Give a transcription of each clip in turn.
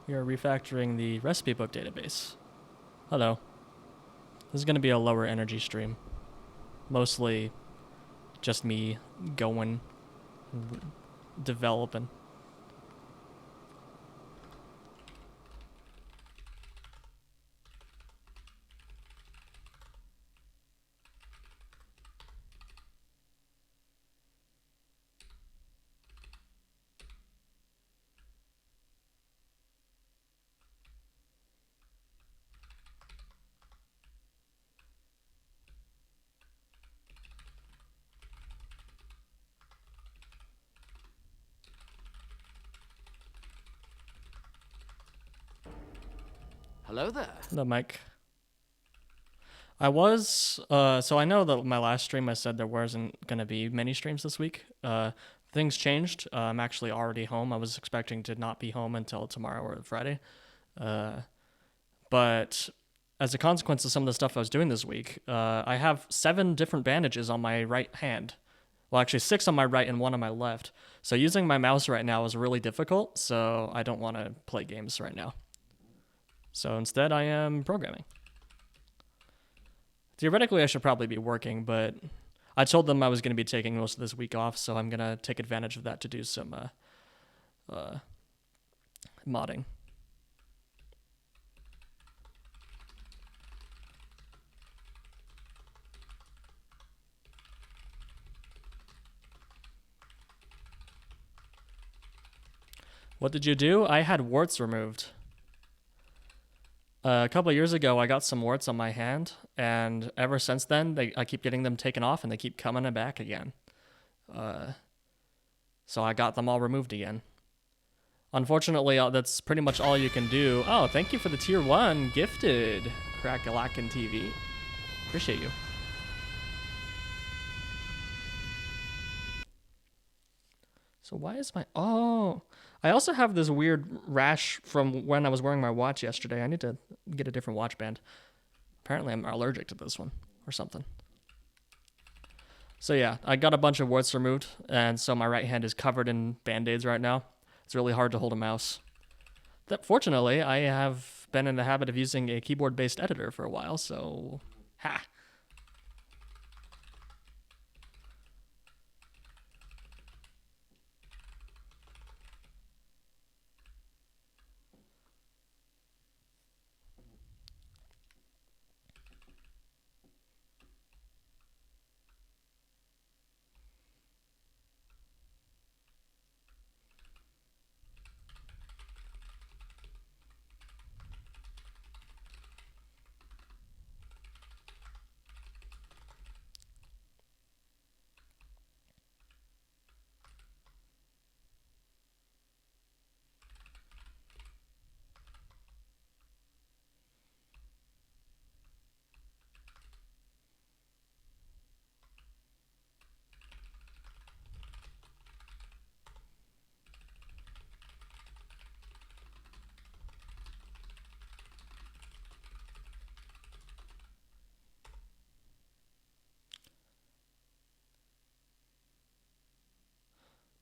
We are refactoring the recipe book database. Hello. This is going to be a lower energy stream. Mostly just me going, developing. Hello there. The mic. I was, so I know that my last stream I said there wasn't going to be many streams this week. Things changed. I'm actually already home. I was expecting to not be home until tomorrow or Friday. But as a consequence of some of the stuff I was doing this week, I have 7 different bandages on my right hand. Well, actually 6 on my right and 1 on my left. So using my mouse right now is really difficult, so I don't want to play games right now. So instead I am programming. Theoretically, I should probably be working, but I told them I was going to be taking most of this week off, so I'm going to take advantage of that to do some modding. What did you do? I had warts removed. A couple of years ago, I got some warts on my hand, and ever since then, I keep getting them taken off, and they keep coming back again. So I got them all removed again. Unfortunately, that's pretty much all you can do. Oh, thank you for the tier 1 gifted, Crackalakin TV. Appreciate you. So why is my... Oh, I also have this weird rash from when I was wearing my watch yesterday. I need to get a different watch band. Apparently I'm allergic to this one or something. So yeah, I got a bunch of warts removed, and so my right hand is covered in band-aids right now. It's really hard to hold a mouse. Fortunately, I have been in the habit of using a keyboard-based editor for a while, so... Ha!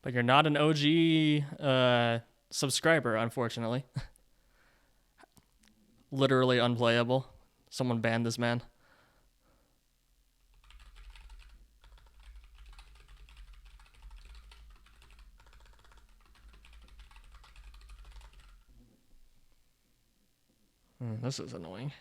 But you're not an OG subscriber, unfortunately. Literally unplayable. Someone banned this man. This is annoying.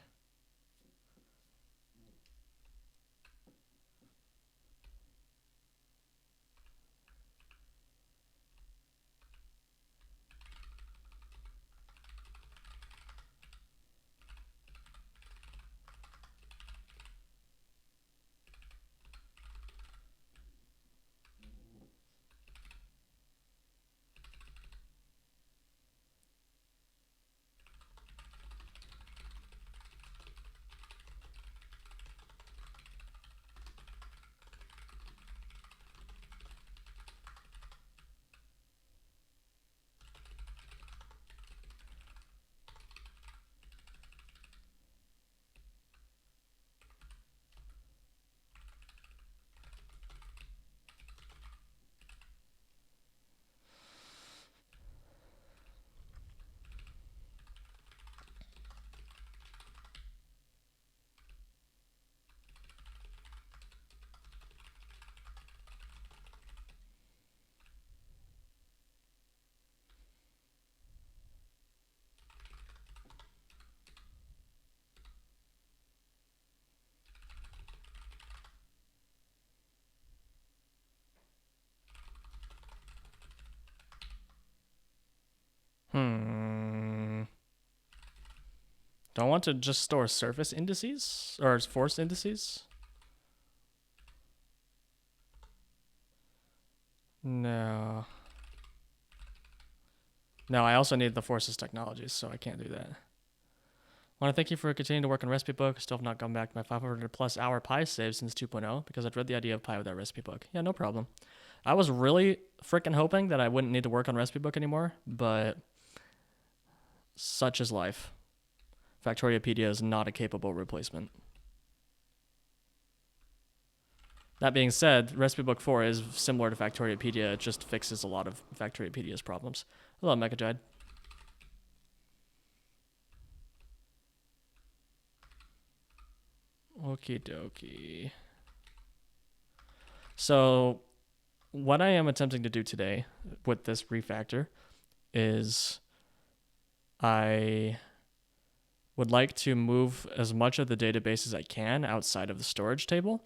Don't want to just store surface indices or force indices. No. No, I also need the forces technologies, so I can't do that. I want to thank you for continuing to work on recipe book. Still have not gone back to my 500 plus hour Pi save since 2.0 because I'd read the idea of Pi without recipe book. Yeah, no problem. I was really freaking hoping that I wouldn't need to work on recipe book anymore, but such is life. Factoriopedia is not a capable replacement. That being said, Recipe Book 4 is similar to Factoriopedia. It just fixes a lot of Factoriopedia's problems. Hello, Mechajide. Okie dokie. So, what I am attempting to do today with this refactor is I would like to move as much of the database as I can outside of the storage table.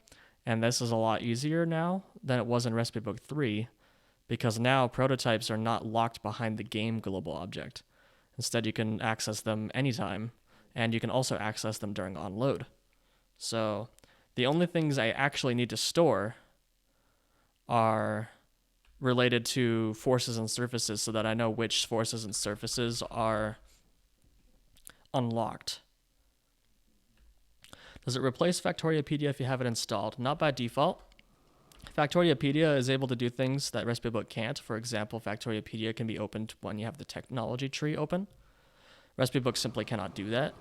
And this is a lot easier now than it was in Recipe Book 3 because now prototypes are not locked behind the game global object. Instead, you can access them anytime, and you can also access them during onload. So the only things I actually need to store are related to forces and surfaces so that I know which forces and surfaces are unlocked. Does it replace Factoriopedia if you have it installed? Not by default. Factoriopedia is able to do things that Recipe Book can't. For example, Factoriopedia can be opened when you have the technology tree open. Recipe Book simply cannot do that.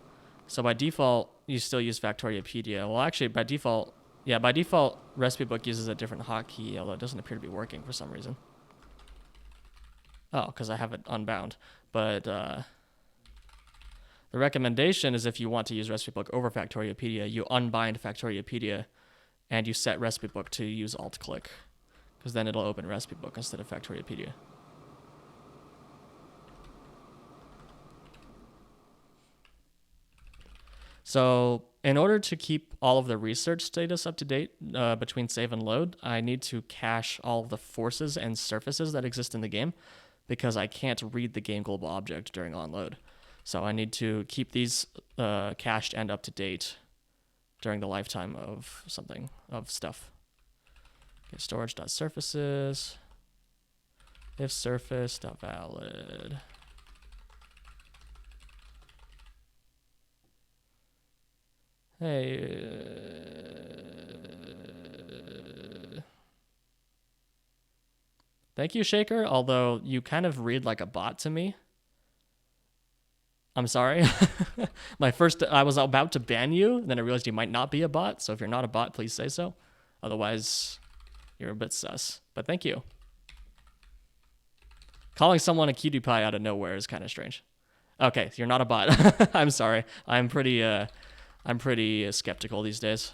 So by default, you still use Factoriopedia. Well, actually, by default, Recipe Book uses a different hotkey, although it doesn't appear to be working for some reason. Oh, because I have it unbound. But the recommendation is if you want to use Recipe Book over Factoriopedia, you unbind Factoriopedia and you set Recipe Book to use alt-click, because then it'll open Recipe Book instead of Factoriopedia. So in order to keep all of the research status up to date between save and load, I need to cache all of the forces and surfaces that exist in the game because I can't read the game global object during onload. So I need to keep these cached and up to date during the lifetime of stuff. Okay, storage.surfaces, if surface.valid. Hey. Thank you, Shaker, although you kind of read like a bot to me. I'm sorry. I was about to ban you, then I realized you might not be a bot, so if you're not a bot, please say so. Otherwise, you're a bit sus. But thank you. Calling someone a cutie pie out of nowhere is kind of strange. Okay, you're not a bot. I'm sorry. I'm pretty skeptical these days.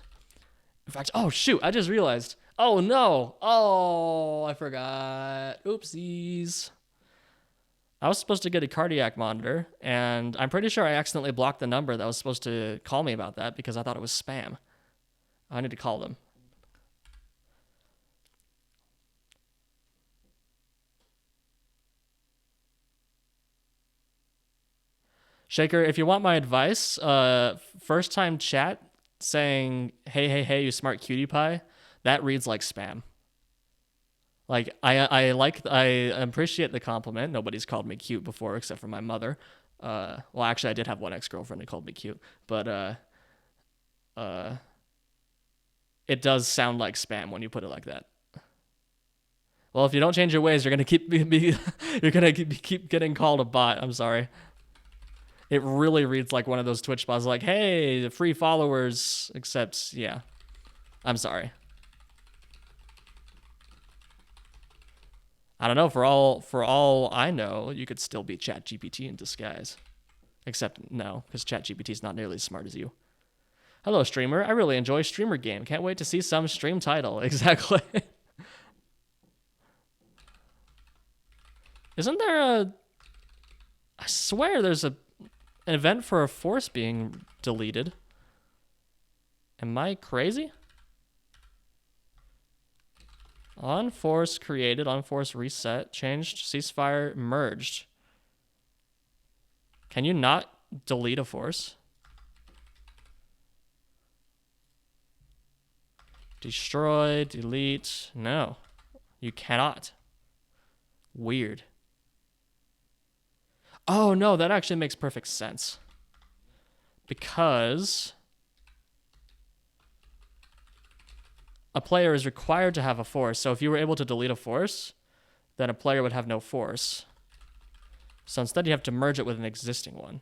In fact, oh shoot, I just realized. Oh no. Oh, I forgot. Oopsies. I was supposed to get a cardiac monitor, and I'm pretty sure I accidentally blocked the number that was supposed to call me about that because I thought it was spam. I need to call them. Shaker, if you want my advice, first time chat saying, hey, you smart cutie pie, that reads like spam. Like, I appreciate the compliment. Nobody's called me cute before except for my mother. Well, actually, I did have one ex-girlfriend who called me cute, but it does sound like spam when you put it like that. Well, if you don't change your ways, you're gonna keep getting called a bot. I'm sorry. It really reads like one of those Twitch bots, like, "Hey, free followers." Except, yeah, I'm sorry. I don't know. For all I know, you could still be ChatGPT in disguise. Except no, because ChatGPT is not nearly as smart as you. Hello, streamer. I really enjoy streamer game. Can't wait to see some stream title. Exactly. Isn't there a... I swear there's an event for a force being deleted. Am I crazy? On force created, on force reset, changed, ceasefire, merged. Can you not delete a force? Destroy, delete. No, you cannot. Weird. Oh, no, that actually makes perfect sense. Because a player is required to have a force. So if you were able to delete a force, then a player would have no force. So instead you have to merge it with an existing one.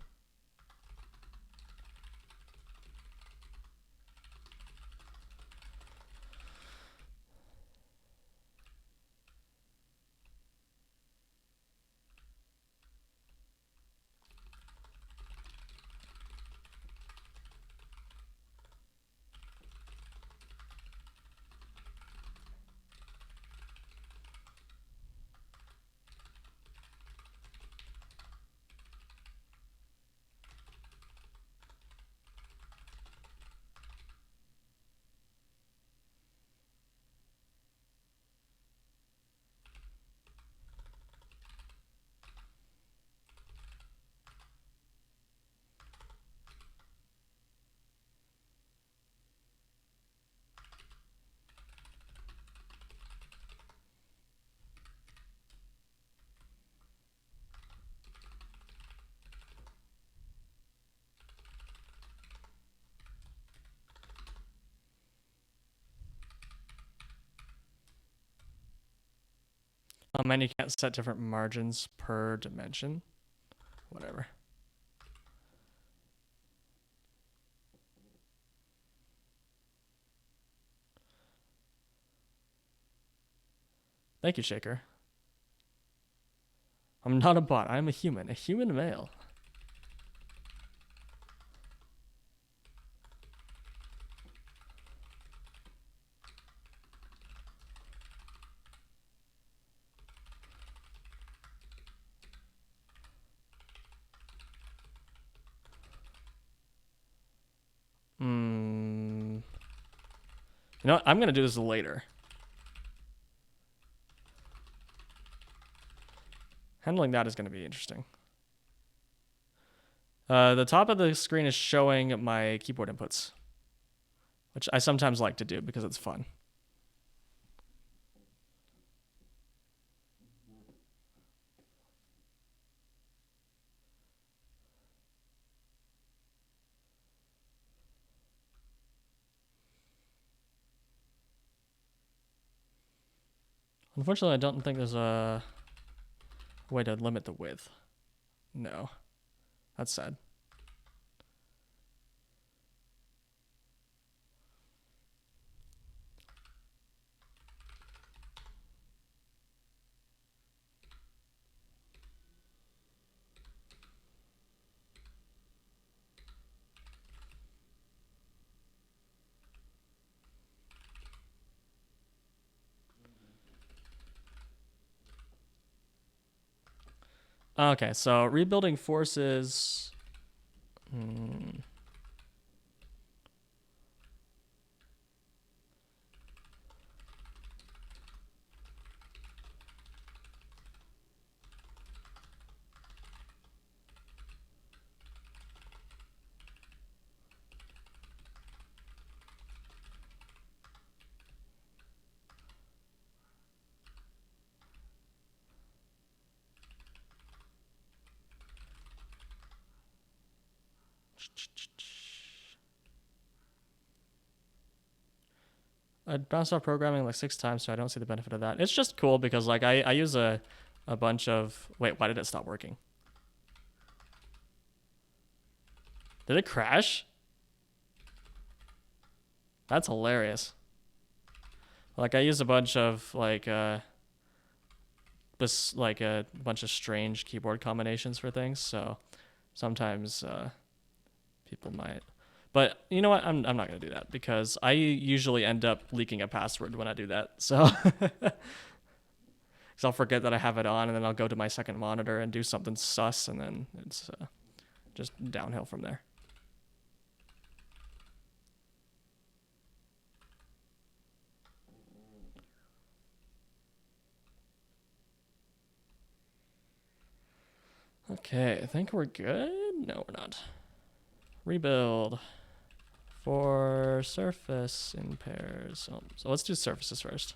And you can't set different margins per dimension. Whatever. Thank you, Shaker. I'm not a bot. I'm a human male. You know what? I'm going to do this later. Handling that is going to be interesting. The top of the screen is showing my keyboard inputs, which I sometimes like to do because it's fun. Unfortunately, I don't think there's a way to limit the width. No. That's sad. Okay, so rebuilding forces. I bounced off programming like 6 times, so I don't see the benefit of that. It's just cool because like I use a bunch of... Wait, why did it stop working? Did it crash? That's hilarious. Like I use a bunch of like a bunch of strange keyboard combinations for things, so sometimes people might. But you know what? I'm not gonna do that because I usually end up leaking a password when I do that. So because I'll forget that I have it on, and then I'll go to my second monitor and do something sus, and then it's just downhill from there. Okay, I think we're good. No, we're not. Rebuild for surface in pairs. Oh, so let's do surfaces first.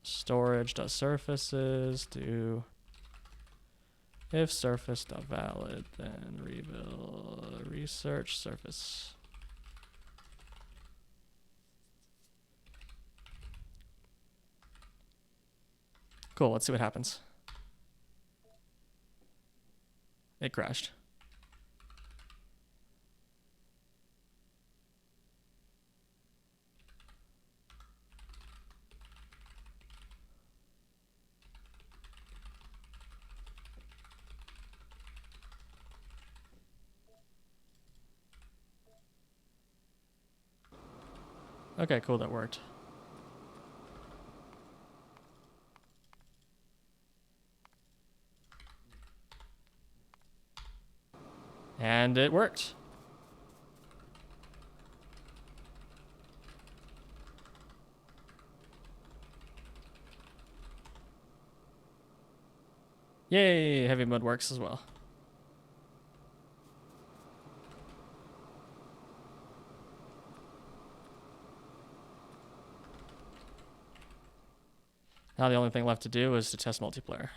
Storage.surfaces, do if surface.valid, then rebuild research surface. Cool, let's see what happens. It crashed. Okay, cool, that worked. And it worked. Yay, heavy mode works as well. Now the only thing left to do is to test multiplayer.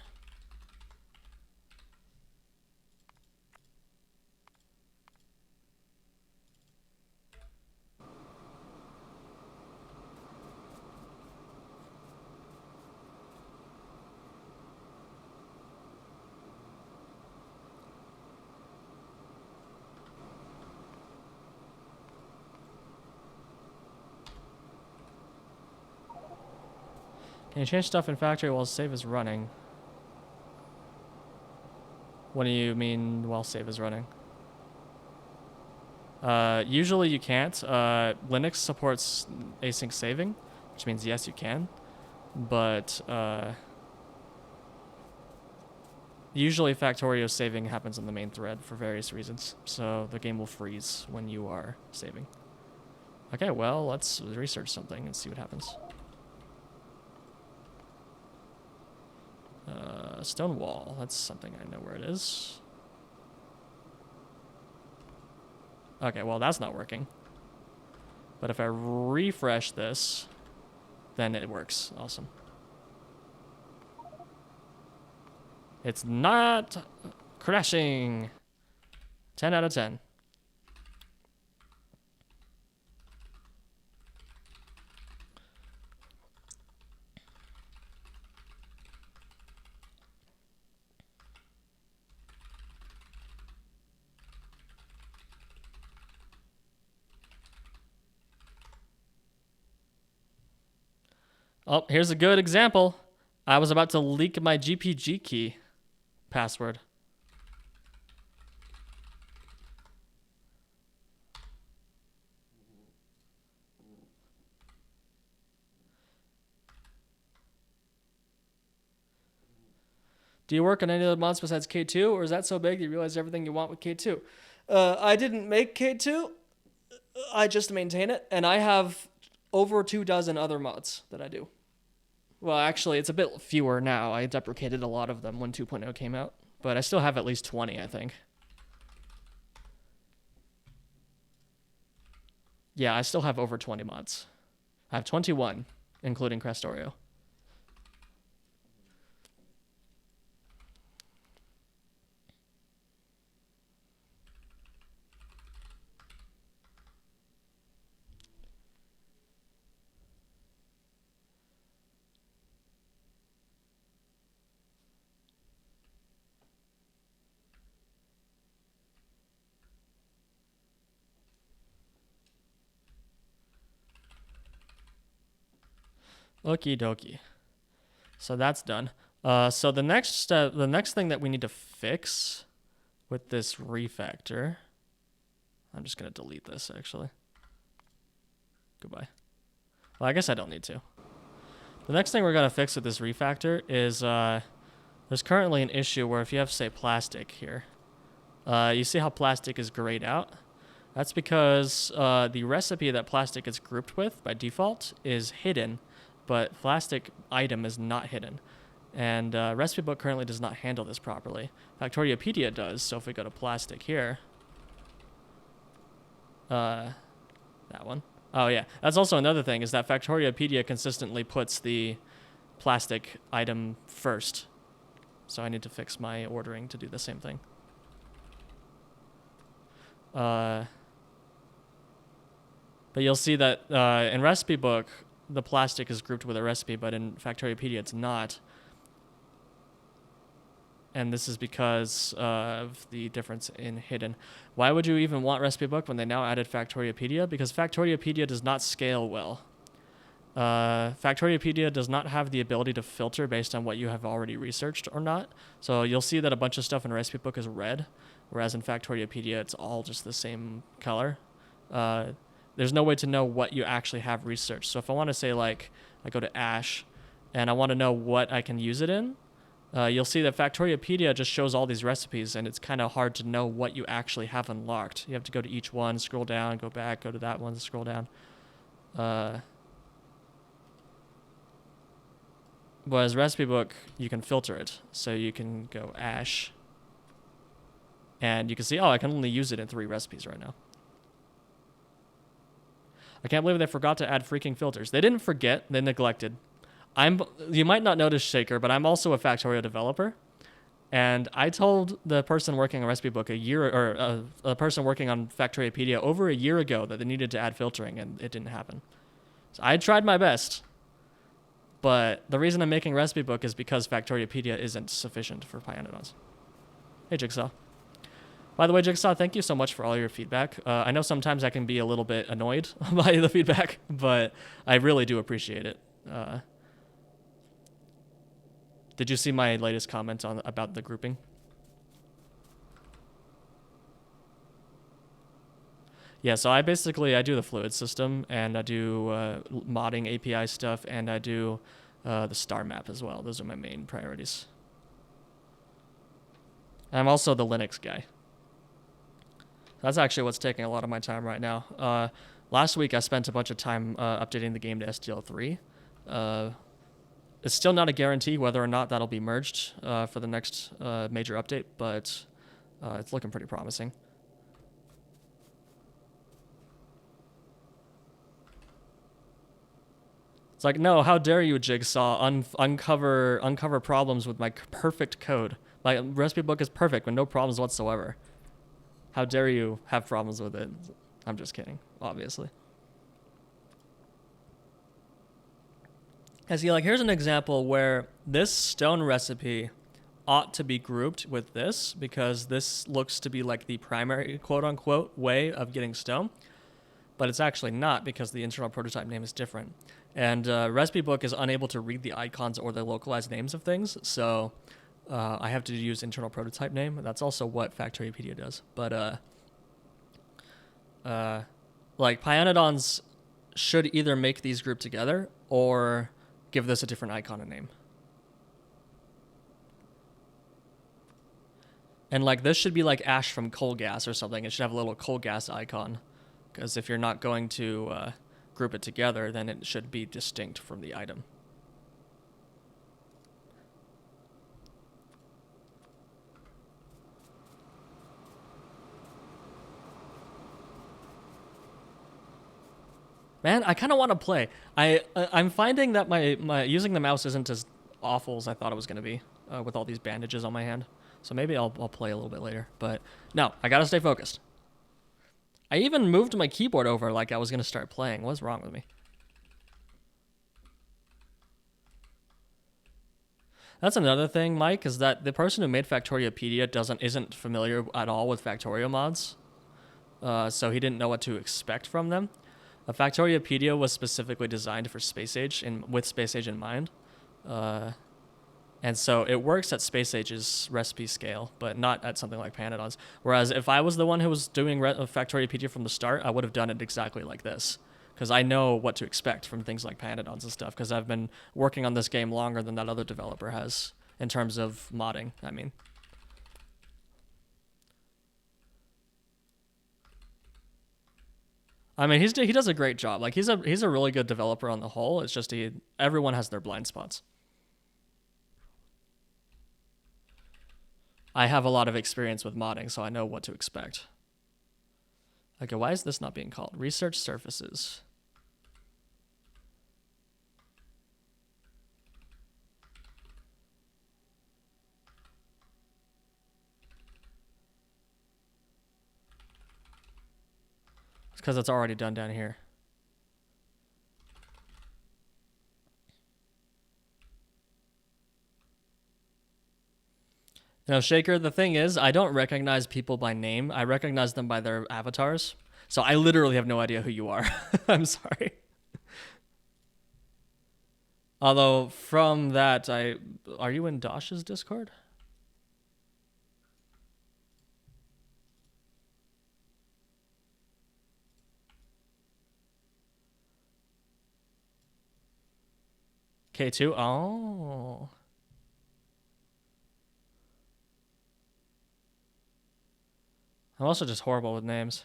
Can you change stuff in factory while save is running? What do you mean while save is running? Usually you can't. Linux supports async saving, which means yes, you can. But usually Factorio saving happens on the main thread for various reasons. So the game will freeze when you are saving. Okay, well, let's research something and see what happens. Stone wall. That's something I know where it is. Okay, well, that's not working. But if I refresh this, then it works. Awesome. It's not crashing. 10 out of 10. Oh, here's a good example. I was about to leak my GPG key password. Do you work on any other mods besides K2, or is that so big that you realize everything you want with K2? I didn't make K2. I just maintain it, and I have over 24 other mods that I do. Well, actually, it's a bit fewer now. I deprecated a lot of them when 2.0 came out, but I still have at least 20, I think. Yeah, I still have over 20 mods. I have 21, including Crestorio. Okie dokie. So that's done. So the next thing that we need to fix with this refactor, I'm just gonna delete this actually. Goodbye. Well, I guess I don't need to. The next thing we're gonna fix with this refactor is there's currently an issue where if you have, say, plastic here, you see how plastic is grayed out? That's because the recipe that plastic is grouped with by default is hidden, but plastic item is not hidden. And recipe book currently does not handle this properly. Factoriopedia does, so if we go to plastic here, that one. Oh yeah, that's also another thing, is that Factoriopedia consistently puts the plastic item first. So I need to fix my ordering to do the same thing. But you'll see that in recipe book, the plastic is grouped with a recipe, but in Factoriopedia it's not. And this is because of the difference in hidden. Why would you even want recipe book when they now added Factoriopedia? Because Factoriopedia does not scale well. Factoriopedia does not have the ability to filter based on what you have already researched or not. So you'll see that a bunch of stuff in recipe book is red, whereas in Factoriopedia it's all just the same color. There's no way to know what you actually have researched. So if I want to say, like, I go to Ash and I want to know what I can use it in, you'll see that Factoriopedia just shows all these recipes, and it's kind of hard to know what you actually have unlocked. You have to go to each one, scroll down, go back, go to that one, scroll down. Whereas recipe book, you can filter it. So you can go Ash, and you can see, oh, I can only use it in 3 recipes right now. I can't believe they forgot to add freaking filters. They didn't forget, they neglected. You might not notice, Shaker, but I'm also a Factorio developer. And I told the person working on recipe book a person working on Factoriopedia over a year ago that they needed to add filtering, and it didn't happen. So I tried my best. But the reason I'm making recipe book is because Factoriopedia isn't sufficient for Pyanodons. Hey, Jigsaw. By the way, Jigsaw, thank you so much for all your feedback. I know sometimes I can be a little bit annoyed by the feedback, but I really do appreciate it. Did you see my latest comment about the grouping? Yeah, so I do the fluid system, and I do modding API stuff, and I do the star map as well. Those are my main priorities. I'm also the Linux guy. That's actually what's taking a lot of my time right now. Last week I spent a bunch of time updating the game to STL3. It's still not a guarantee whether or not that'll be merged for the next major update, but it's looking pretty promising. It's like, no, how dare you, Jigsaw, uncover problems with my perfect code. My recipe book is perfect with no problems whatsoever. How dare you have problems with it? I'm just kidding, obviously. And see, like, here's an example where this stone recipe ought to be grouped with this, because this looks to be like the primary quote-unquote way of getting stone, but it's actually not, because the internal prototype name is different. And recipe book is unable to read the icons or the localized names of things, so I have to use internal prototype name. That's also what Factoriopedia does. But like, Pyanodons should either make these group together or give this a different icon and name. And like, this should be like Ash from Coal Gas or something. It should have a little coal gas icon, because if you're not going to group it together, then it should be distinct from the item. Man, I kind of want to play. I'm finding that my using the mouse isn't as awful as I thought it was going to be with all these bandages on my hand. So maybe I'll play a little bit later. But no, I got to stay focused. I even moved my keyboard over like I was going to start playing. What's wrong with me? That's another thing, Mike, is that the person who made Factoriopedia isn't familiar at all with Factorio mods. So he didn't know what to expect from them. Factoriopedia was specifically designed for Space Age, with Space Age in mind. And so it works at Space Age's recipe scale, but not at something like Pyanodons. Whereas if I was the one who was doing Factoriopedia from the start, I would have done it exactly like this, because I know what to expect from things like Pyanodons and stuff, because I've been working on this game longer than that other developer has in terms of modding, I mean. He does a great job. Like, he's a really good developer on the whole. It's just everyone has their blind spots. I have a lot of experience with modding, so I know what to expect. Okay, why is this not being called? Research surfaces. It's because it's already done down here. Now, Shaker, the thing is, I don't recognize people by name. I recognize them by their avatars. So I literally have no idea who you are. I'm sorry. Although, from that, are you in Dosh's Discord? K2? Oh. I'm also just horrible with names.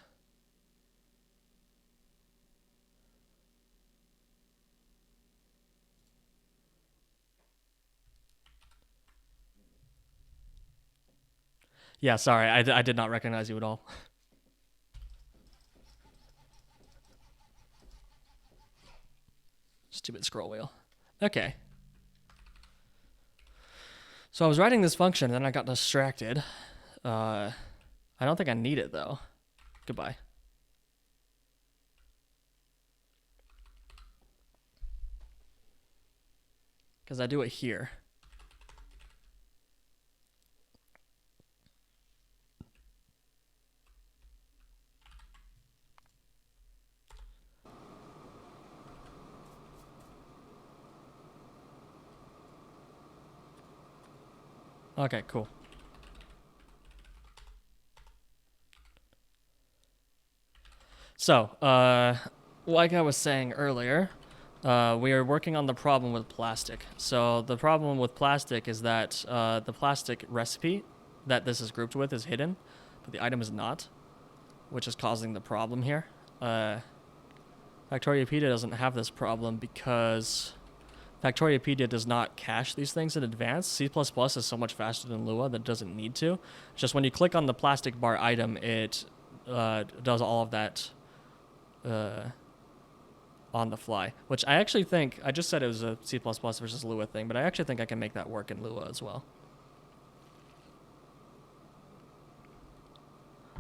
Yeah, sorry, I did not recognize you at all. Stupid scroll wheel. Okay. So I was writing this function, and then I got distracted. I don't think I need it, though. Goodbye. Because I do it here. Okay, cool. So, like I was saying earlier, we are working on the problem with plastic. So the problem with plastic is that the plastic recipe that this is grouped with is hidden, but the item is not, which is causing the problem here. Factoriopedia doesn't have this problem because Factoriopedia does not cache these things in advance. C++ is so much faster than Lua that it doesn't need to. It's just when you click on the plastic bar item, it does all of that on the fly, which I actually think, I just said it was a C++ versus Lua thing, but I actually think I can make that work in Lua as well.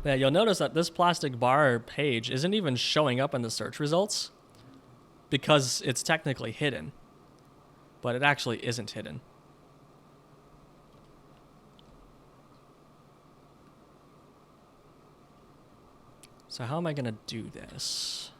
Yeah, you'll notice that this plastic bar page isn't even showing up in the search results because it's technically hidden, but it actually isn't hidden. So how am I gonna do this?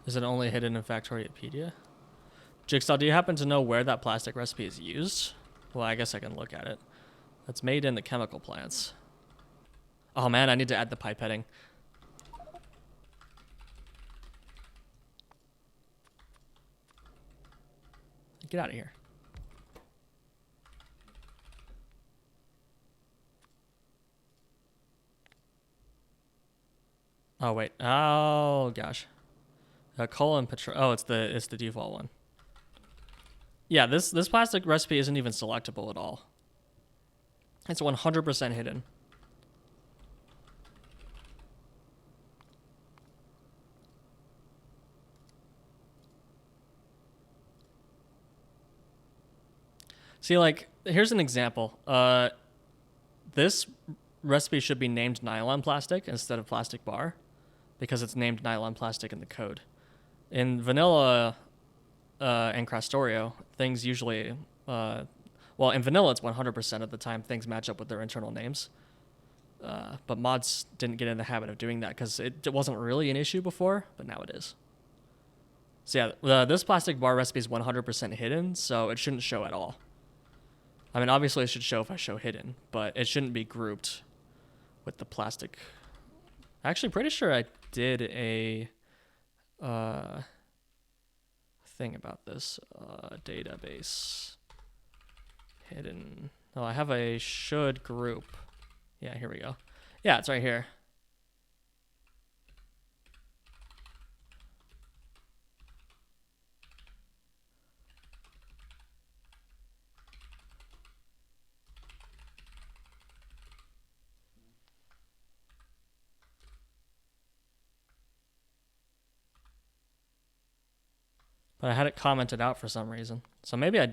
Is it only hidden in Factoriopedia? Jigsaw, do you happen to know where that plastic recipe is used? Well, I guess I can look at it. It's made in the chemical plants. Oh man, I need to add the pipetting. Get out of here. Oh wait. Oh gosh. Colon petrol. Oh, it's the default one. Yeah, this plastic recipe isn't even selectable at all. It's 100% hidden. See, like, here's an example. This recipe should be named nylon plastic instead of plastic bar because it's named nylon plastic in the code. In vanilla and Crastorio, things usually, well, in vanilla, it's 100% of the time things match up with their internal names. But mods didn't get in the habit of doing that because it wasn't really an issue before, but now it is. So yeah, this plastic bar recipe is 100% hidden, so it shouldn't show at all. I mean, obviously it should show if I show hidden, but it shouldn't be grouped with the plastic. Actually, pretty sure I did a thing about this. Database hidden Oh, I have a should group. Yeah, here we go. Yeah, it's right here. But I had it commented out for some reason. So maybe I...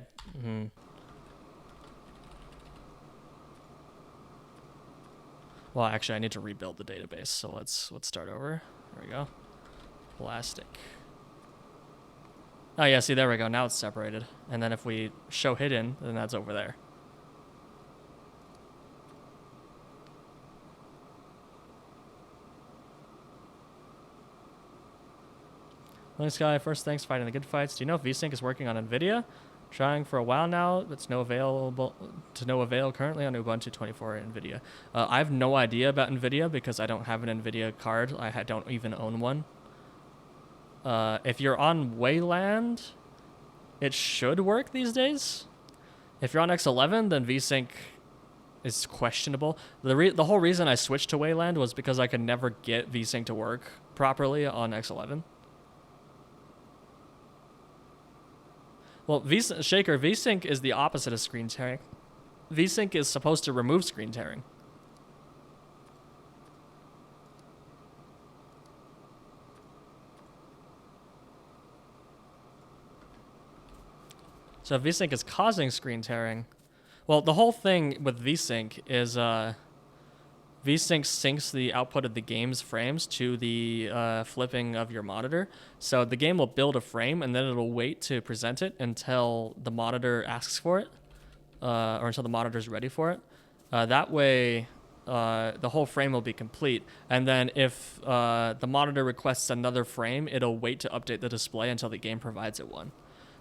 Well, actually, I need to rebuild the database. So let's start over. There we go. Plastic. Oh, yeah, see, there we go. Now it's separated. And then if we show hidden, then that's over there. Thanks, guy. First, thanks for fighting the good fights. Do you know if VSync is working on NVIDIA? Trying for a while now, but it's no avail currently on Ubuntu 24 NVIDIA. I have no idea about NVIDIA because I don't have an NVIDIA card. I don't even own one. If you're on Wayland, it should work these days. If you're on X11, then VSync is questionable. The whole reason I switched to Wayland was because I could never get VSync to work properly on X11. Well, Shaker, VSync is the opposite of screen tearing. VSync is supposed to remove screen tearing. So if VSync is causing screen tearing, well, the whole thing with VSync is VSync syncs the output of the game's frames to the flipping of your monitor. So the game will build a frame and then it'll wait to present it until the monitor asks for it, or until the monitor's ready for it. That way, the whole frame will be complete. And then if the monitor requests another frame, it'll wait to update the display until the game provides it one.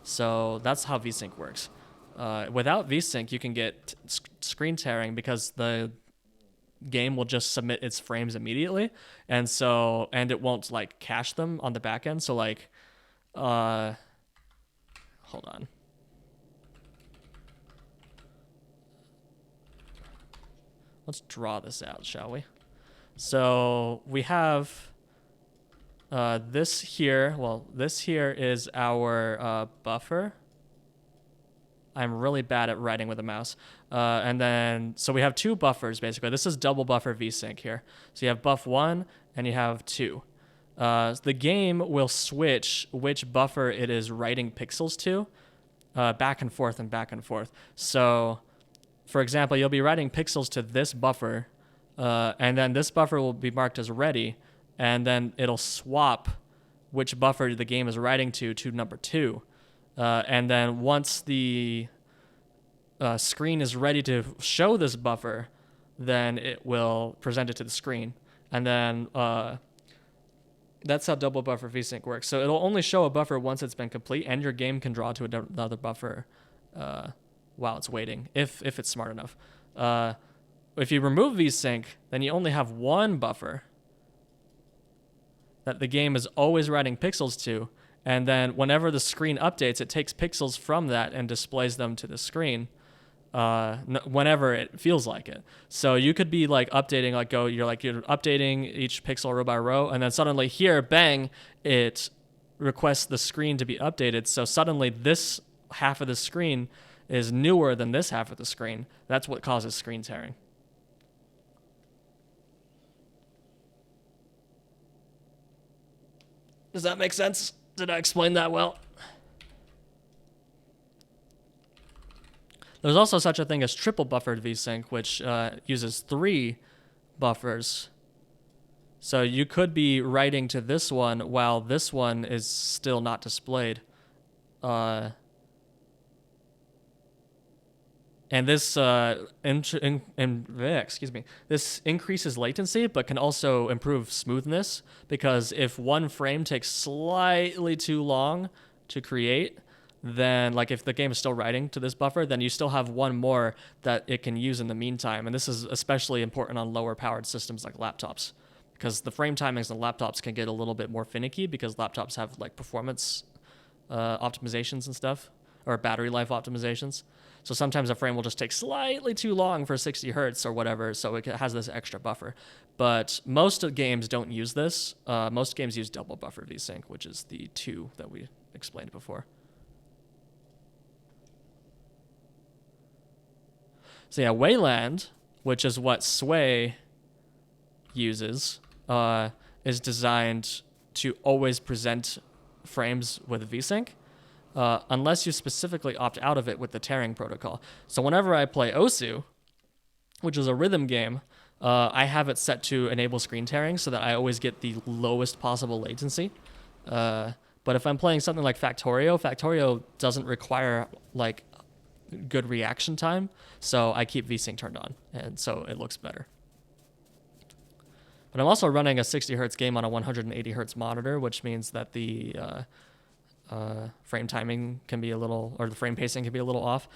So that's how VSync works. Without VSync, you can get screen tearing because the game will just submit its frames immediately, and it won't like cache them on the back end. So like, hold on. Let's draw this out, shall we? So we have this here. Well, this here is our buffer. I'm really bad at writing with a mouse. And then, so we have two buffers, basically. This is double buffer VSync here. So you have buff 1 and you have 2. The game will switch which buffer it is writing pixels to back and forth and back and forth. So, for example, you'll be writing pixels to this buffer, and then this buffer will be marked as ready, and then it'll swap which buffer the game is writing to number 2. And then once the screen is ready to show this buffer, then it will present it to the screen. And then that's how double buffer VSync works. So it'll only show a buffer once it's been complete, and your game can draw to another buffer while it's waiting, if it's smart enough. If you remove VSync, then you only have one buffer that the game is always writing pixels to, and then whenever the screen updates, it takes pixels from that and displays them to the screen whenever it feels like it. So you could be like updating, you're updating each pixel row by row, and then suddenly here, bang, it requests the screen to be updated. So suddenly this half of the screen is newer than this half of the screen. That's what causes screen tearing. Does that make sense? Did I explain that well? There's also such a thing as triple buffered VSync, which uses 3 buffers. So you could be writing to this one while this one is still not displayed. And this this increases latency, but can also improve smoothness, because if one frame takes slightly too long to create, then like if the game is still writing to this buffer, then you still have one more that it can use in the meantime. And this is especially important on lower powered systems like laptops, because the frame timings on laptops can get a little bit more finicky because laptops have like performance optimizations and stuff. or battery life optimizations. So sometimes a frame will just take slightly too long for 60 hertz or whatever, so it has this extra buffer. But most games don't use this. Most games use double buffer VSync, which is the 2 that we explained before. So yeah, Wayland, which is what Sway uses, is designed to always present frames with VSync, unless you specifically opt out of it with the tearing protocol. So whenever I play Osu, which is a rhythm game, I have it set to enable screen tearing so that I always get the lowest possible latency. But if I'm playing something like Factorio doesn't require like good reaction time, so I keep VSync turned on, and so it looks better. But I'm also running a 60 hertz game on a 180 hertz monitor, which means that the frame timing can be a little, or the frame pacing can be a little off.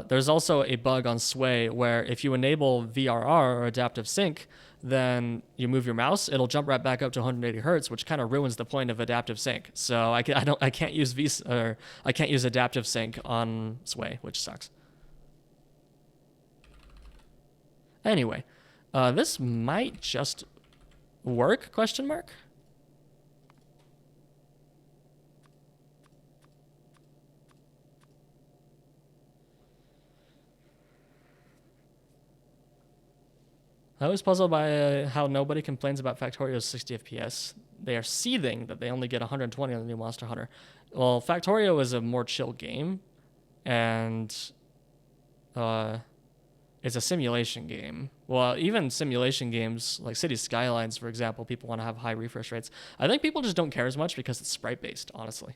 There's also a bug on Sway where if you enable VRR or adaptive sync, then you move your mouse, it'll jump right back up to 180 hertz, which kind of ruins the point of adaptive sync. So I can't use adaptive sync on Sway, which sucks. Anyway, this might just work? Question mark. I was puzzled by how nobody complains about Factorio's 60 FPS. They are seething that they only get 120 on the new Monster Hunter. Well, Factorio is a more chill game, and it's a simulation game. Well, even simulation games like City Skylines, for example, people want to have high refresh rates. I think people just don't care as much because it's sprite-based, honestly.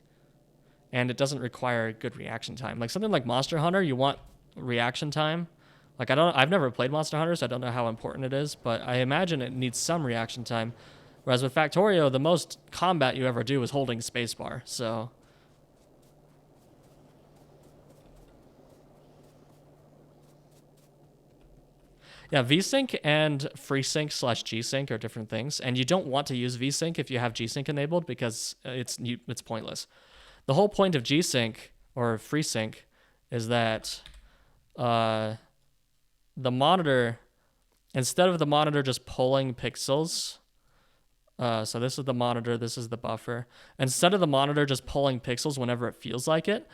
And it doesn't require good reaction time. Like something like Monster Hunter, you want reaction time. Like I've never played Monster Hunter, so I don't know how important it is, but I imagine it needs some reaction time. Whereas with Factorio, the most combat you ever do is holding spacebar, so. Yeah, VSync and FreeSync / G-Sync are different things, and you don't want to use VSync if you have G-Sync enabled because it's pointless. The whole point of G-Sync or FreeSync is that the monitor, instead of the monitor just pulling pixels, so this is the monitor, this is the buffer. Instead of the monitor just pulling pixels whenever it feels like it,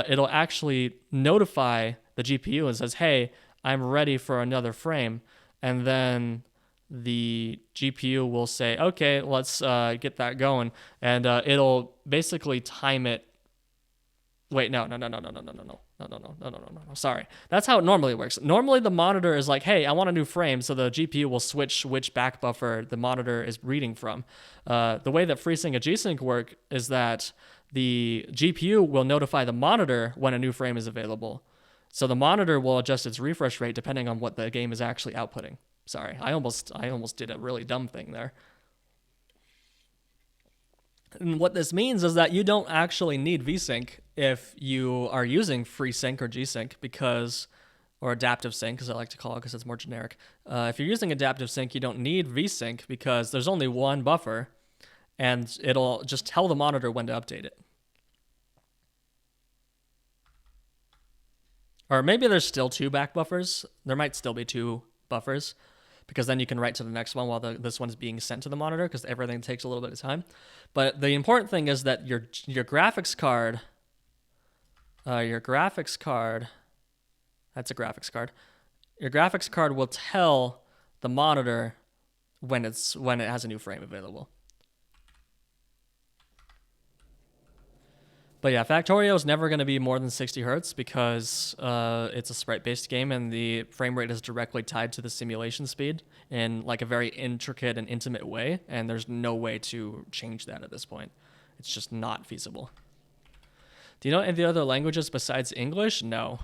it'll actually notify the GPU and says, hey, I'm ready for another frame. And then the GPU will say, okay, let's get that going. And it'll basically time it. Wait, no. Sorry. That's how it normally works. Normally the monitor is like, hey, I want a new frame, so the GPU will switch which back buffer the monitor is reading from. The way that FreeSync and G-Sync work is that the GPU will notify the monitor when a new frame is available. So the monitor will adjust its refresh rate depending on what the game is actually outputting. Sorry, I almost did a really dumb thing there. And what this means is that you don't actually need VSync if you are using FreeSync or G-Sync or adaptive sync, as I like to call it because it's more generic. If you're using adaptive sync, you don't need VSync because there's only one buffer, and it'll just tell the monitor when to update it. Or maybe there's still 2 back buffers. There might still be 2 buffers, because then you can write to the next one while this one is being sent to the monitor, because everything takes a little bit of time. But the important thing is that your graphics card, that's a graphics card. Your graphics card will tell the monitor when it has a new frame available. But yeah, Factorio is never going to be more than 60 hertz because it's a sprite-based game, and the frame rate is directly tied to the simulation speed in like a very intricate and intimate way, and there's no way to change that at this point. It's just not feasible. Do you know any other languages besides English? No.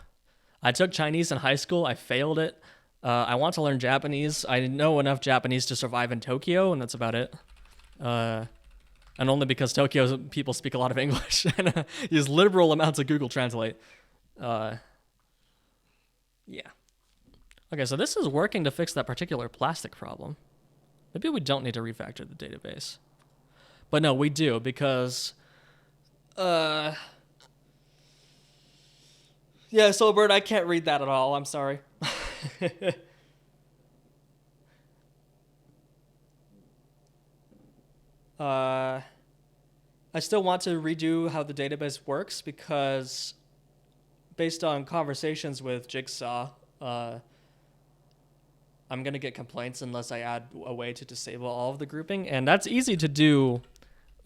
I took Chinese in high school. I failed it. I want to learn Japanese. I know enough Japanese to survive in Tokyo, and that's about it. And only because Tokyo people speak a lot of English and use liberal amounts of Google Translate. Yeah. Okay, so this is working to fix that particular plastic problem. Maybe we don't need to refactor the database. But no, we do, because Yeah, Soulbird, I can't read that at all. I'm sorry. uh, I still want to redo how the database works because based on conversations with Jigsaw, uh, I'm going to get complaints unless I add a way to disable all of the grouping. And that's easy to do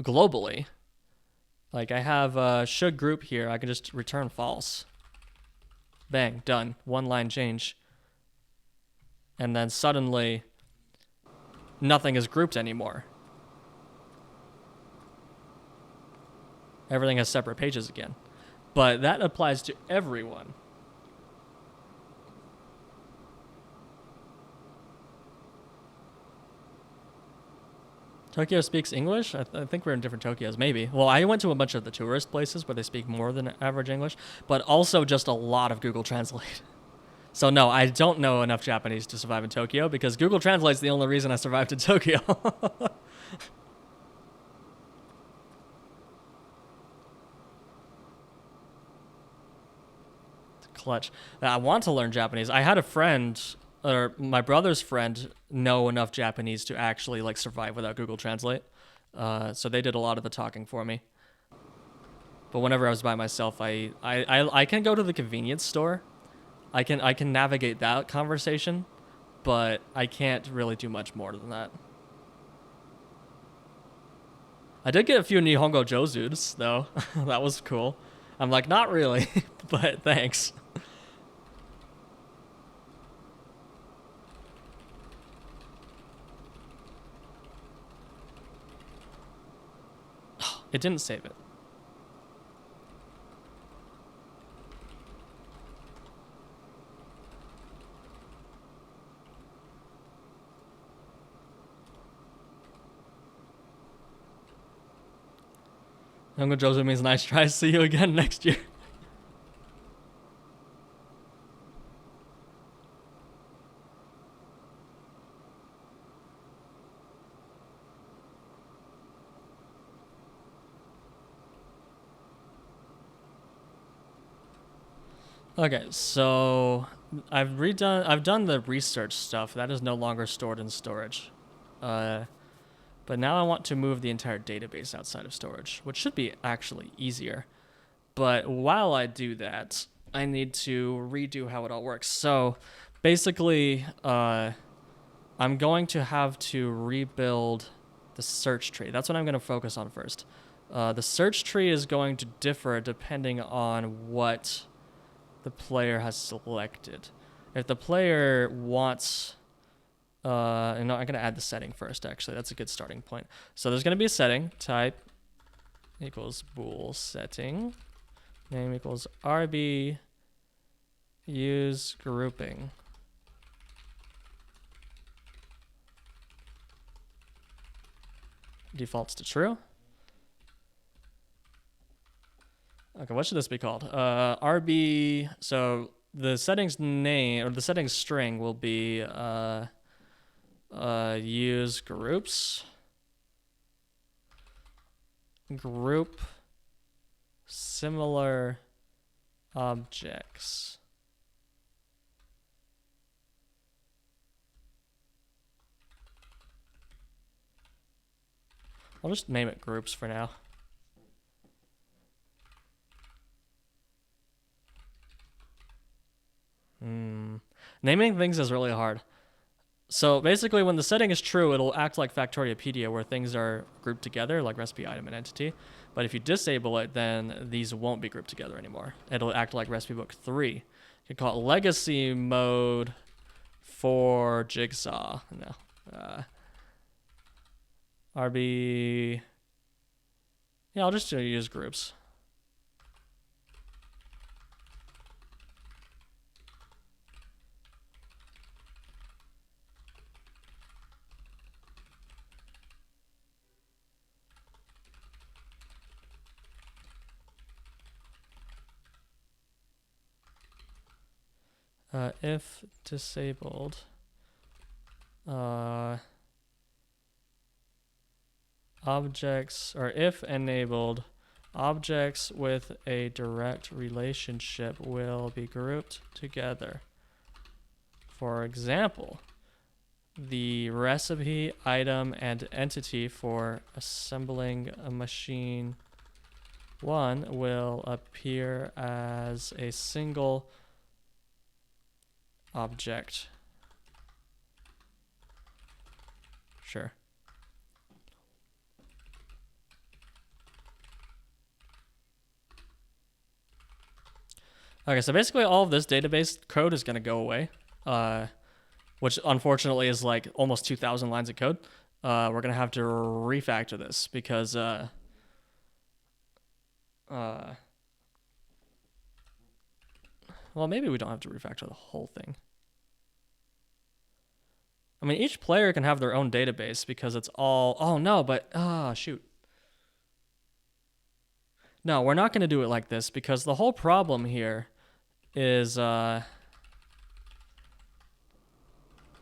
globally. Like I have a should group here. I can just return false. Bang, done. One line change. And then suddenly nothing is grouped anymore. Everything has separate pages again. But that applies to everyone. Tokyo speaks English? I think we're in different Tokyos, maybe. Well, I went to a bunch of the tourist places where they speak more than average English, but also just a lot of Google Translate. So no, I don't know enough Japanese to survive in Tokyo because Google Translate's the only reason I survived in Tokyo. Clutch. I want to learn Japanese. I had a friend, or my brother's friend, know enough Japanese to actually like survive without Google Translate. So they did a lot of the talking for me. But whenever I was by myself, I can go to the convenience store. I can navigate that conversation, but I can't really do much more than that. I did get a few Nihongo Jozuds though. That was cool. I'm like, not really, but thanks. It didn't save it. Nihongo Jozu means nice try. See you again next year. Okay, so I've done the research stuff. That is no longer stored in storage. But now I want to move the entire database outside of storage, which should be actually easier. But while I do that, I need to redo how it all works. So basically, I'm going to have to rebuild the search tree. That's what I'm going to focus on first. The search tree is going to differ depending on what the player has selected. If the player wants, I'm going to add the setting first, actually. That's a good starting point. So there's going to be a setting, type equals bool setting, name equals RB, use grouping. Defaults to true. Okay, what should this be called? RB, so the settings name, or the settings string will be use groups, group similar objects. I'll just name it groups for now. Naming things is really hard. So basically, when the setting is true, it'll act like Factoriopedia, where things are grouped together, like recipe, item, and entity. But if you disable it, then these won't be grouped together anymore. It'll act like recipe book 3. You can call it legacy mode for Jigsaw. No. RB. Yeah, I'll just use groups. If disabled, objects, or if enabled, Objects with a direct relationship will be grouped together. For example, the recipe, item, and entity for assembling a machine 1 will appear as a single object. Sure. Okay, so basically all of this database code is going to go away, which unfortunately is like almost 2,000 lines of code. We're going to have to refactor this because well, maybe we don't have to refactor the whole thing. I mean, each player can have their own database because it's all... Oh, no, but... shoot. No, we're not going to do it like this because the whole problem here is...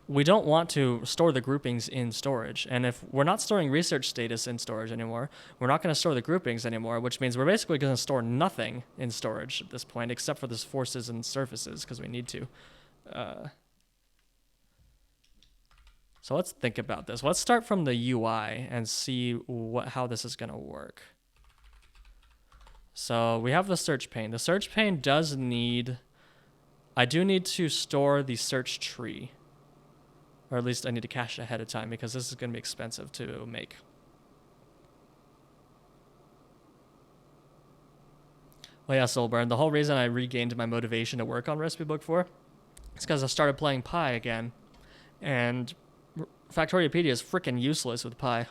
we don't want to store the groupings in storage. And if we're not storing research status in storage anymore, we're not going to store the groupings anymore, which means we're basically going to store nothing in storage at this point except for this forces and surfaces because we need to. So let's think about this. Let's start from the UI and see how this is going to work. So we have the search pane. The search pane does need... I do need to store the search tree. Or at least I need to cache it ahead of time because this is going to be expensive to make. Well, yeah, Soulburn, the whole reason I regained my motivation to work on Recipe Book 4 is because I started playing Pi again. And Factoriopedia is freaking useless with Pi.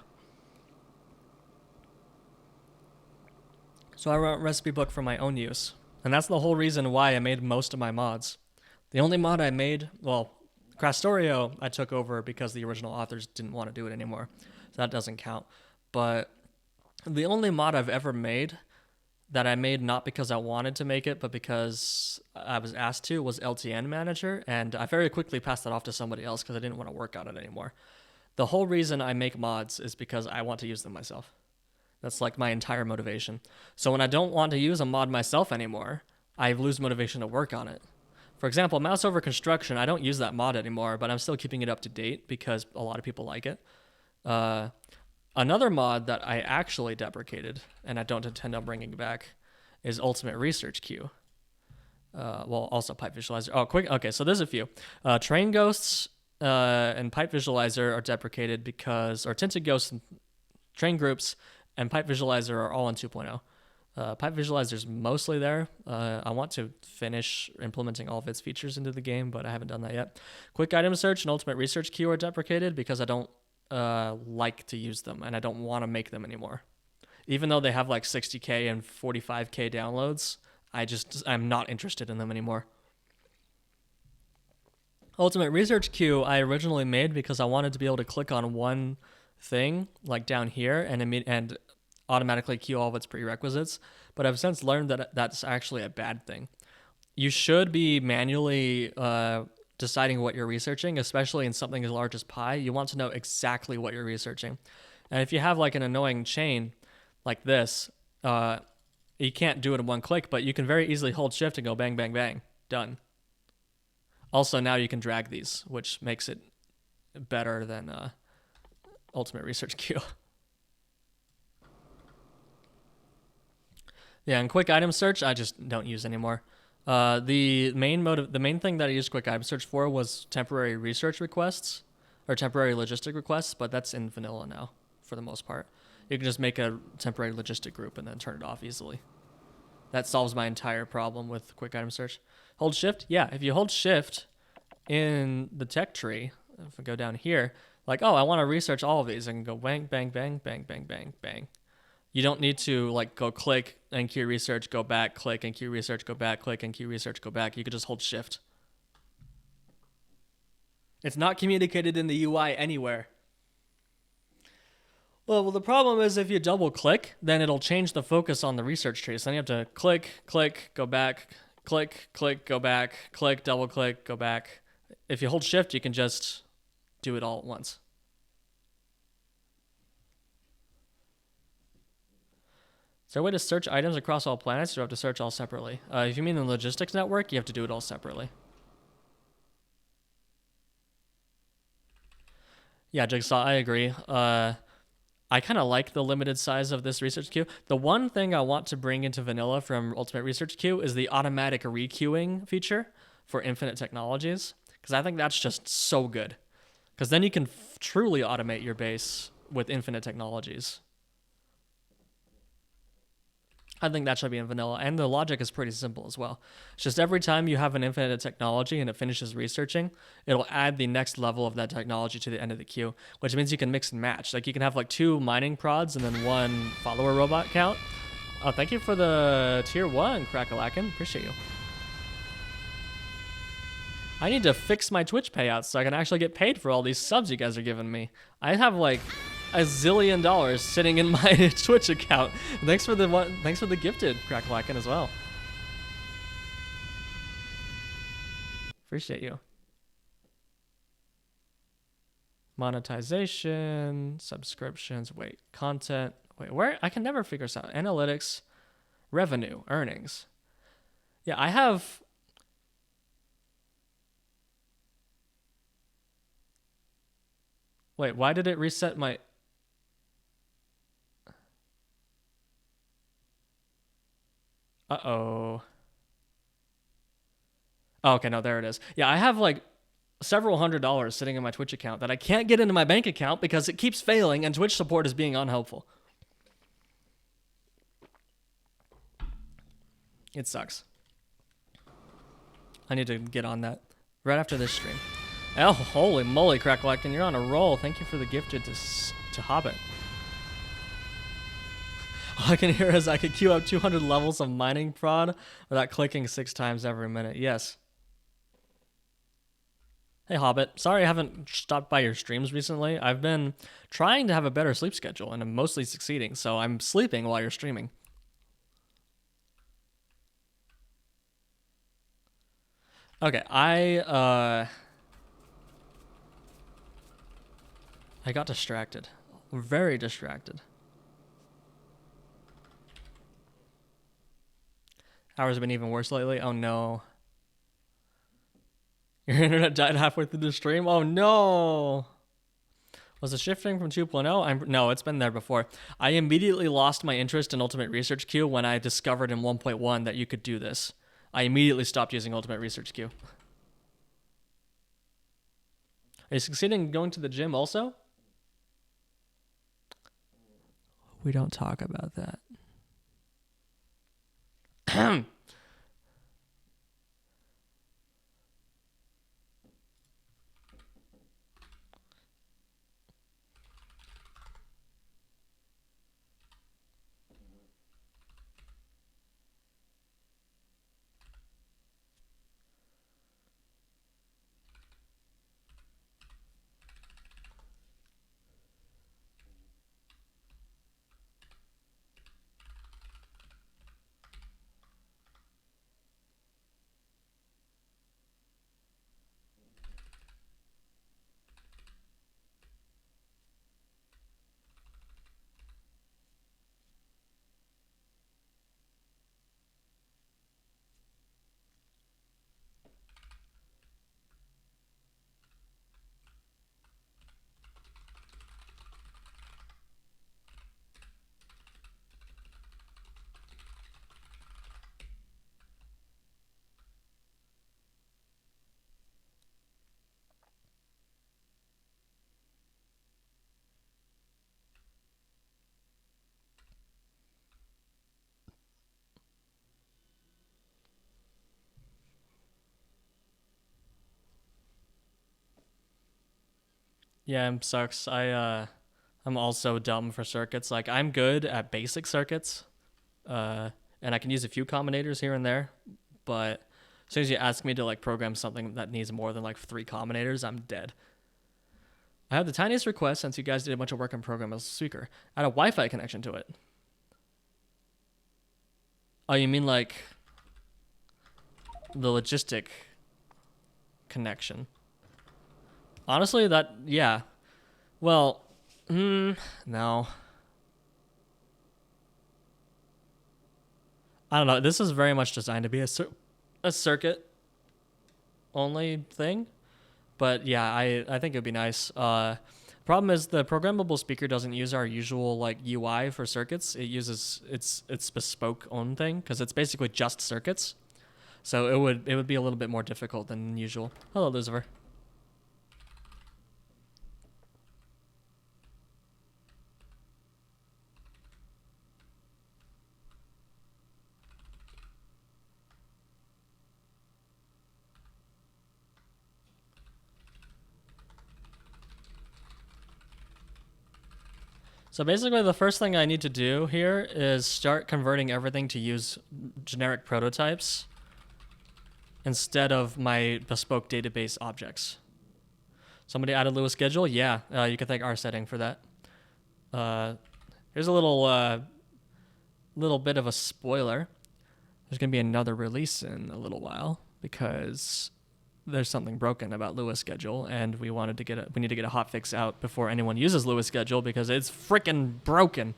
So I wrote Recipe Book for my own use. And that's the whole reason why I made most of my mods. The only mod I made, well, Crastorio I took over because the original authors didn't want to do it anymore. So that doesn't count. But the only mod I've ever made that I made not because I wanted to make it, but because I was asked to, was LTN Manager. And I very quickly passed that off to somebody else because I didn't want to work on it anymore. The whole reason I make mods is because I want to use them myself. That's like my entire motivation. So when I don't want to use a mod myself anymore, I lose motivation to work on it. For example, Mouse Over Construction, I don't use that mod anymore, but I'm still keeping it up to date because a lot of people like it. Another mod that I actually deprecated, and I don't intend on bringing back, is Ultimate Research Queue. Well, also Pipe Visualizer. Oh, quick. Okay, so there's a few. Train Ghosts and Pipe Visualizer are deprecated because, or Tinted Ghosts and Train Groups and Pipe Visualizer are all in 2.0. Pipe Visualizer is mostly there. I want to finish implementing all of its features into the game, but I haven't done that yet. Quick Item Search and Ultimate Research Queue are deprecated because I don't like to use them, and I don't want to make them anymore. Even though they have like 60K and 45K downloads, I'm not interested in them anymore. Ultimate Research Queue I originally made because I wanted to be able to click on one thing, like down here, and automatically queue all of its prerequisites, but I've since learned that that's actually a bad thing. You should be manually deciding what you're researching, especially in something as large as Pi. You want to know exactly what you're researching. And if you have like an annoying chain like this, you can't do it in one click, but you can very easily hold shift and go bang, bang, bang, done. Also, now you can drag these, which makes it better than Ultimate Research Queue. Yeah, and Quick Item Search, I just don't use anymore. The main thing that I used Quick Item Search for was temporary research requests, or temporary logistic requests, but that's in vanilla now, for the most part. You can just make a temporary logistic group and then turn it off easily. That solves my entire problem with Quick Item Search. Hold Shift? Yeah, if you hold Shift in the tech tree, if I go down here, like, oh, I want to research all of these, I can go bang, bang, bang, bang, bang, bang, bang. You don't need to like go click and queue research, go back, click and queue research, go back, click and queue research, go back. You could just hold Shift. It's not communicated in the UI anywhere. Well, the problem is if you double click, then it'll change the focus on the research tree. So then you have to click, click, go back, click, click, go back, click, double click, go back. If you hold Shift, you can just do it all at once. Is there a way to search items across all planets, or do you have to search all separately? If you mean the logistics network, you have to do it all separately. Yeah, Jigsaw, I agree. I kind of like the limited size of this research queue. The one thing I want to bring into vanilla from Ultimate Research Queue is the automatic requeuing feature for infinite technologies, because I think that's just so good. Because then you can truly automate your base with infinite technologies. I think that should be in vanilla, and the logic is pretty simple as well. It's just every time you have an infinite technology and it finishes researching, it'll add the next level of that technology to the end of the queue, which means you can mix and match. Like you can have like 2 mining prods and then 1 follower robot count. Oh, thank you for the tier 1, Crackalakin. Appreciate you. I need to fix my Twitch payouts so I can actually get paid for all these subs you guys are giving me. I have like a zillion dollars sitting in my Twitch account. Thanks for the gifted, Crackalakin, as well. Appreciate you. Monetization, subscriptions, wait, content, wait, where? I can never figure this out. Analytics, revenue, earnings. Yeah, I have... Wait, why did it reset my... Uh-oh. Oh, okay, no, there it is. Yeah, I have like several $100s sitting in my Twitch account that I can't get into my bank account because it keeps failing and Twitch support is being unhelpful. It sucks. I need to get on that right after this stream. Oh, holy moly, Crackalakin, you're on a roll. Thank you for the gifted to Hobbit. All I can hear is I could queue up 200 levels of mining prod without clicking 6 times every minute. Yes. Hey, Hobbit. Sorry I haven't stopped by your streams recently. I've been trying to have a better sleep schedule, and I'm mostly succeeding, so I'm sleeping while you're streaming. Okay, I got distracted. Very distracted. Hours have been even worse lately. Oh, no. Your internet died halfway through the stream? Oh, no. Was it shifting from 2.0? No, it's been there before. I immediately lost my interest in Ultimate Research Queue when I discovered in 1.1 that you could do this. I immediately stopped using Ultimate Research Queue. Are you succeeding in going to the gym also? We don't talk about that. Yeah, it sucks. I'm also dumb for circuits. Like I'm good at basic circuits, and I can use a few combinators here and there. But as soon as you ask me to like program something that needs more than like 3 combinators, I'm dead. I have the tiniest request since you guys did a bunch of work on program as a speaker. Add a Wi-Fi connection to it. Oh, you mean like the logistic connection? Honestly, yeah. Well, no. I don't know. This is very much designed to be a circuit only thing. But yeah, I think it'd be nice. Problem is the programmable speaker doesn't use our usual like UI for circuits. It uses its bespoke own thing because it's basically just circuits. So it would be a little bit more difficult than usual. Hello, Lucifer. So basically the first thing I need to do here is start converting everything to use generic prototypes instead of my bespoke database objects. Somebody added Lua schedule? Yeah, you can thank our setting for that. Here's a little bit of a spoiler. There's going to be another release in a little while because there's something broken about Lua schedule, and we need to get a hotfix out before anyone uses Lua schedule because it's freaking broken.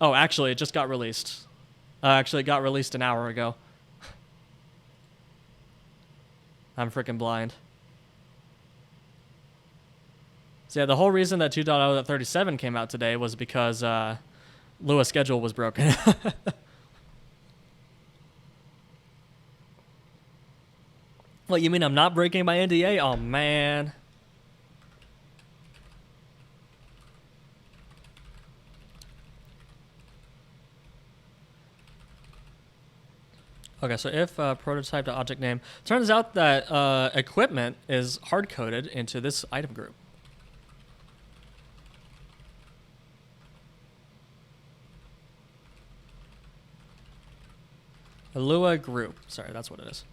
Oh, actually, it just got released. Actually, it got released an hour ago. I'm freaking blind. So yeah, the whole reason that 2.0.37 came out today was because Lua schedule was broken. What, you mean I'm not breaking my NDA? Oh, man. Okay, so if prototype to object name, turns out that equipment is hard-coded into this item group. A Lua group. Sorry, that's what it is.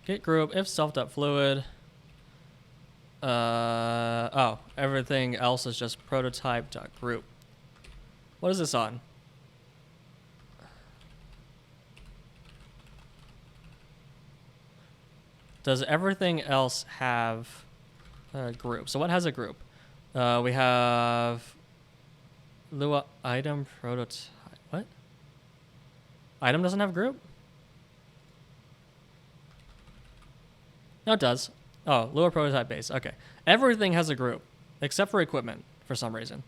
Get group if self.fluid. Oh, everything else is just prototype.group. What is this on? Does everything else have a group? So what has a group? We have Lua item prototype. What? Item doesn't have a group? No, it does. Oh, Lua prototype base. Okay. Everything has a group, except for equipment, for some reason.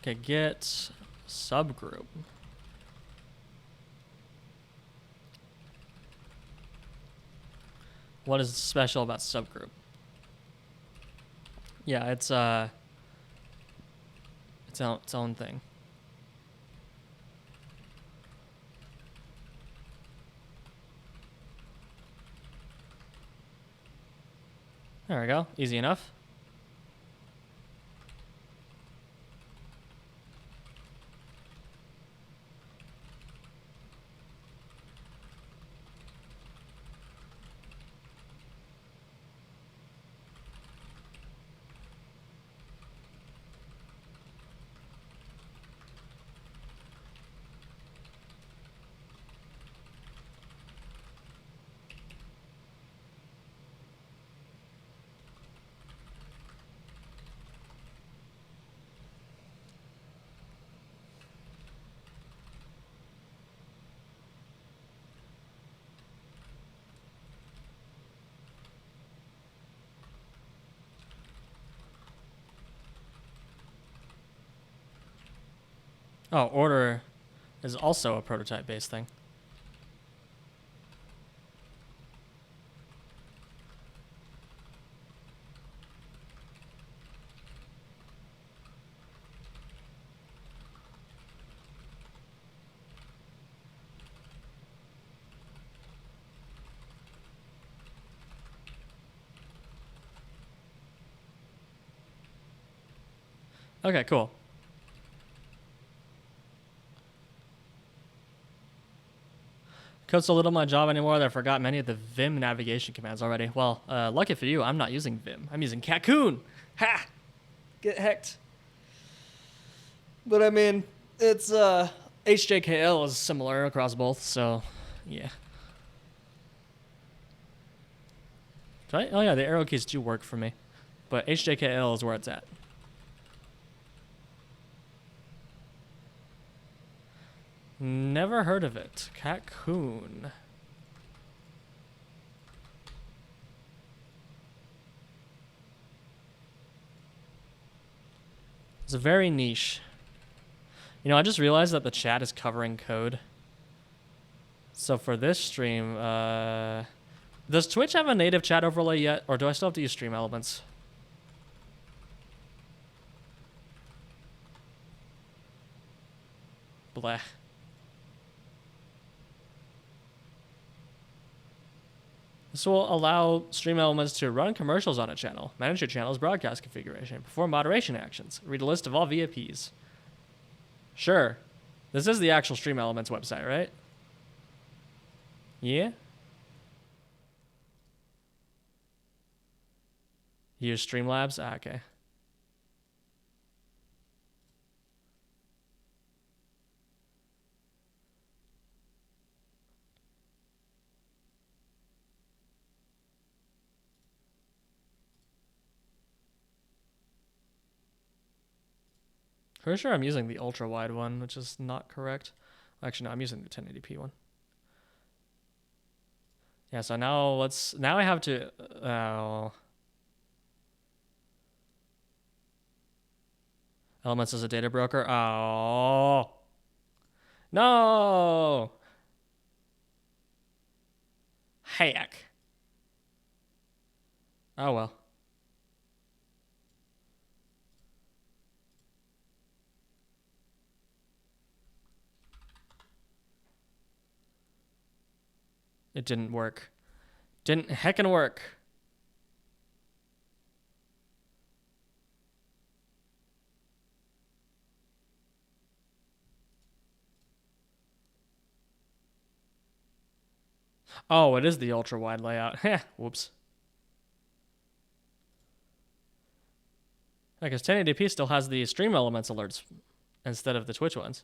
Okay, get subgroup. What is special about subgroup? Yeah, it's its own thing. There we go. Easy enough. Oh, order is also a prototype-based thing. Okay, cool. Code's so little my job anymore that I forgot many of the Vim navigation commands already. Well, lucky for you, I'm not using Vim. I'm using Cocoon. Get hecked. But I mean, it's HJKL is similar across both, so yeah. Oh yeah, the arrow keys do work for me, but HJKL is where it's at. Never heard of it. Cocoon. It's very niche. You know, I just realized that the chat is covering code. So for this stream, does Twitch have a native chat overlay yet, or do I still have to use Stream Elements? Bleh. This will allow Stream Elements to run commercials on a channel, manage your channel's broadcast configuration, perform moderation actions, read a list of all VIPs. Sure. This is the actual Stream Elements website, right? Yeah? You use Streamlabs? Ah, okay. Pretty sure I'm using the ultra wide one, which is not correct. Actually, no, I'm using the 1080p one. Yeah, so now I have to, Elements as a data broker. Oh. No. Heck. Oh well. It didn't work. Didn't heckin' work. Oh, it is the ultra wide layout. Heh, whoops. I guess 1080p still has the Stream Elements alerts instead of the Twitch ones.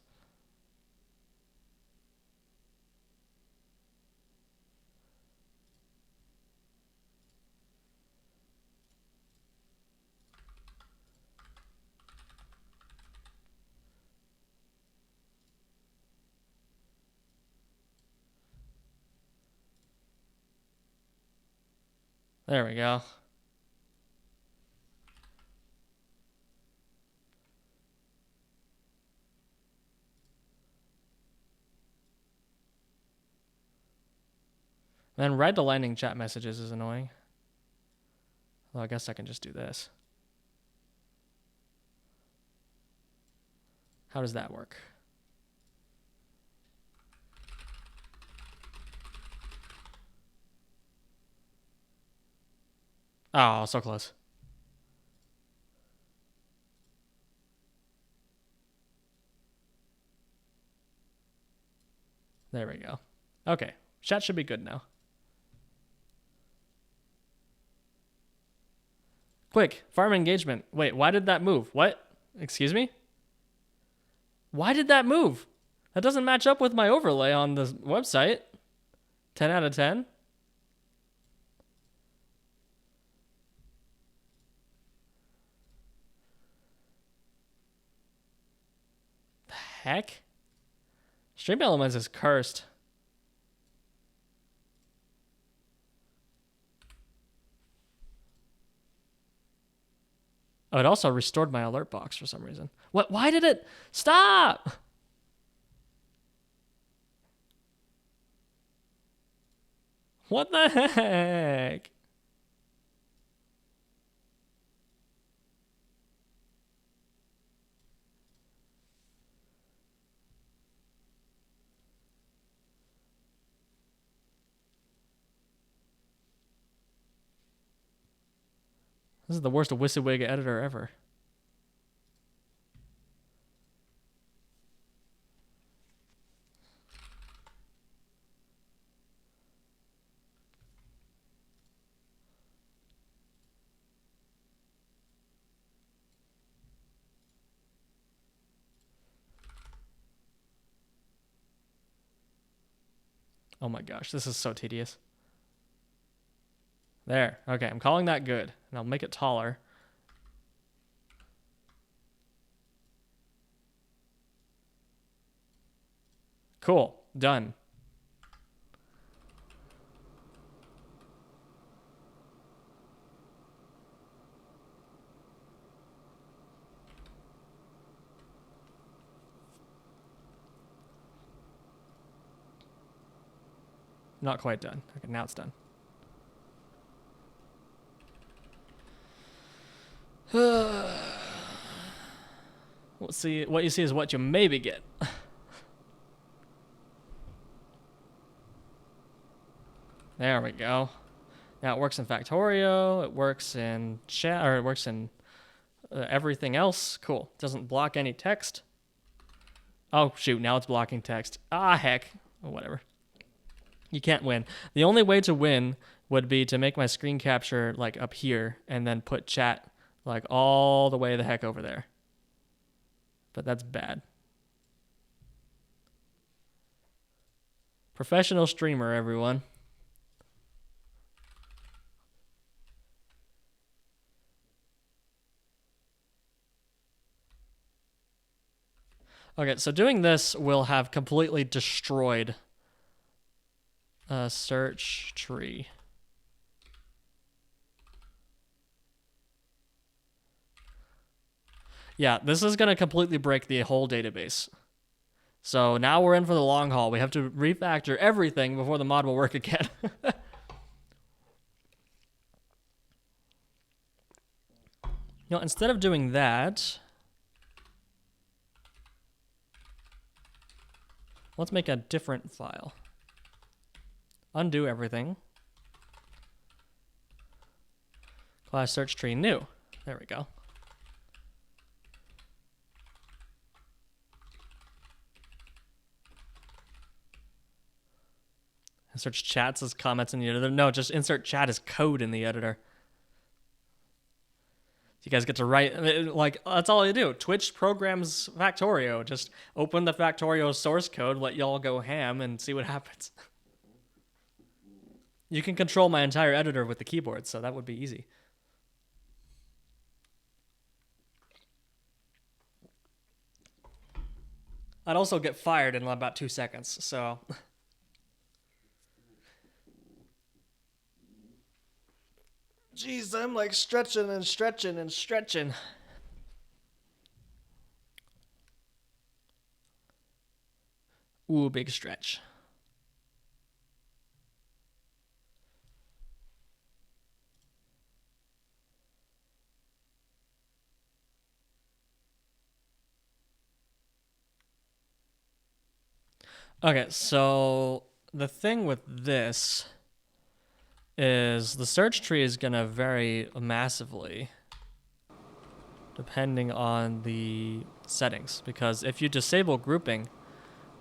There we go. Then write the lightning chat messages is annoying. Well, I guess I can just do this. How does that work? Oh, so close. There we go. Okay, chat should be good now. Quick, farm engagement. Wait, why did that move? What? Excuse me? Why did that move? That doesn't match up with my overlay on the website. 10 out of 10? The heck? Stream Elements is cursed. Oh, it also restored my alert box for some reason. What? Why did it? Stop! What the heck? This is the worst WYSIWYG editor ever. Oh my gosh, this is so tedious. There. Okay, I'm calling that good. And I'll make it taller. Cool. Done. Not quite done. Okay, now it's done. We'll see. What you see is what you maybe get. There we go. Now it works in Factorio. It works in chat, or it works in everything else. Cool. Doesn't block any text. Oh shoot! Now it's blocking text. Ah heck. Whatever. You can't win. The only way to win would be to make my screen capture like up here and then put chat like all the way the heck over there. But that's bad. Professional streamer, everyone. Okay, so doing this will have completely destroyed a search tree. Yeah, this is going to completely break the whole database. So now we're in for the long haul. We have to refactor everything before the mod will work again. You know, instead of doing that, let's make a different file. Undo everything. Class search tree new. There we go. Insert chats as comments in the editor. No, just insert chat as code in the editor. You guys get to write, like, that's all you do. Twitch programs Factorio. Just open the Factorio source code, let y'all go ham, and see what happens. You can control my entire editor with the keyboard, so that would be easy. I'd also get fired in about 2 seconds, so... Jeez, I'm like stretching and stretching and stretching. Ooh, big stretch. Okay, so the thing with this is the search tree is going to vary massively depending on the settings, because if you disable grouping,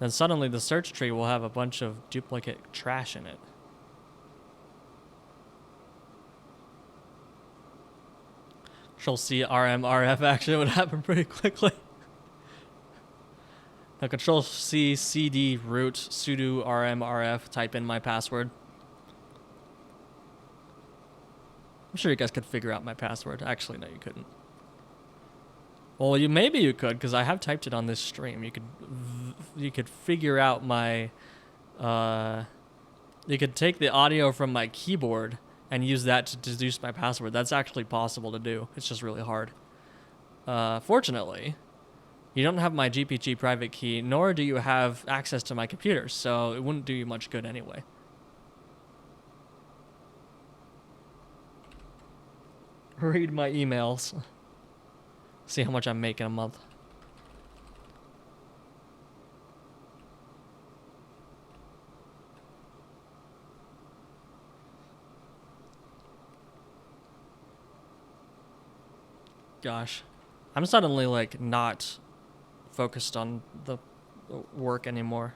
then suddenly the search tree will have a bunch of duplicate trash in it. Control-C RMRF actually would happen pretty quickly. Now Control-C CD root sudo RMRF, type in my password. I'm sure you guys could figure out my password. Actually, no, you couldn't. Well, maybe you could, because I have typed it on this stream. You could figure out my... you could take the audio from my keyboard and use that to deduce my password. That's actually possible to do. It's just really hard. Fortunately, you don't have my GPG private key, nor do you have access to my computer, so it wouldn't do you much good anyway. Read my emails. See how much I'm making a month. Gosh. I'm suddenly like not focused on the work anymore.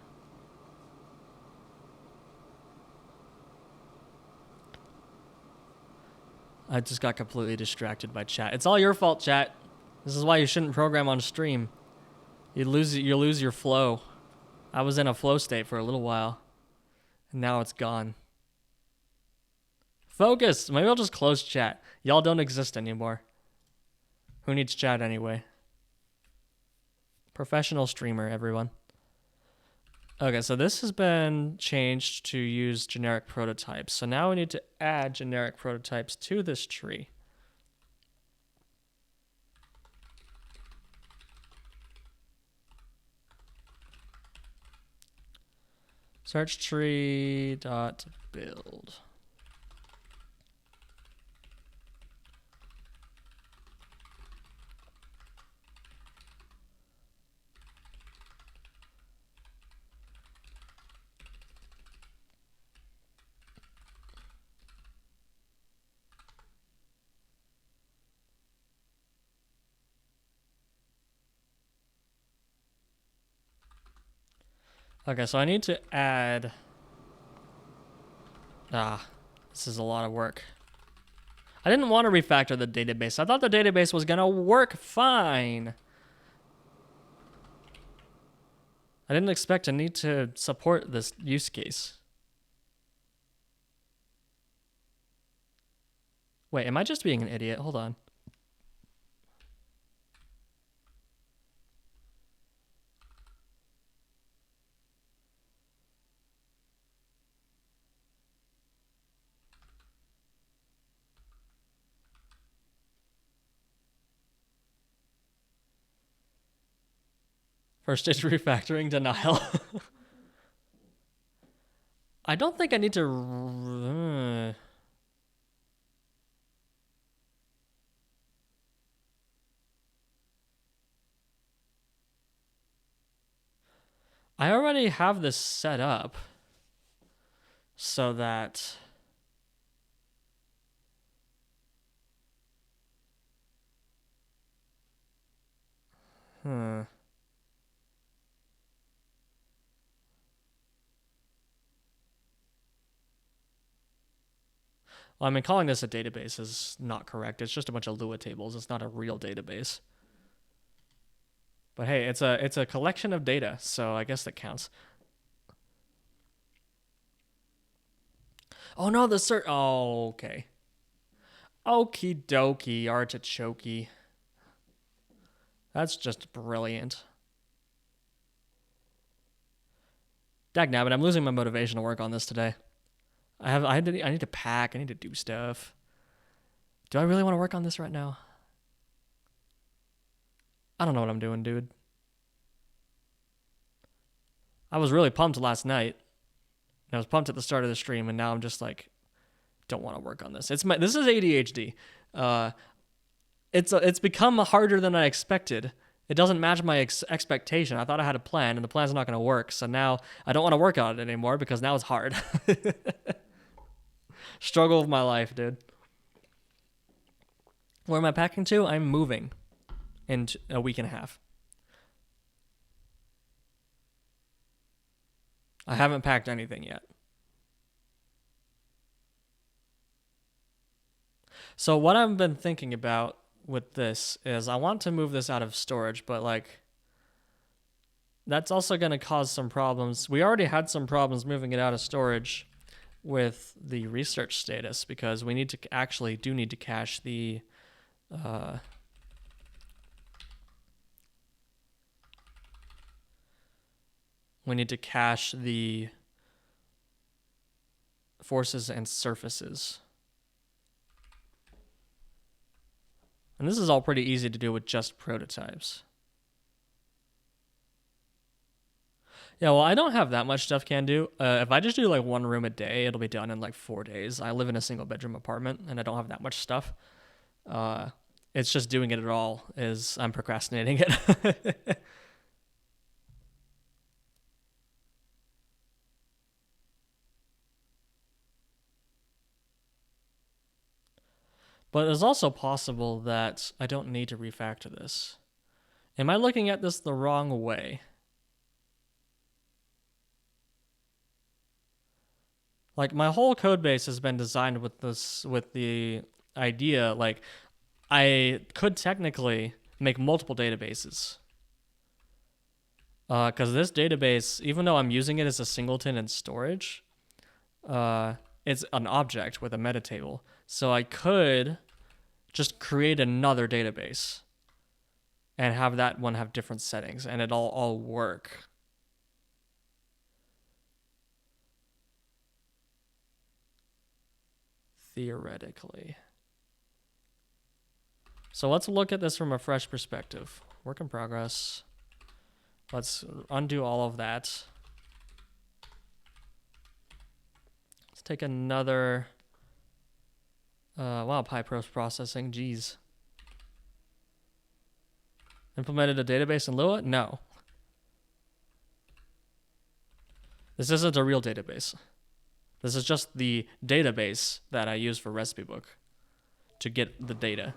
I just got completely distracted by chat. It's all your fault, chat. This is why you shouldn't program on stream. You lose your flow. I was in a flow state for a little while, And now it's gone. Focus! Maybe I'll just close chat. Y'all don't exist anymore. Who needs chat anyway? Professional streamer, everyone. Okay, so this has been changed to use generic prototypes. So now we need to add generic prototypes to this tree. Search tree dot build. Okay, so I need to add... this is a lot of work. I didn't want to refactor the database. I thought the database was going to work fine. I didn't expect to need to support this use case. Wait, am I just being an idiot? Hold on. First stage refactoring denial. I don't think I need to... I already have this set up so that... Well, I mean, calling this a database is not correct. It's just a bunch of Lua tables. It's not a real database. But hey, it's a collection of data, so I guess that counts. Oh no, the cert. Oh, okay. Okie dokie, artichoke. That's just brilliant. Dagnabbit, I'm losing my motivation to work on this today. I need to pack. I need to do stuff. Do I really want to work on this right now? I don't know what I'm doing, dude. I was really pumped last night. I was pumped at the start of the stream, and now I'm just like, don't want to work on this. This is ADHD. It's become harder than I expected. It doesn't match my expectation. I thought I had a plan, and the plan's not going to work. So now I don't want to work on it anymore because now it's hard. Struggle of my life, dude. Where am I packing to? I'm moving in a week and a half. I haven't packed anything yet. So what I've been thinking about with this is I want to move this out of storage, but like that's also going to cause some problems. We already had some problems moving it out of storage with the research status because we need to actually need to cache the we need to cache the forces and surfaces. And this is all pretty easy to do with just prototypes. Yeah, well, I don't have that much stuff can do. If I just do like one room a day, it'll be done in like 4 days. I live in a single bedroom apartment and I don't have that much stuff. It's just doing it at all is I'm procrastinating it. But it's also possible that I don't need to refactor this. Am I looking at this the wrong way? Like my whole code base has been designed with the idea like I could technically make multiple databases. Because this database, even though I'm using it as a singleton in storage, it's an object with a meta table. So I could just create another database and have that one have different settings, and it'll all work. Theoretically. So let's look at this from a fresh perspective. Work in progress. Let's undo all of that. Let's take another... wow, PyPros processing, geez. Implemented a database in Lua? No. This isn't a real database. This is just the database that I use for Recipe Book to get the data.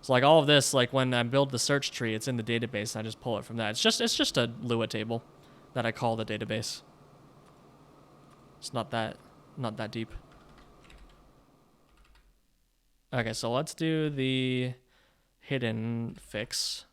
So like all of this, like when I build the search tree, it's in the database and I just pull it from that. It's just a Lua table that I call the database. It's not that deep. Okay, so let's do the hidden fix.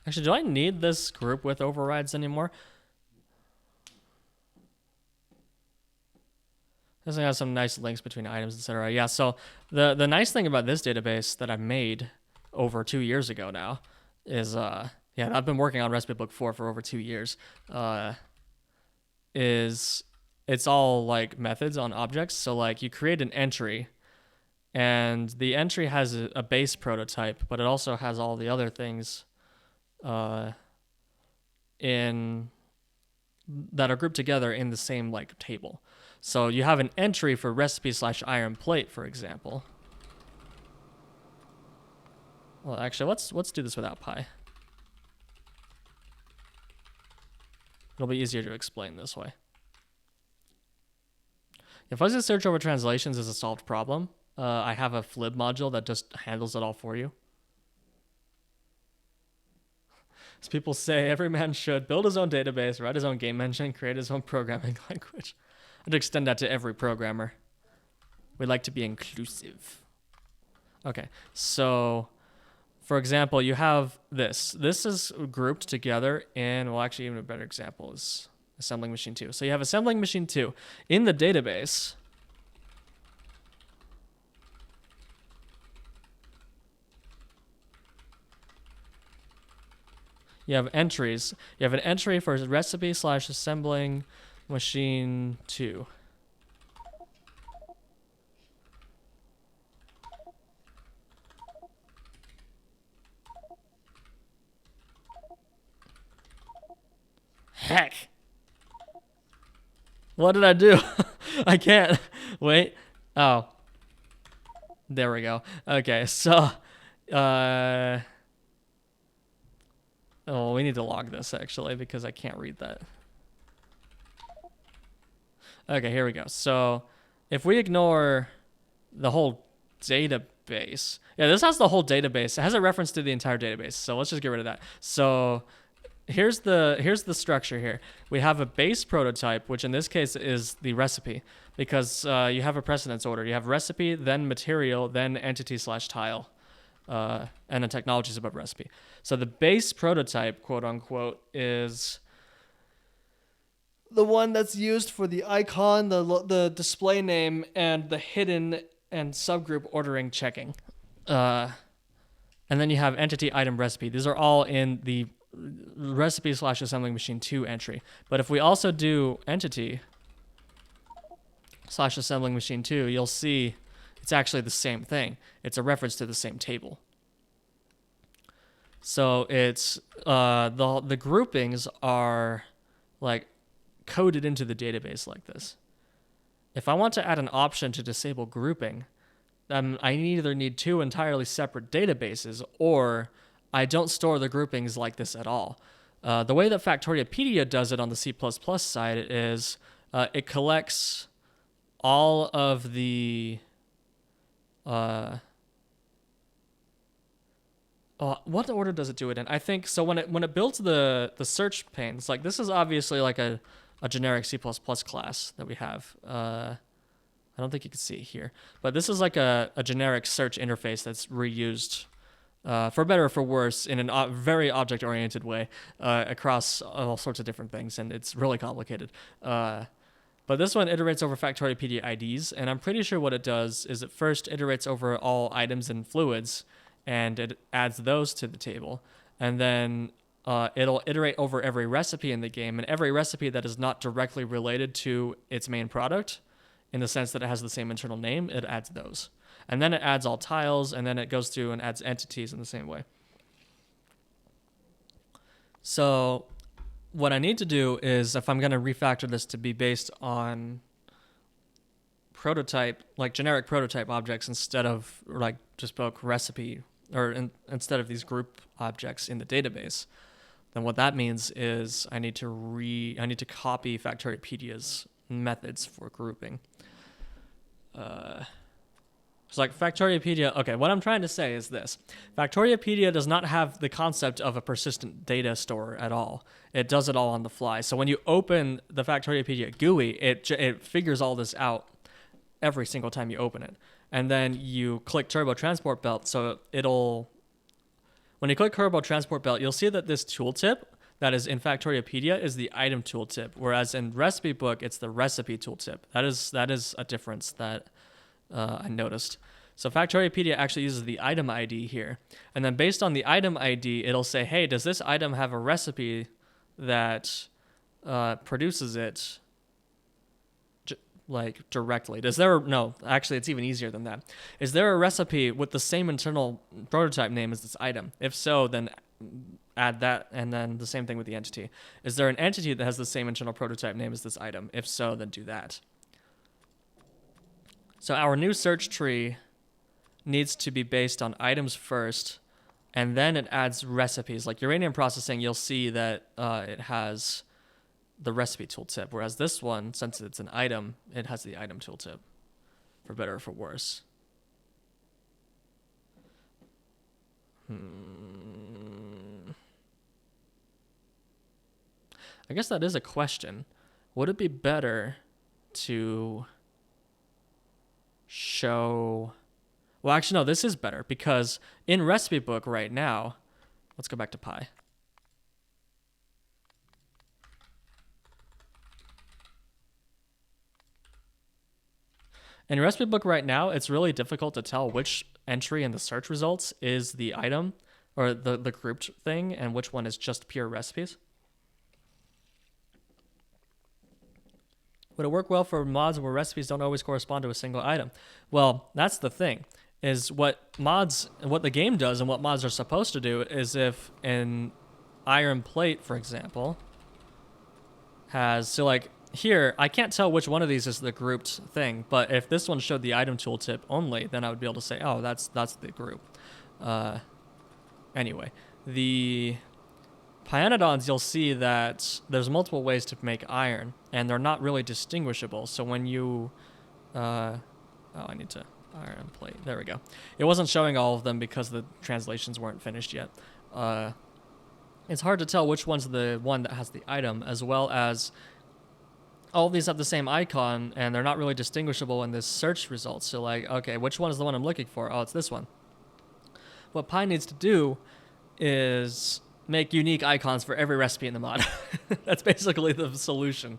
Actually, do I need this group with overrides anymore? This thing has some nice links between items, etc. Yeah, so the nice thing about this database that I made over 2 years ago now is, yeah, I've been working on Recipe Book 4 for over 2 years, is it's all like methods on objects. So like you create an entry, and the entry has a base prototype, but it also has all the other things in that are grouped together in the same like table. So you have an entry for recipe/iron plate, for example. Well, actually, let's do this without Pi. It'll be easier to explain this way. If fuzzy search over translations is a solved problem, I have a flib module that just handles it all for you. As people say, every man should build his own database, write his own game engine, create his own programming language. I'd extend that to every programmer. We like to be inclusive. Okay, so for example, you have this. This is grouped together in, well, actually, even a better example is assembling machine 2. So you have assembling machine 2 in the database. You have entries. You have an entry for recipe/assembling machine 2. Heck. What did I do? I can't. Wait. Oh. There we go. Okay, so oh, we need to log this actually because I can't read that. Okay, here we go. So if we ignore the whole database, yeah, this has the whole database. It has a reference to the entire database. So let's just get rid of that. So here's the structure here. We have a base prototype, which in this case is the recipe, because you have a precedence order. You have recipe, then material, then entity/tile. And then technologies above recipe. So the base prototype, quote unquote, is the one that's used for the icon, the display name, and the hidden and subgroup ordering checking. And then you have entity, item, recipe. These are all in the recipe/assembling machine 2 entry. But if we also do entity/assembling machine 2, you'll see it's actually the same thing. It's a reference to the same table. So it's the groupings are like coded into the database like this. If I want to add an option to disable grouping, then I either need 2 entirely separate databases, or I don't store the groupings like this at all. The way that Factoriapedia does it on the C++ side is it collects all of the What order does it do it in? I think so. When it builds the search panes, like this is obviously like a generic C++ class that we have. I don't think you can see it here, but this is like a generic search interface that's reused, for better or for worse, in a very object-oriented way, across all sorts of different things, and it's really complicated. But this one iterates over Factoriopedia IDs, and I'm pretty sure what it does is it first iterates over all items and fluids, and it adds those to the table, and then it'll iterate over every recipe in the game, and every recipe that is not directly related to its main product, in the sense that it has the same internal name, it adds those. And then it adds all tiles, and then it goes through and adds entities in the same way. So what I need to do is, if I'm going to refactor this to be based on prototype, like generic prototype objects instead of like just bespoke recipe, or instead of these group objects in the database, then what that means is I need to copy Factoriopedia's methods for grouping. So like Factoriopedia, okay, what I'm trying to say is this. Factoriopedia does not have the concept of a persistent data store at all. It does it all on the fly. So when you open the Factoriopedia GUI, it figures all this out every single time you open it. And then you click Turbo Transport Belt, so when you click Turbo Transport Belt, you'll see that this tooltip that is in Factoriopedia is the item tooltip, whereas in Recipe Book, it's the recipe tooltip. That is a difference that I noticed. So Factoriopedia actually uses the item ID here. And then based on the item ID, it'll say, hey, does this item have a recipe that produces it like directly? No, actually it's even easier than that. Is there a recipe with the same internal prototype name as this item? If so, then add that, and then the same thing with the entity. Is there an entity that has the same internal prototype name as this item? If so, then do that. So our new search tree needs to be based on items first, and then it adds recipes. Like uranium processing, you'll see that it has the recipe tooltip, whereas this one, since it's an item, it has the item tooltip, for better or for worse. I guess that is a question. Would it be better to show... Well, actually, no, this is better, because in Recipe Book right now, let's go back to Pi. In Recipe Book right now, it's really difficult to tell which entry in the search results is the item, or the grouped thing, and which one is just pure recipes. Would it work well for mods where recipes don't always correspond to a single item? Well, that's the thing, is what the game does and what mods are supposed to do is, if an iron plate, for example, has, so like here, I can't tell which one of these is the grouped thing, but if this one showed the item tooltip only, then I would be able to say, oh, that's the group. Anyway, the Pyanodons, you'll see that there's multiple ways to make iron, and they're not really distinguishable. So when you... I need to... Iron plate. There we go. It wasn't showing all of them because the translations weren't finished yet. It's hard to tell which one's the one that has the item, as well as all of these have the same icon, and they're not really distinguishable in this search results. So like, okay, which one is the one I'm looking for? Oh, it's this one. What Pi needs to do is make unique icons for every recipe in the mod. That's basically the solution.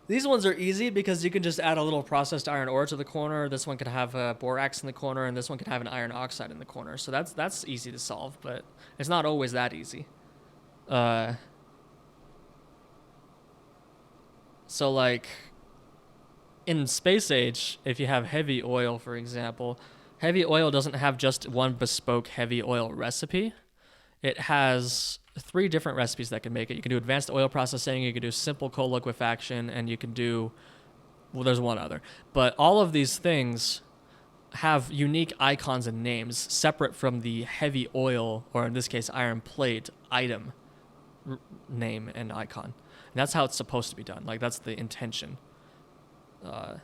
These ones are easy because you can just add a little processed iron ore to the corner. This one could have a borax in the corner, and this one could have an iron oxide in the corner. So that's easy to solve, but it's not always that easy. So like in Space Age, if you have heavy oil, for example, heavy oil doesn't have just one bespoke heavy oil recipe. It has 3 different recipes that can make it. You can do advanced oil processing, you can do simple coal liquefaction, and you can do, well, there's one other. But all of these things have unique icons and names separate from the heavy oil, or in this case, iron plate, item name and icon. And that's how it's supposed to be done. Like, that's the intention. But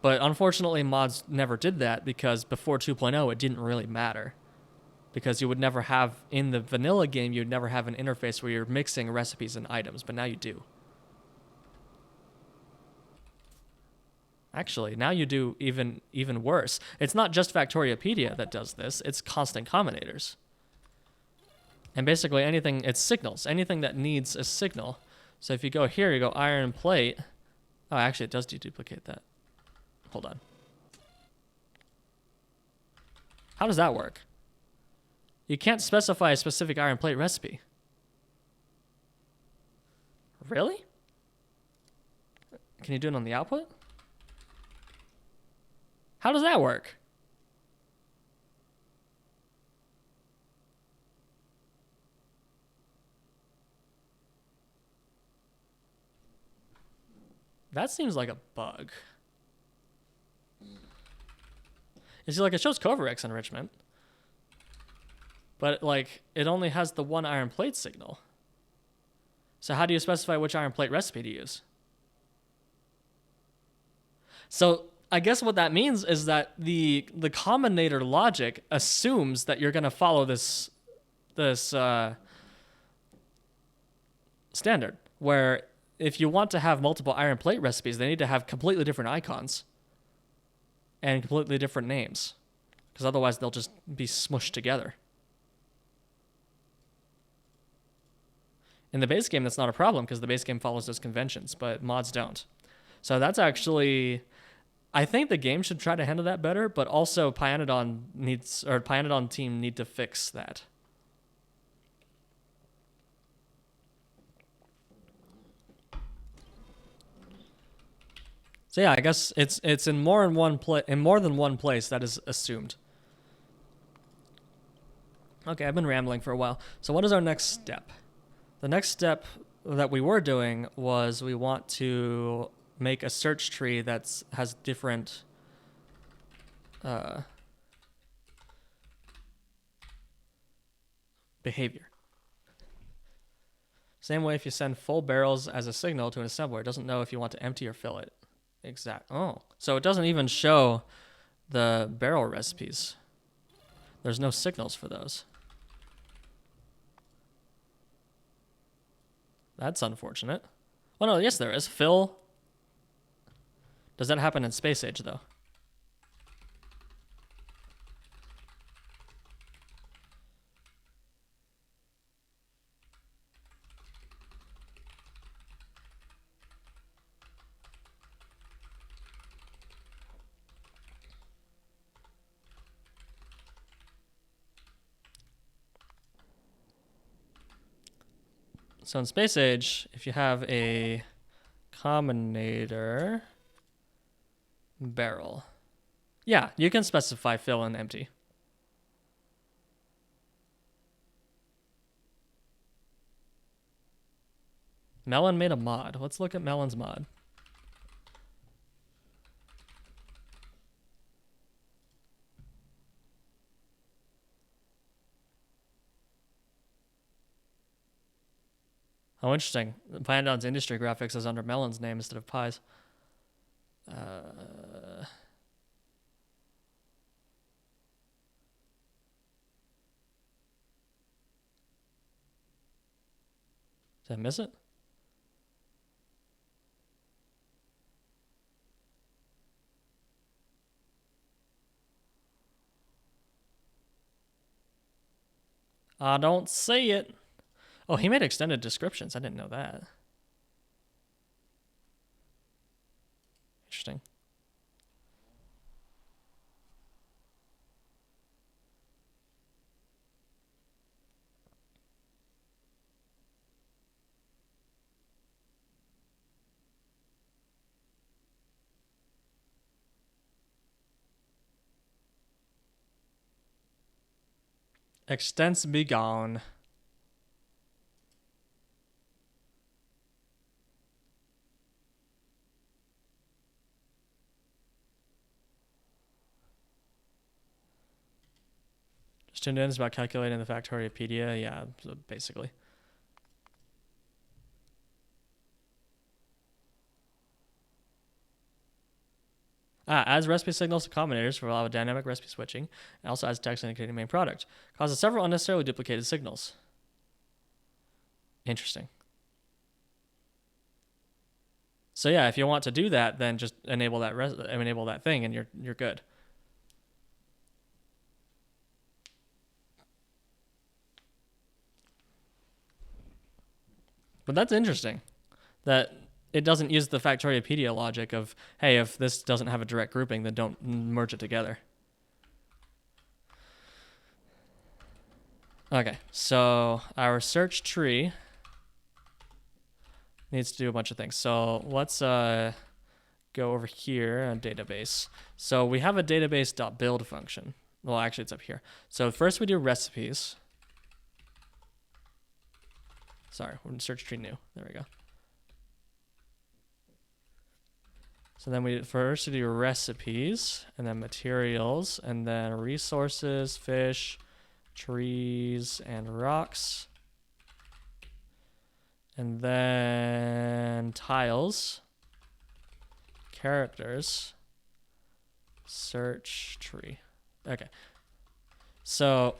unfortunately, mods never did that because before 2.0, it didn't really matter. because you would never have, in the vanilla game, you'd never have an interface where you're mixing recipes and items, but now you do. Actually, now you do even worse. It's not just Factoriopedia that does this, it's constant combinators. And basically anything, it's signals, anything that needs a signal. So if you go here, you go iron plate. Oh, actually, it does deduplicate that. Hold on. How does that work? You can't specify a specific iron plate recipe. Really? Can you do it on the output? How does that work? That seems like a bug. You see, like, it shows Covarex enrichment, but like it only has the one iron plate signal. So how do you specify which iron plate recipe to use? So I guess what that means is that the combinator logic assumes that you're going to follow this standard, where if you want to have multiple iron plate recipes, they need to have completely different icons and completely different names, because otherwise they'll just be smushed together. In the base game, that's not a problem because the base game follows those conventions, but mods don't. So that's actually, I think the game should try to handle that better, but also Pyanodon team need to fix that. So yeah, I guess it's in more than one place that is assumed. Okay, I've been rambling for a while. So what is our next step? The next step that we were doing was we want to make a search tree that has different behavior. Same way if you send full barrels as a signal to an assembler, it doesn't know if you want to empty or fill it. Oh, so it doesn't even show the barrel recipes. There's no signals for those. That's unfortunate. Well, no, yes, there is. Fill. Does that happen in Space Age, though? So in Space Age, if you have a combinator barrel, yeah, you can specify fill and empty. Melon made a mod. Let's look at Melon's mod. Oh, interesting. Pyanodon's industry graphics is under Melon's name instead of Pi's. Did I miss it? I don't see it. Oh, he made extended descriptions. I didn't know that. Interesting. Extents be gone. Just tuned in is about calculating the Factoriopedia. Yeah, so basically. Adds recipe signals to combinators for allow dynamic recipe switching, and also adds text indicating main product. Causes several unnecessarily duplicated signals. Interesting. So yeah, if you want to do that, then just enable that thing, and you're good. But that's interesting. That it doesn't use the Factoriopedia logic of, hey, if this doesn't have a direct grouping, then don't merge it together. Okay, so our search tree needs to do a bunch of things. So let's go over here on database. So we have a database.build function. Well, actually, it's up here. So first we do recipes. Sorry, we're in search tree new. There we go. So then we first do recipes, and then materials, and then resources, fish, trees, and rocks. And then tiles, characters, search tree. Okay. So,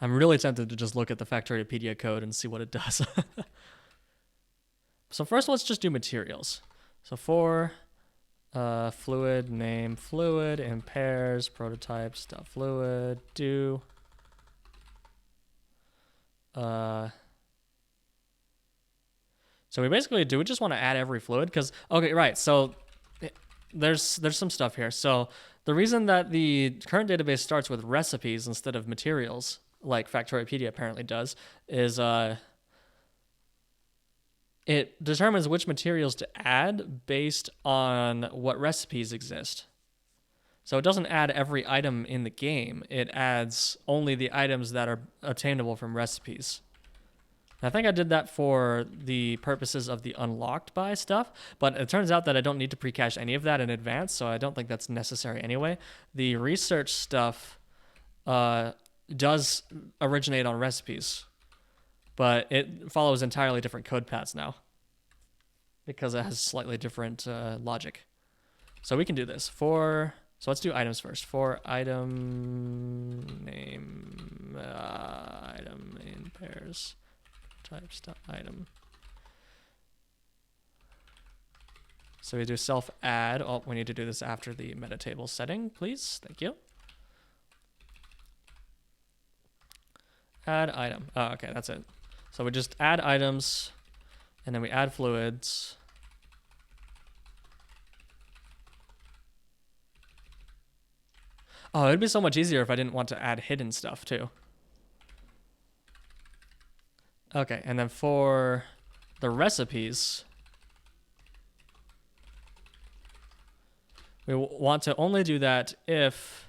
I'm really tempted to just look at the Factoriopedia code and see what it does. So first, let's just do materials. So for fluid, name fluid, in pairs, prototypes, fluid, do. So we basically do we just want to add every fluid? Because, okay, right, so there's some stuff here. So the reason that the current database starts with recipes instead of materials, like Factoriopedia apparently does, is it determines which materials to add based on what recipes exist. So it doesn't add every item in the game. It adds only the items that are obtainable from recipes. I think I did that for the purposes of the unlocked by stuff, but it turns out that I don't need to pre-cache any of that in advance, so I don't think that's necessary anyway. The research stuff does originate on recipes, but it follows entirely different code paths now because it has slightly different logic. So we can do this. So let's do items first. For item name, item in pairs, types item. So we do self add. Oh, we need to do this after the meta table setting, please. Thank you. Add item. Oh, okay, that's it. So we just add items, and then we add fluids. Oh, it'd be so much easier if I didn't want to add hidden stuff too. Okay, and then for the recipes, we want to only do that if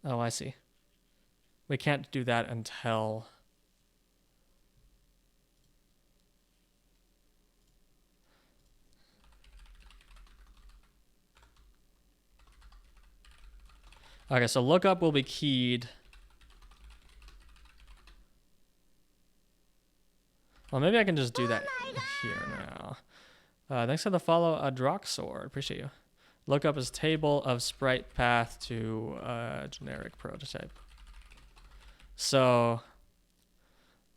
oh, I see. We can't do that until okay, so lookup will be keyed. Well, maybe I can just do that here now. Thanks for the follow, Droxor. Appreciate you. Lookup is table of sprite path to generic prototype. So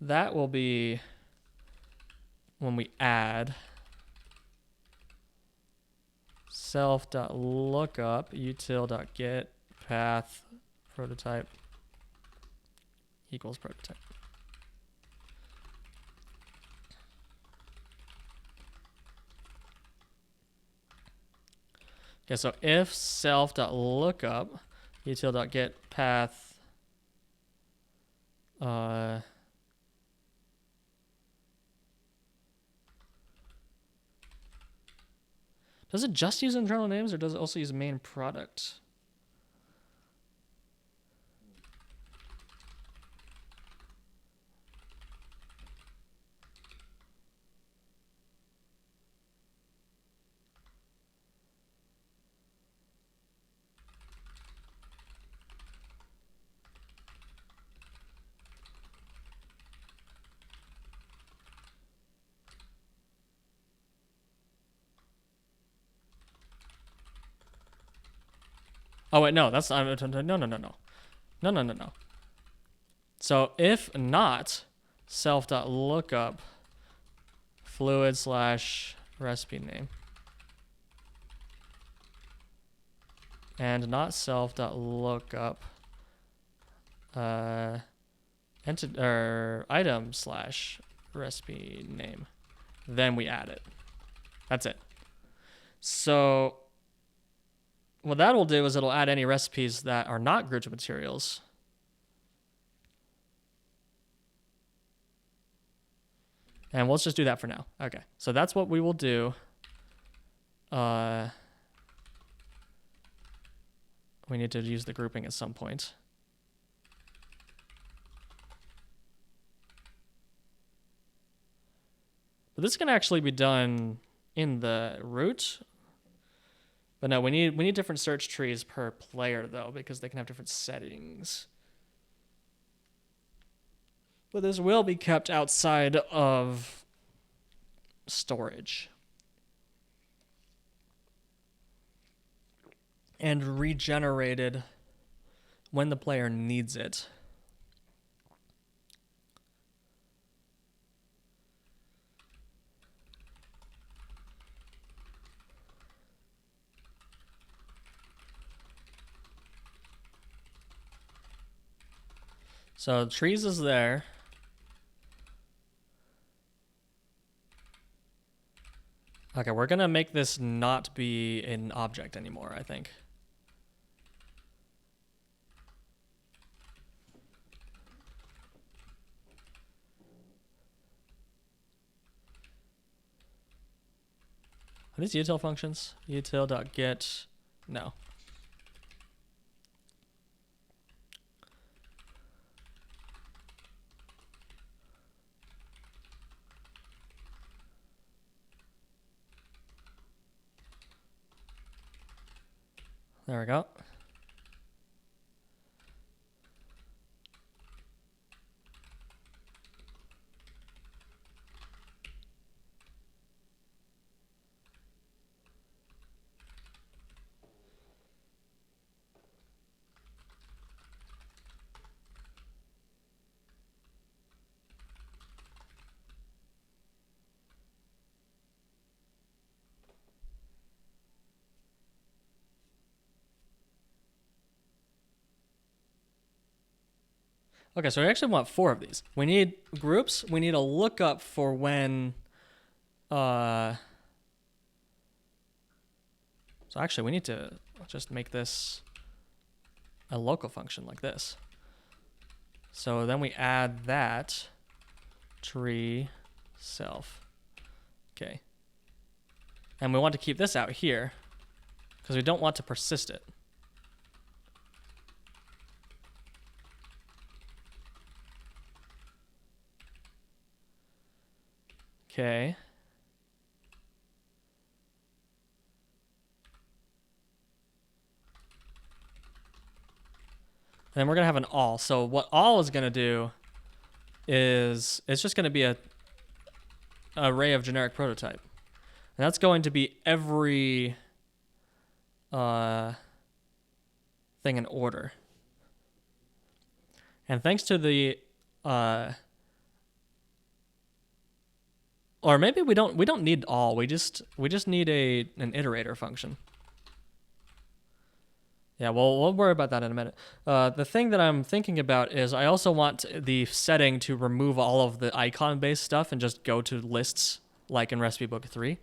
that will be when we add self.lookup util.get path prototype equals prototype. Okay, so if self.lookup util.get path does it just use internal names or does it also use main product? Oh wait, no, that's no. So if not self.lookup fluid / recipe name and not self.lookup item / recipe name, then we add it. That's it. So what that will do is it'll add any recipes that are not grouped materials. And let's just do that for now. Okay, so that's what we will do. We need to use the grouping at some point. But this can actually be done in the root. But no, we need different search trees per player though, because they can have different settings. But this will be kept outside of storage. And regenerated when the player needs it. So trees is there. Okay, we're gonna make this not be an object anymore, I think. Are these util functions? Util.get, no. There we go. Okay, so we actually want 4 of these. We need groups. We need a lookup for when... So actually, we need to just make this a local function like this. So then we add that tree self. Okay. And we want to keep this out here because we don't want to persist it. Okay. And then we're going to have an all. So what all is going to do is it's just going to be a array of generic prototype. And that's going to be every thing in order. And thanks to the or maybe we don't need all. We just need an iterator function. Yeah, well, we'll worry about that in a minute. The thing that I'm thinking about is I also want the setting to remove all of the icon-based stuff and just go to lists, like in Recipe Book 3,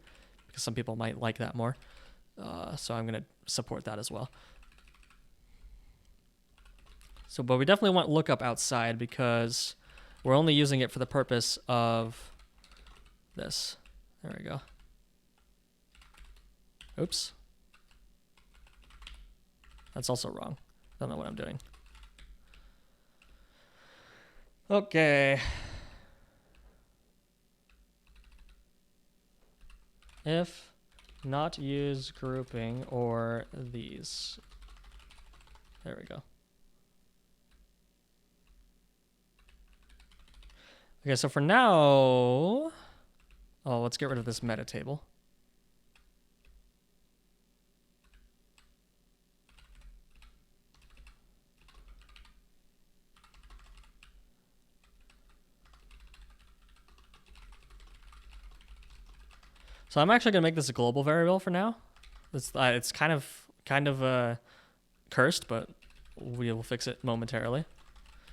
because some people might like that more. So I'm going to support that as well. So, but we definitely want lookup outside because we're only using it for the purpose of this. There we go. Oops. That's also wrong. Don't know what I'm doing. Okay. If not use grouping or these. There we go. Okay, so for now, let's get rid of this meta table. So I'm actually gonna make this a global variable for now. It's kind of cursed, but we will fix it momentarily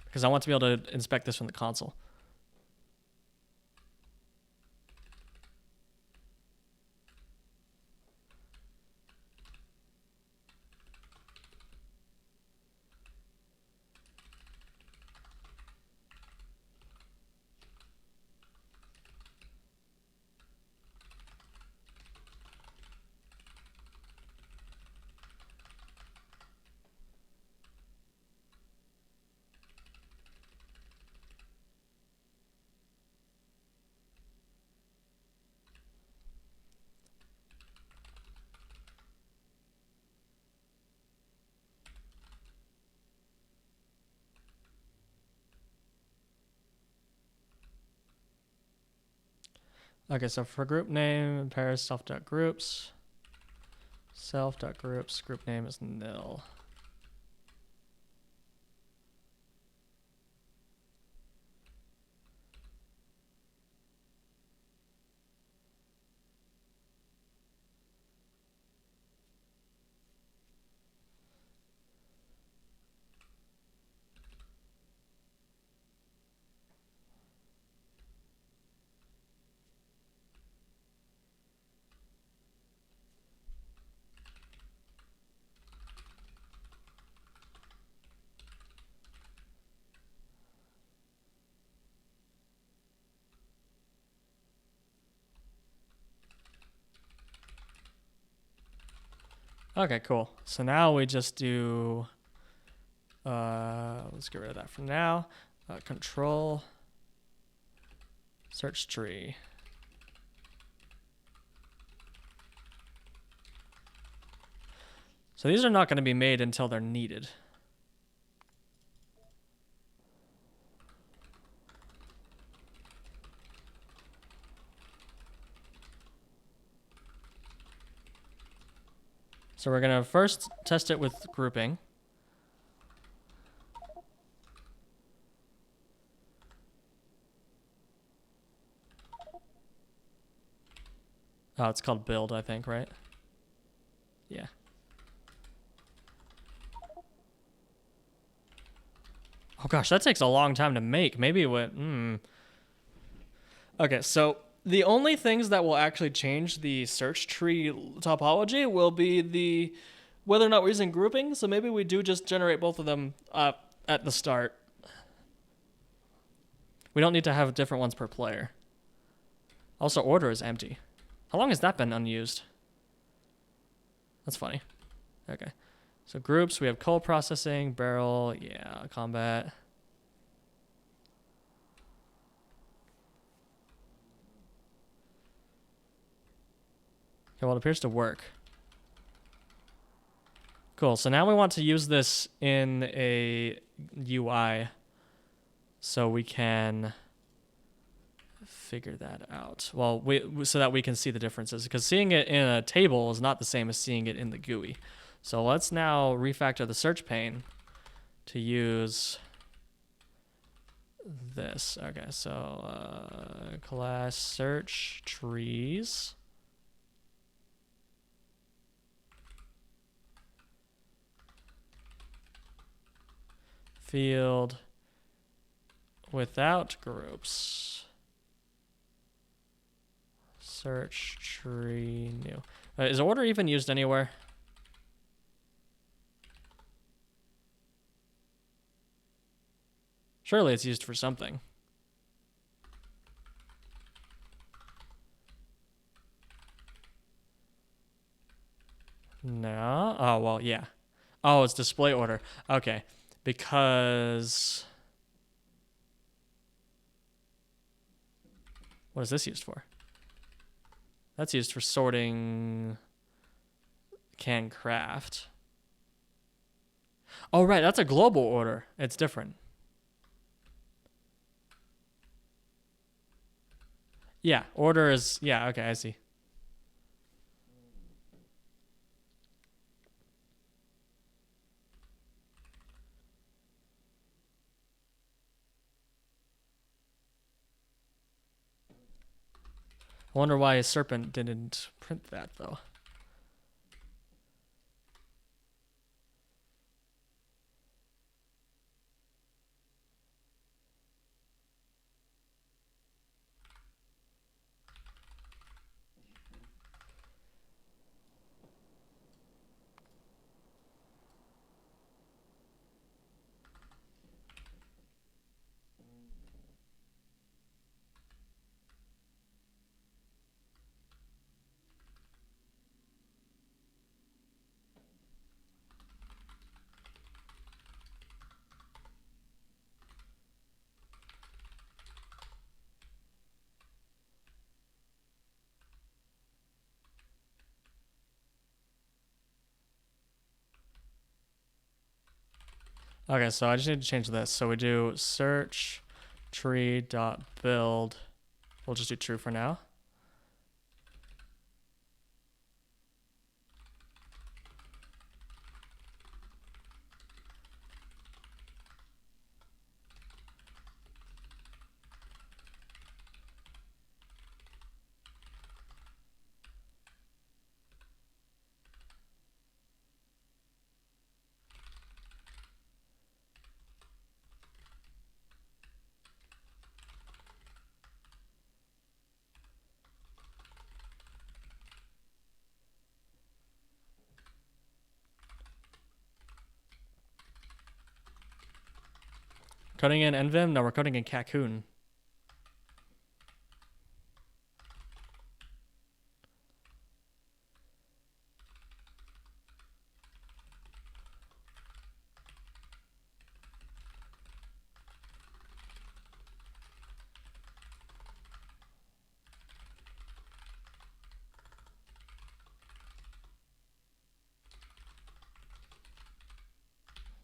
because I want to be able to inspect this from the console. Okay, so for group name, pairs self.groups. Self.groups, group name is nil. Okay, cool. So now we just do, let's get rid of that for now. Control, search tree. So these are not going to be made until they're needed. So we're going to first test it with grouping. Oh, it's called build, I think, right? Yeah. Oh gosh, that takes a long time to make. Maybe it would, Okay, so the only things that will actually change the search tree topology will be whether or not we're using grouping. So maybe we do just generate both of them at the start. We don't need to have different ones per player. Also, order is empty. How long has that been unused? That's funny. Okay. So groups, we have cold processing, barrel, yeah, combat. Okay, well, it appears to work. Cool, so now we want to use this in a UI so we can figure that out. Well, so that we can see the differences, because seeing it in a table is not the same as seeing it in the GUI. So let's now refactor the search pane to use this. Okay, so class search trees. Field without groups. Search tree new. Is order even used anywhere? Surely it's used for something. No. Oh, well, yeah. Oh, it's display order. Okay. Because what is this used for? That's used for sorting can craft. Oh, right. That's a global order. It's different. Yeah. Order is, yeah. Okay. I see. I wonder why Serpent didn't print that though. Okay, so I just need to change this. So we do search tree dot build. We'll just do true for now. Coding in NVim? No, we're coding in Cocoon.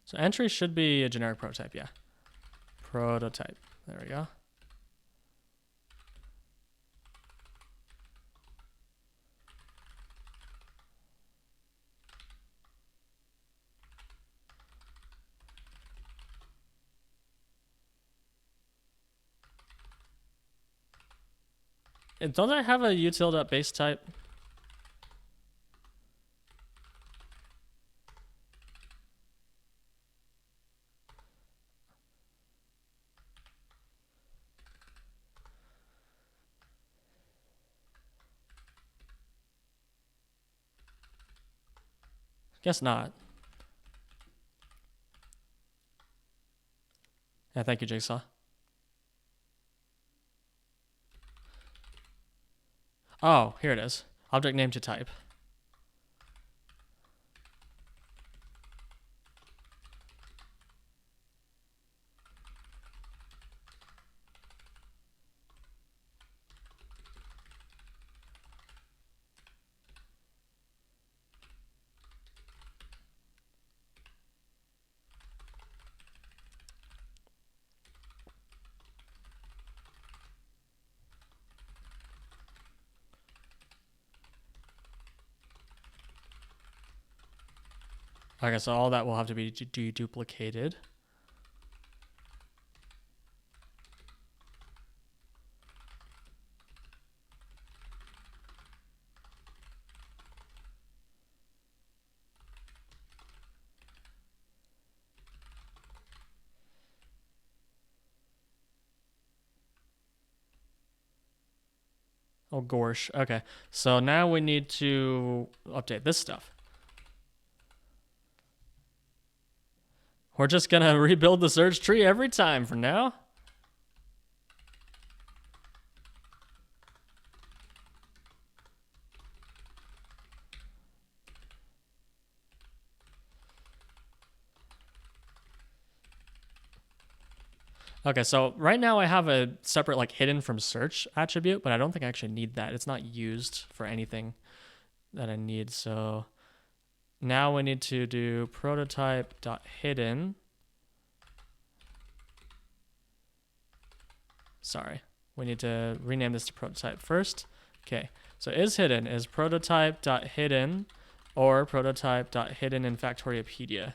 So entry should be a generic prototype, yeah. Prototype. There we go. Don't I have a util.base type? Guess not. Yeah, thank you, Jigsaw. Oh, here it is. Object name to type. Okay, so all that will have to be deduplicated. Oh, gosh. Okay, so now we need to update this stuff. We're just gonna rebuild the search tree every time for now. Okay, so right now I have a separate like hidden from search attribute, but I don't think I actually need that. It's not used for anything that I need. So now we need to do prototype.hidden. Sorry, we need to rename this to prototype first. Okay, so is hidden is prototype.hidden or prototype.hidden in Factoriopedia.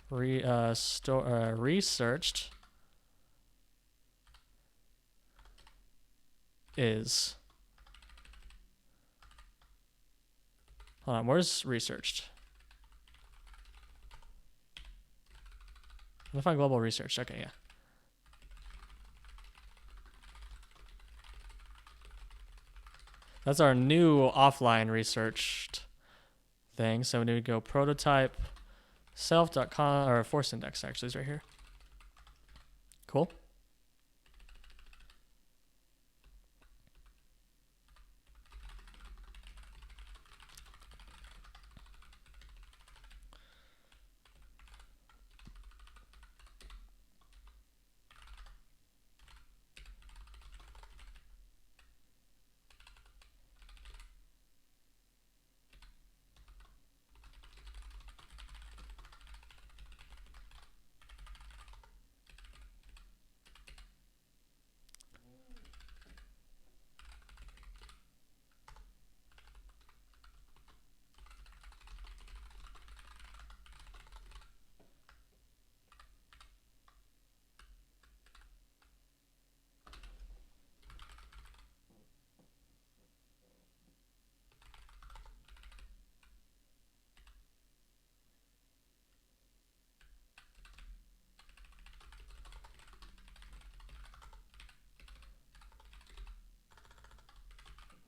Researched is. Hold on, where's researched? Let me find global research. Okay, yeah. That's our new offline researched thing. So we need to go prototype self.com or force index actually is right here. Cool.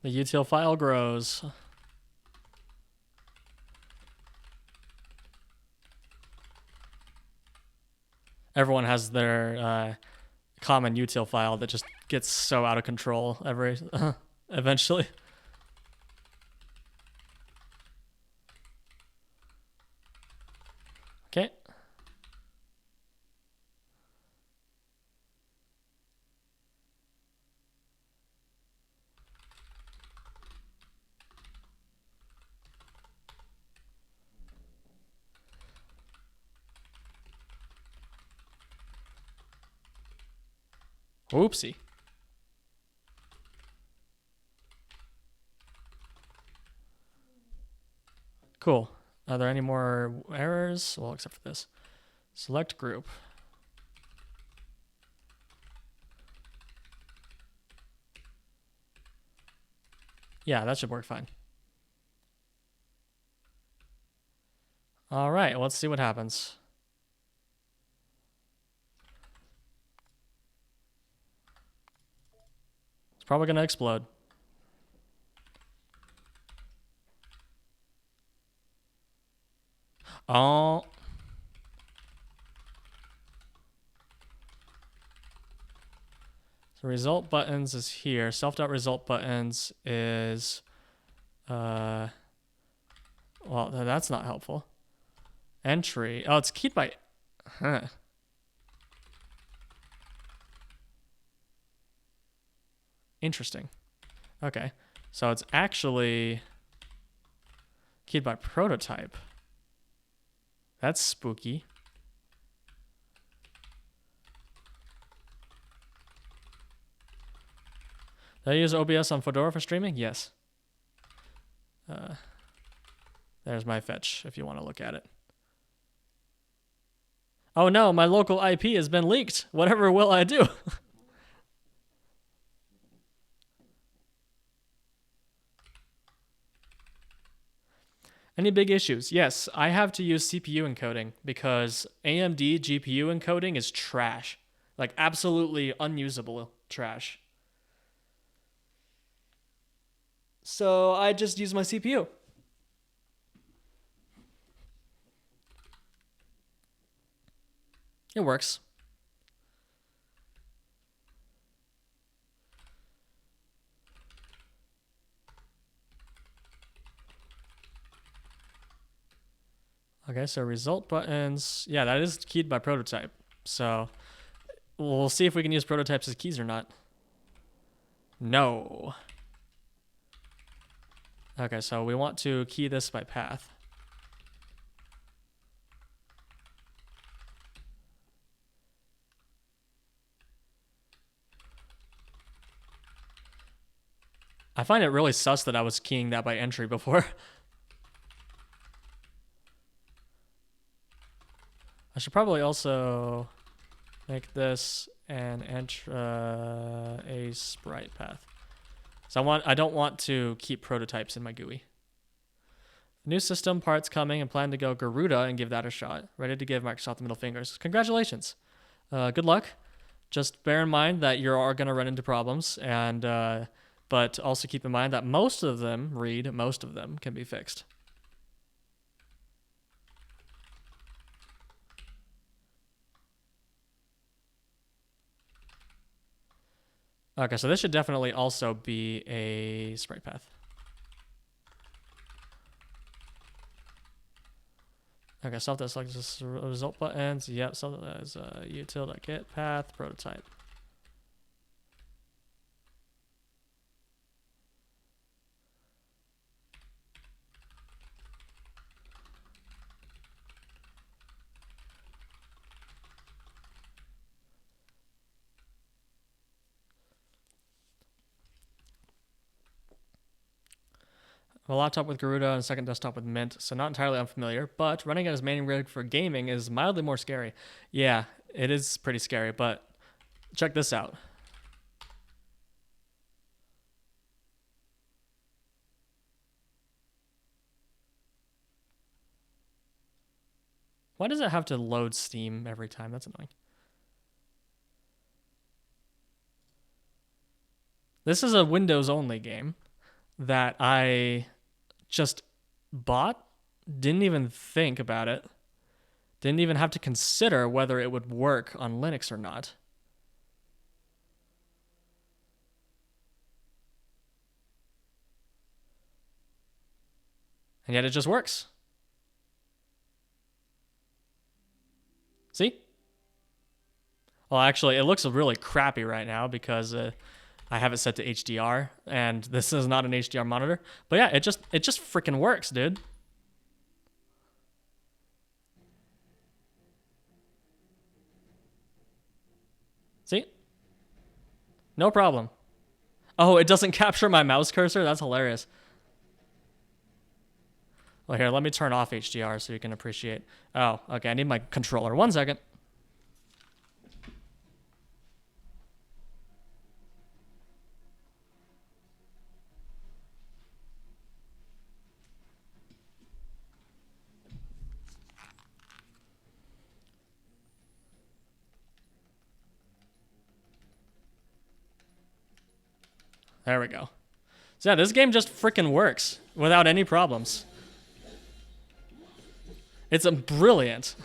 The util file grows. Everyone has their common util file that just gets so out of control eventually. Okay. Oopsie. Cool. Are there any more errors? Well, except for this. Select group. Yeah, that should work fine. All right, let's see what happens. It's probably going to explode. Oh. So result buttons is here. Self.result buttons is, well, that's not helpful. Entry. Oh, it's keyed by, huh. Interesting. Okay. So it's actually keyed by prototype. That's spooky. Did I use OBS on Fedora for streaming? Yes. There's my fetch if you want to look at it. Oh no, my local IP has been leaked. Whatever will I do? Any big issues? Yes, I have to use CPU encoding because AMD GPU encoding is trash. Like absolutely unusable trash. So I just use my CPU. It works. Okay, so result buttons. Yeah, that is keyed by prototype. So we'll see if we can use prototypes as keys or not. No. Okay, so we want to key this by path. I find it really sus that I was keying that by entry before. I should probably also make this an a sprite path. So I don't want to keep prototypes in my GUI. New system parts coming and plan to go Garuda and give that a shot. Ready to give Microsoft the middle fingers. Congratulations. Good luck. Just bear in mind that you are going to run into problems, and but also keep in mind that most of them can be fixed. Okay, so this should definitely also be a sprite path. Okay, self-select this result buttons. Yep, self as util.get path prototype. A laptop with Garuda and a second desktop with Mint, so not entirely unfamiliar, but running it as main rig for gaming is mildly more scary. Yeah, it is pretty scary, but check this out. Why does it have to load Steam every time? That's annoying. This is a Windows-only game that I just bought, didn't even think about it, didn't even have to consider whether it would work on Linux or not. And yet it just works. See? Well, actually, it looks really crappy right now because I have it set to HDR, and this is not an HDR monitor. But yeah, it just freaking works, dude. See? No problem. Oh, it doesn't capture my mouse cursor? That's hilarious. Well, here, let me turn off HDR so you can appreciate. Oh, okay, I need my controller. 1 second. There we go. So yeah, this game just freaking works without any problems. It's brilliant.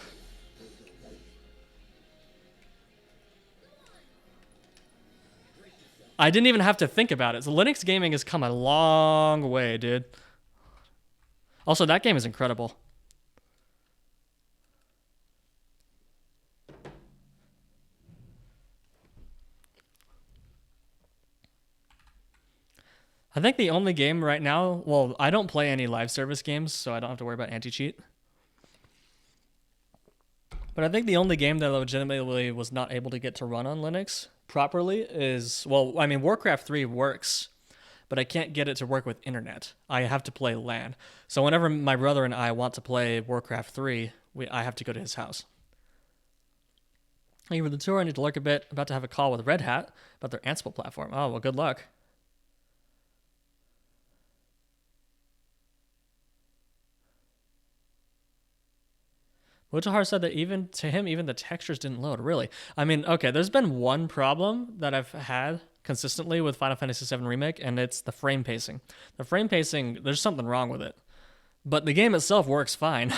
I didn't even have to think about it. So Linux gaming has come a long way, dude. Also, that game is incredible. I think the only game right now, well, I don't play any live service games, so I don't have to worry about anti-cheat. But I think the only game that legitimately was not able to get to run on Linux properly is, well, I mean, Warcraft 3 works, but I can't get it to work with internet. I have to play LAN. So whenever my brother and I want to play Warcraft 3, I have to go to his house. Thank you for the tour. I need to lurk a bit. About to have a call with Red Hat about their Ansible platform. Oh, well, good luck. Mutahar said that even to him, even the textures didn't load. Really? I mean, okay, there's been one problem that I've had consistently with Final Fantasy VII Remake, and it's the frame pacing. The frame pacing, there's something wrong with it. But the game itself works fine.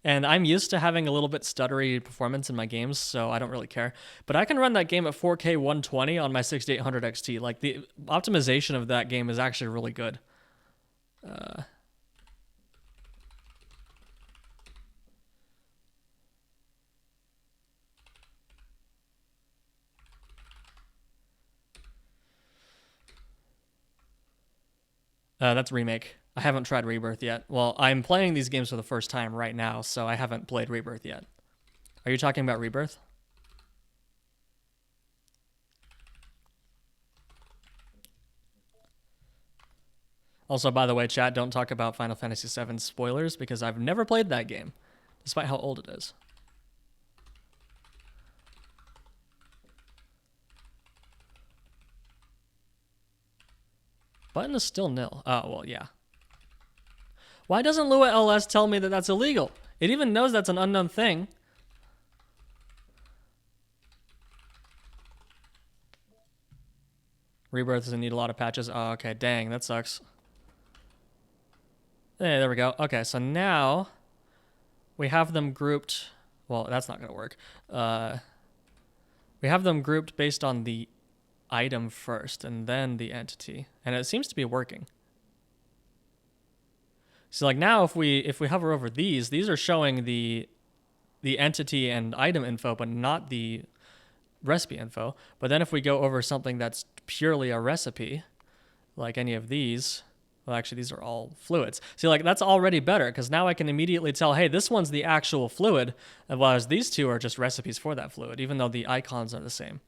And I'm used to having a little bit stuttery performance in my games, so I don't really care. But I can run that game at 4K 120 on my 6800 XT. Like, the optimization of that game is actually really good. That's Remake. I haven't tried Rebirth yet. Well, I'm playing these games for the first time right now, so I haven't played Rebirth yet. Are you talking about Rebirth? Also, by the way, chat, don't talk about Final Fantasy VII spoilers because I've never played that game, despite how old it is. Button is still nil. Oh, well, yeah. Why doesn't Lua LS tell me that that's illegal? It even knows that's an unknown thing. Rebirth doesn't need a lot of patches. Oh, okay. Dang, that sucks. Hey, there we go. Okay, so now we have them grouped. Well, that's not going to work. We have them grouped based on the item first and then the entity. And it seems to be working. So like now if we hover over these are showing the entity and item info, but not the recipe info. But then if we go over something that's purely a recipe, like any of these, well, actually, these are all fluids. See, like, that's already better, because now I can immediately tell, hey, this one's the actual fluid, whereas these two are just recipes for that fluid, even though the icons are the same,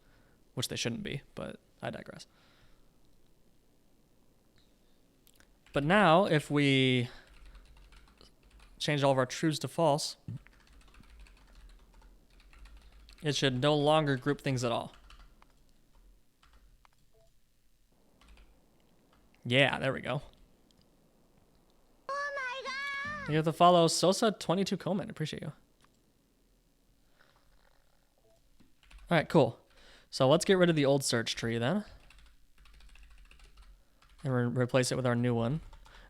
which they shouldn't be, but I digress. But now, if we change all of our trues to false, it should no longer group things at all. Yeah, there we go. Oh my god! You have to follow Sosa22 comment. Appreciate you. All right, cool. So let's get rid of the old search tree then. And replace it with our new one.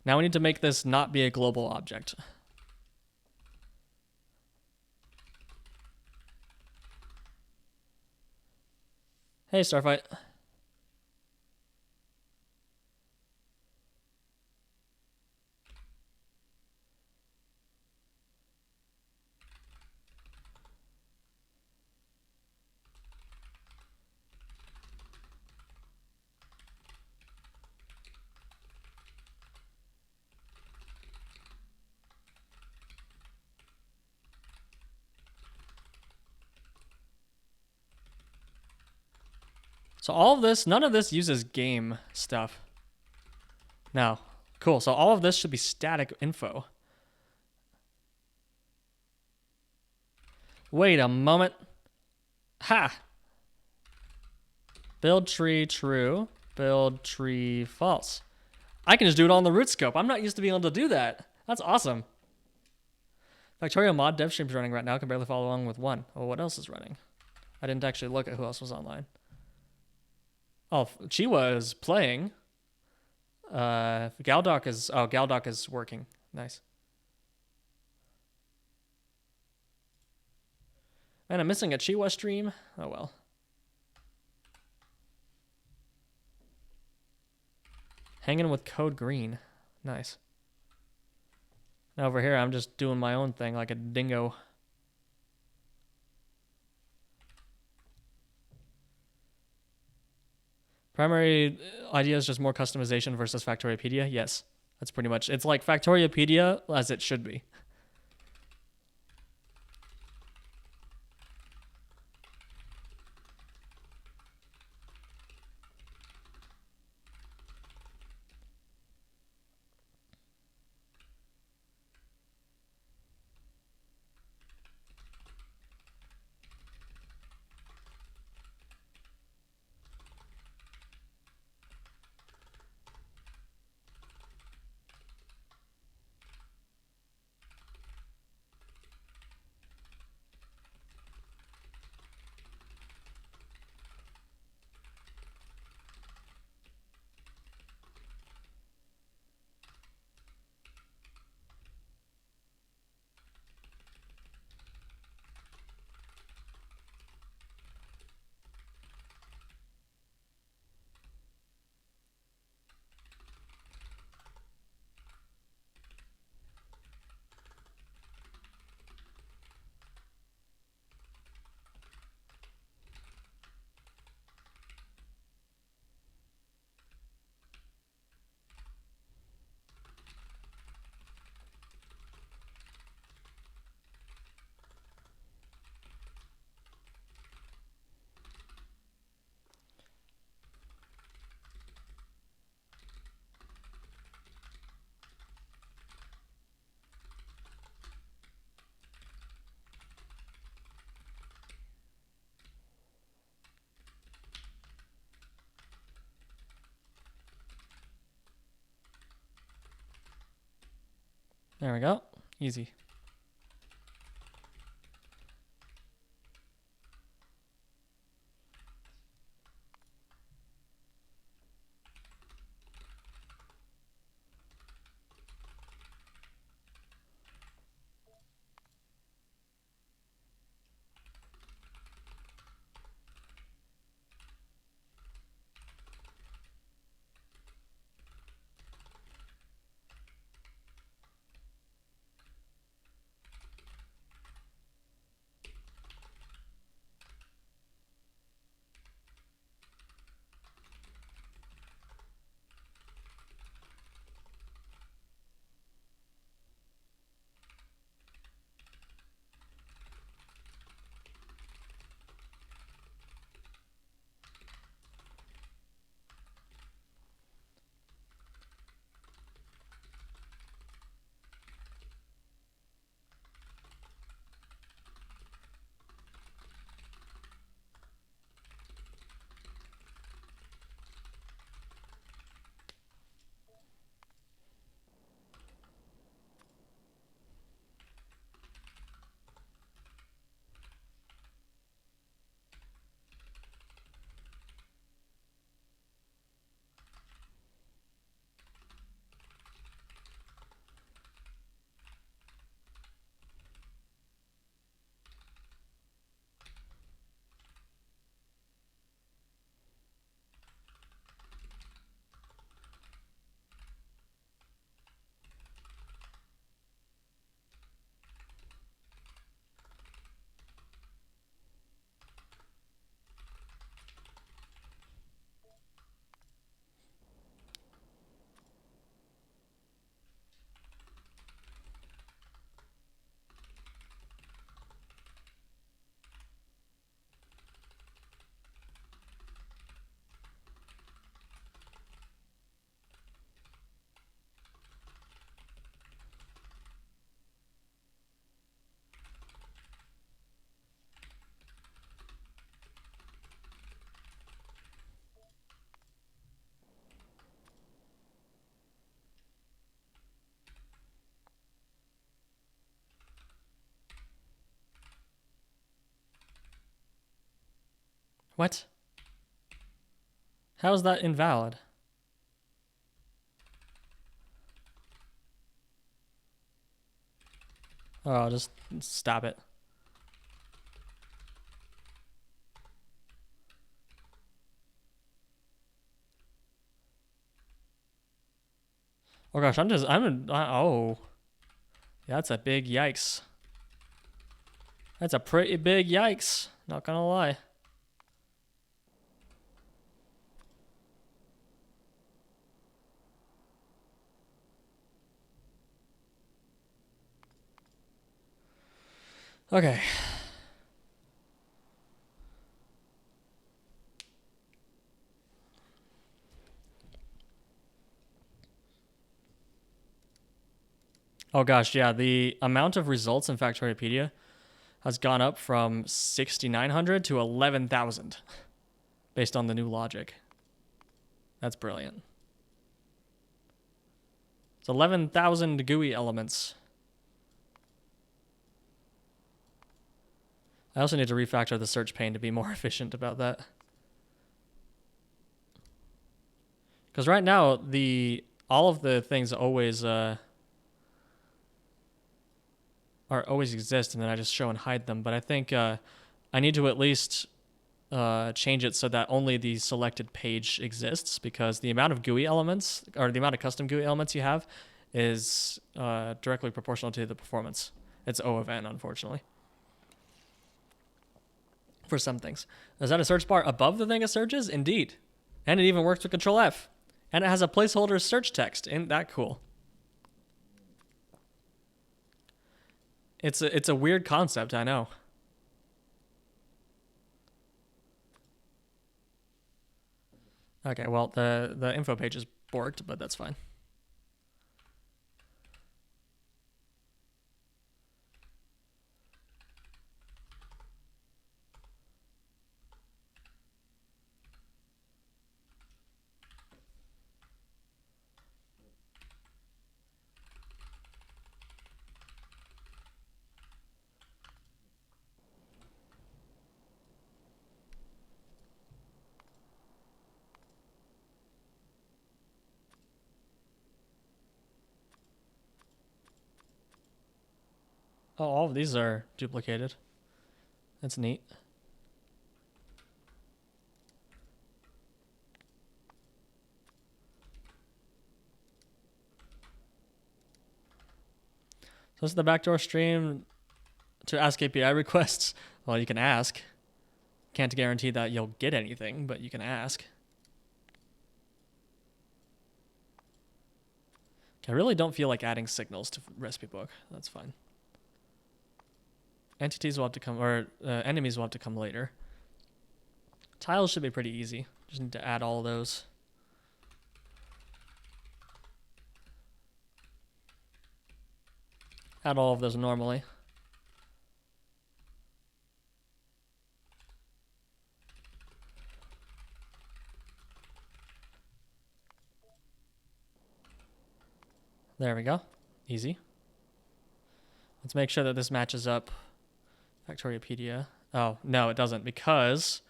Now we need to make this not be a global object. Hey, Starfight. So all of this, none of this uses game stuff. No. Cool. So all of this should be static info. Wait a moment. Ha! Build tree true. Build tree false. I can just do it on the root scope. I'm not used to being able to do that. That's awesome. Factorio mod dev stream's running right now. Can barely follow along with one. Oh, what else is running? I didn't actually look at who else was online. Oh, Chiwa is playing. Galdoc is working. Nice. And I'm missing a Chiwa stream. Oh well. Hanging with Code Green. Nice. Now over here, I'm just doing my own thing like a dingo. Primary idea is just more customization versus Factoriopedia. Yes, that's pretty much. It's like Factoriopedia as it should be. There we go. Easy. What? How is that invalid? Oh, just stop it. Oh gosh, oh. Yeah, that's a big yikes. That's a pretty big yikes. Not gonna lie. Okay. Oh gosh, yeah, the amount of results in Factoriopedia has gone up from 6,900 to 11,000 based on the new logic. That's brilliant. It's 11,000 GUI elements. I also need to refactor the search pane to be more efficient about that. Because right now, all of the things always always exist, and then I just show and hide them. But I think I need to at least change it so that only the selected page exists, because the amount of GUI elements, or the amount of custom GUI elements you have, is directly proportional to the performance. It's O of n, unfortunately, for some things. Is that a search bar above the thing it searches? Indeed. And it even works with Control F. And it has a placeholder search text. Isn't that cool? It's a weird concept, I know. Okay, well, the info page is borked, but that's fine. Oh, all of these are duplicated. That's neat. So this is the backdoor stream to ask API requests. Well, you can ask. Can't guarantee that you'll get anything, but you can ask. I really don't feel like adding signals to recipe book. That's fine. Entities will have to come, or enemies will have to come later. Tiles should be pretty easy. Just need to add all those. Add all of those normally. There we go. Easy. Let's make sure that this matches up. Factoriopedia. Oh, no, it doesn't, because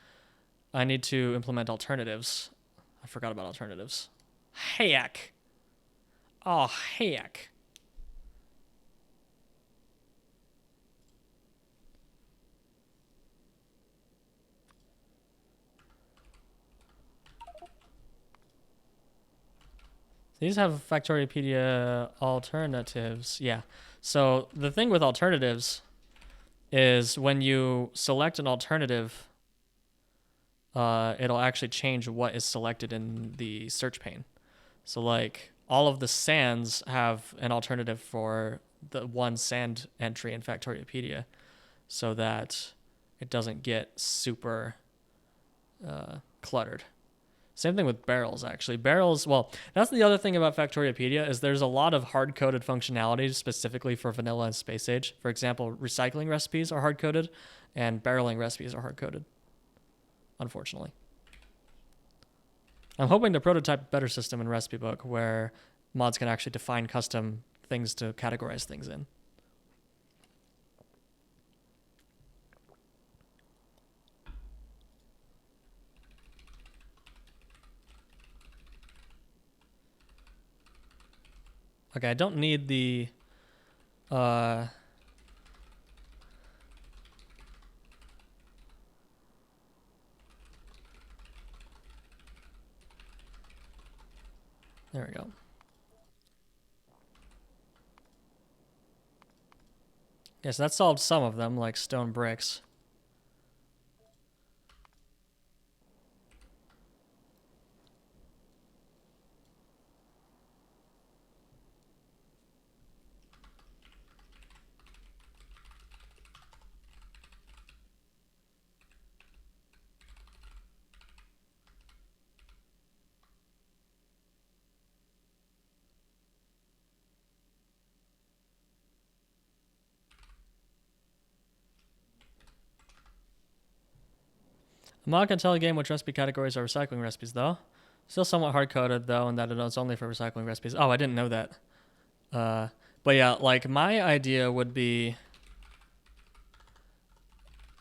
I need to implement alternatives. I forgot about alternatives. Heck. Oh, heck. These have Factoriopedia alternatives. Yeah. So the thing with alternatives is when you select an alternative, it'll actually change what is selected in the search pane. So like all of the sands have an alternative for the one sand entry in Factoriopedia so that it doesn't get super cluttered. Same thing with barrels, actually. Barrels, well, that's the other thing about Factoriopedia is there's a lot of hard-coded functionality specifically for vanilla and space age. For example, recycling recipes are hard-coded and barreling recipes are hard-coded, unfortunately. I'm hoping to prototype a better system in Recipe Book where mods can actually define custom things to categorize things in. Okay, I don't need the there we go. Yes, that solved some of them, like stone bricks. A mod can tell a game which recipe categories are recycling recipes, though. Still somewhat hard-coded, though, in that it's only for recycling recipes. Oh, I didn't know that. But yeah, like, my idea would be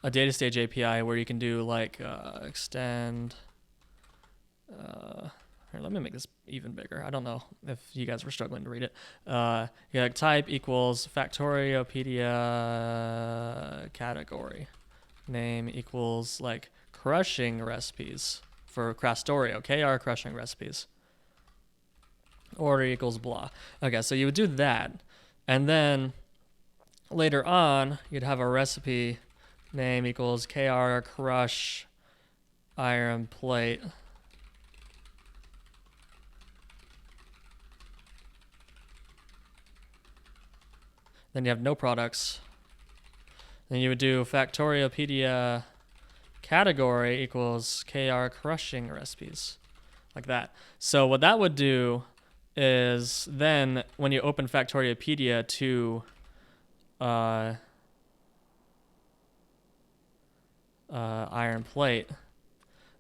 a data stage API where you can do, like, extend... here, let me make this even bigger. I don't know if you guys were struggling to read it. Yeah, like type equals Factoriopedia category. Name equals, like, crushing recipes for Crastorio, KR crushing recipes. Order equals blah. Okay, so you would do that. And then later on, you'd have a recipe name equals KR crush iron plate. Then you have no products. Then you would do Factoriopedia category equals KR crushing recipes, like that. So what that would do is then when you open Factoriopedia to iron plate,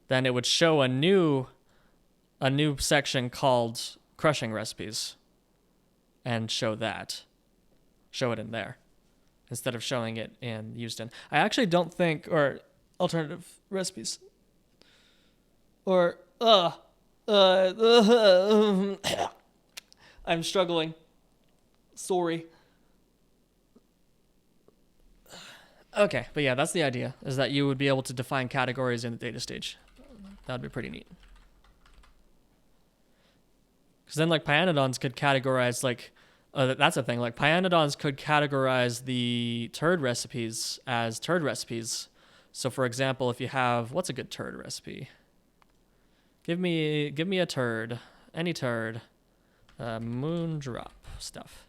then it would show a new section called crushing recipes and show it in there instead of showing it in Houston. I actually don't think, or alternative recipes, or I'm struggling. Sorry. Okay, but yeah, that's the idea, is that you would be able to define categories in the data stage. That would be pretty neat. Because then, like, Pyanodons could categorize, like, that's a thing. Like, Pyanodons could categorize the turd recipes as turd recipes. So, for example, if you have, what's a good turd recipe? Give me a turd, any turd, moondrop stuff.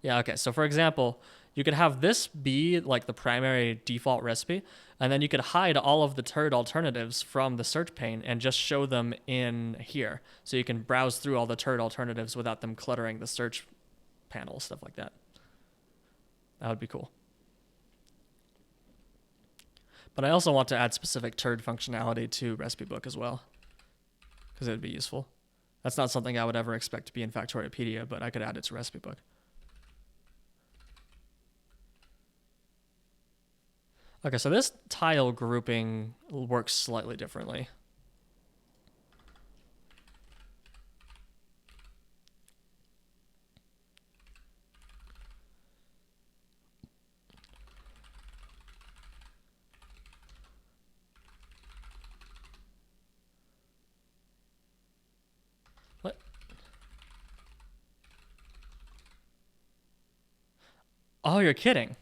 Yeah, okay. So, for example, you could have this be like the primary default recipe, and then you could hide all of the turd alternatives from the search pane and just show them in here. So you can browse through all the turd alternatives without them cluttering the search panel, stuff like that. That would be cool. But I also want to add specific turd functionality to recipe book as well, because it would be useful. That's not something I would ever expect to be in Factoriapedia, but I could add it to recipe book. Okay, so this tile grouping works slightly differently. What? Oh, you're kidding.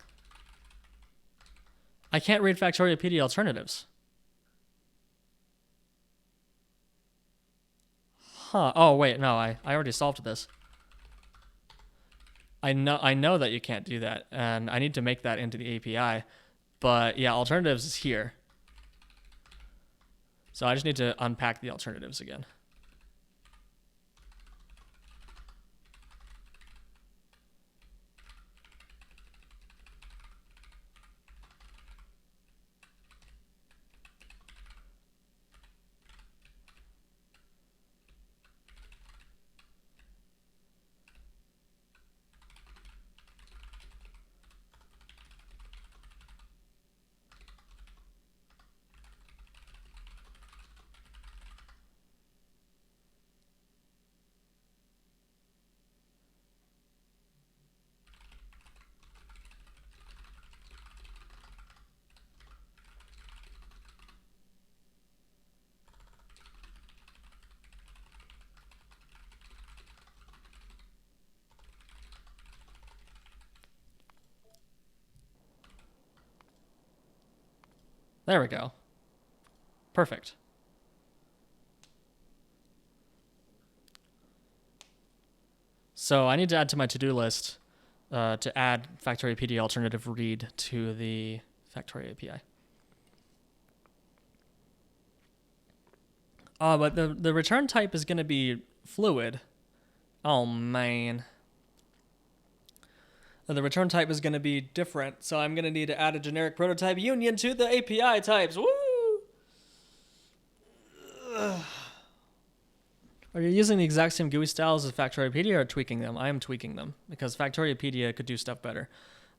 I can't read Factoriapedia alternatives. Huh. Oh, wait, no, I already solved this. I know that you can't do that, and I need to make that into the API. But yeah, alternatives is here. So I just need to unpack the alternatives again. There we go. Perfect. So I need to add to my to-do list to add Factoriapedia alternative read to the Factoria API. Oh, but the return type is going to be fluid. Oh, man. The return type is going to be different, so I'm going to need to add a generic prototype union to the API types. Woo! Ugh. Are you using the exact same GUI styles as Factoriapedia or tweaking them? I am tweaking them, because Factoriapedia could do stuff better.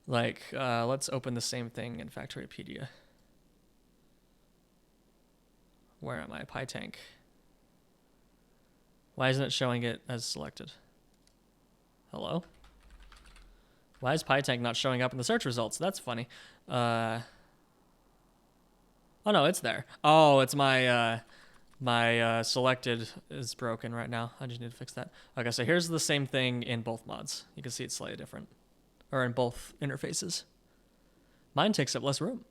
Like, let's open the same thing in Factoriapedia. Where am I? PyTank. Why isn't it showing it as selected? Hello? Why is PyTank not showing up in the search results? That's funny. Oh no, it's there. Oh, it's my my selected is broken right now. I just need to fix that. Okay, so here's the same thing in both mods. You can see it's slightly different, or in both interfaces. Mine takes up less room.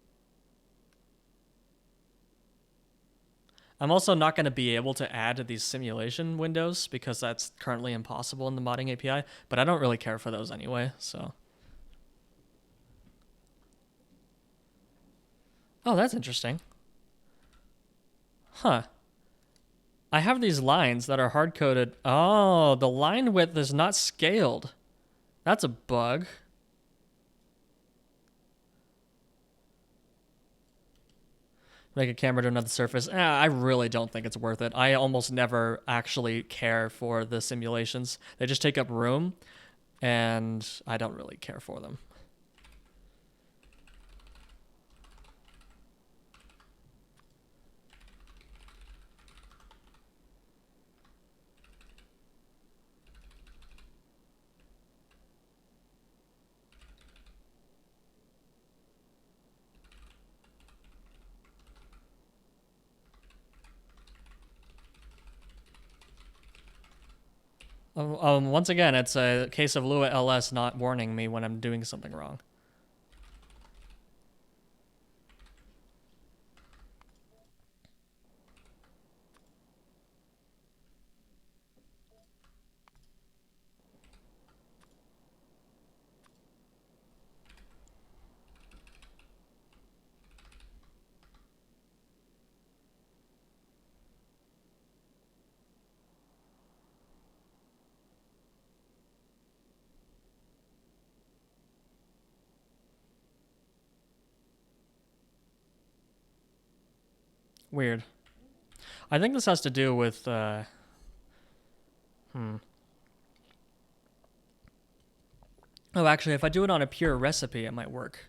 I'm also not going to be able to add these simulation windows because that's currently impossible in the modding API, but I don't really care for those anyway, so. Oh, that's interesting. Huh. I have these lines that are hard-coded. Oh, the line width is not scaled. That's a bug. Make a camera to another surface. I really don't think it's worth it. I almost never actually care for the simulations. They just take up room, and I don't really care for them. Once again, it's a case of Lua LS not warning me when I'm doing something wrong. Weird. I think this has to do with, Oh, actually, if I do it on a pure recipe, it might work.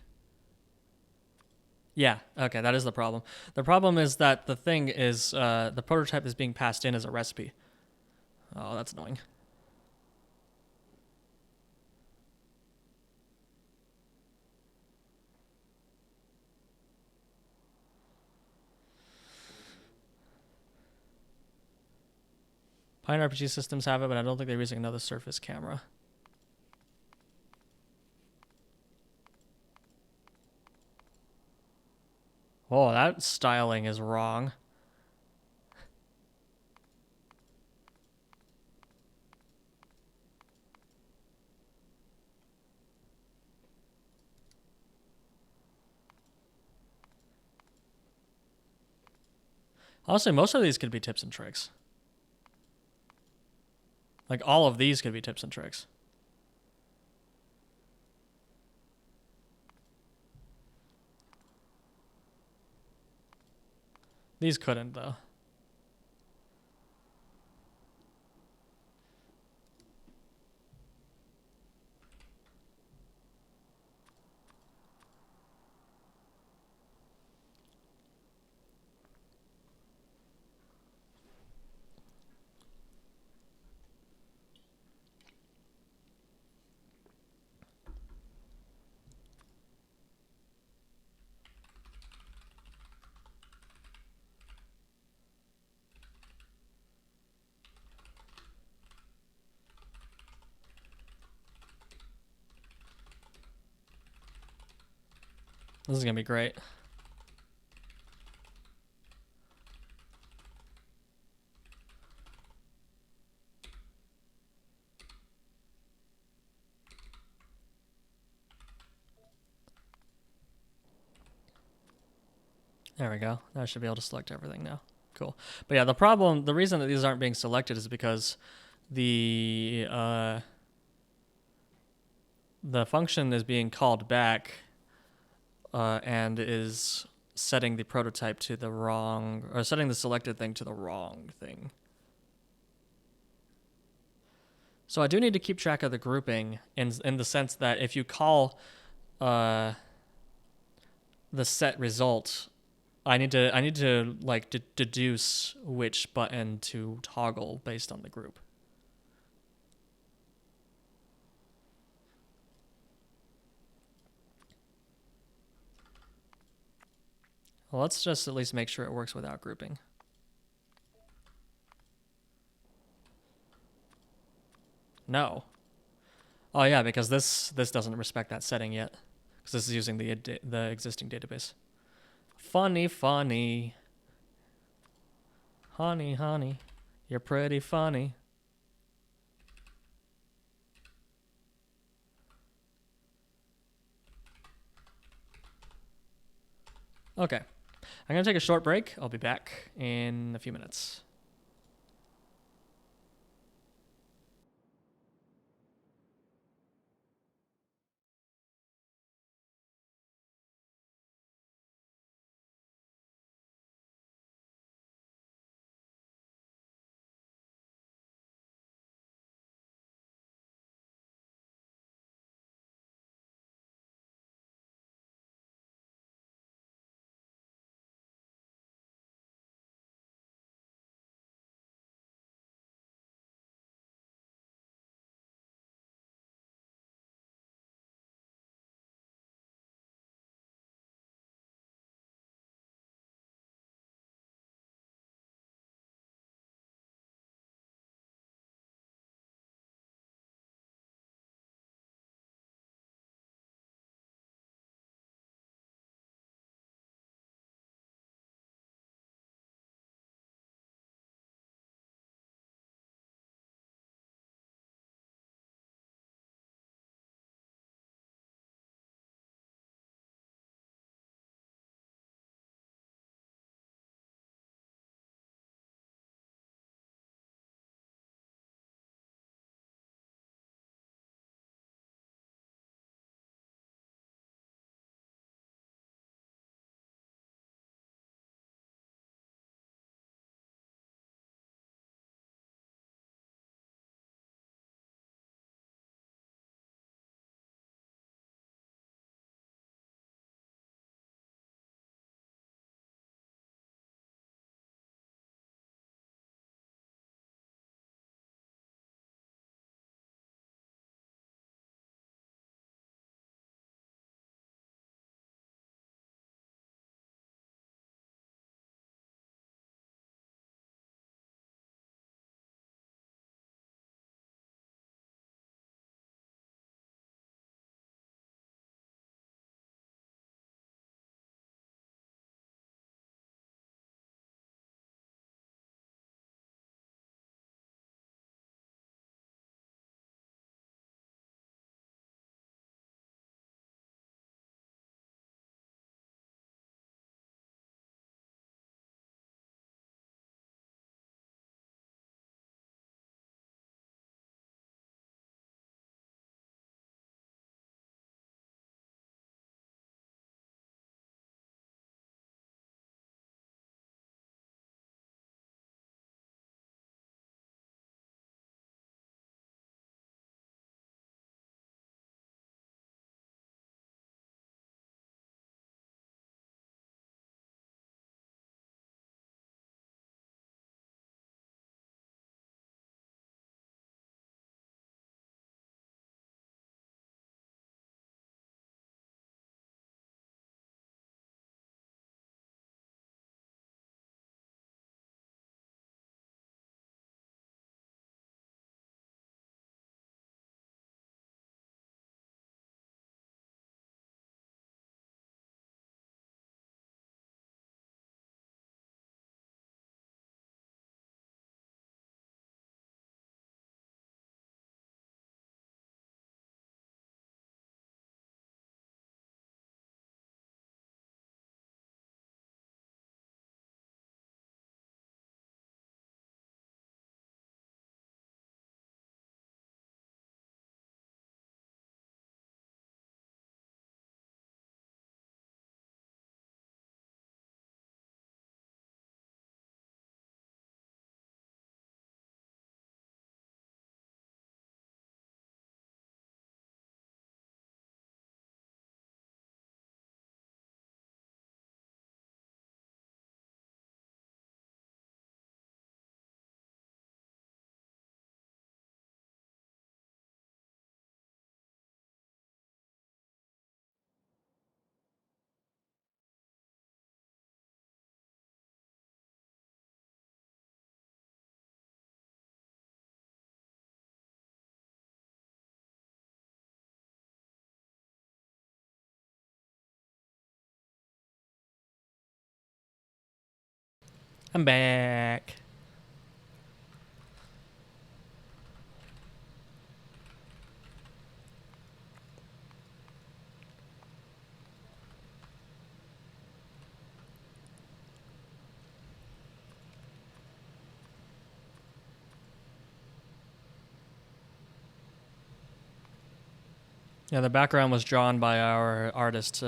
Yeah, okay, that is the problem. The problem is that the thing is, the prototype is being passed in as a recipe. Oh, that's annoying. Pine RPG systems have it, but I don't think they're using another Surface camera. Oh, that styling is wrong. Honestly, most of these could be tips and tricks. Like, all of these could be tips and tricks. These couldn't, though. This is gonna be great. There we go. I should be able to select everything now. Cool. But yeah, the reason that these aren't being selected is because the function is being called back and is setting the prototype to the wrong, or setting the selected thing to the wrong thing. So I do need to keep track of the grouping in the sense that if you call the set result, I need to like deduce which button to toggle based on the group. Well, let's just at least make sure it works without grouping. No. Oh yeah, because this doesn't respect that setting yet, because this is using the existing database. Funny, funny. Honey, honey, you're pretty funny. Okay, I'm gonna take a short break. I'll be back in a few minutes. I'm back. Yeah, the background was drawn by our artist,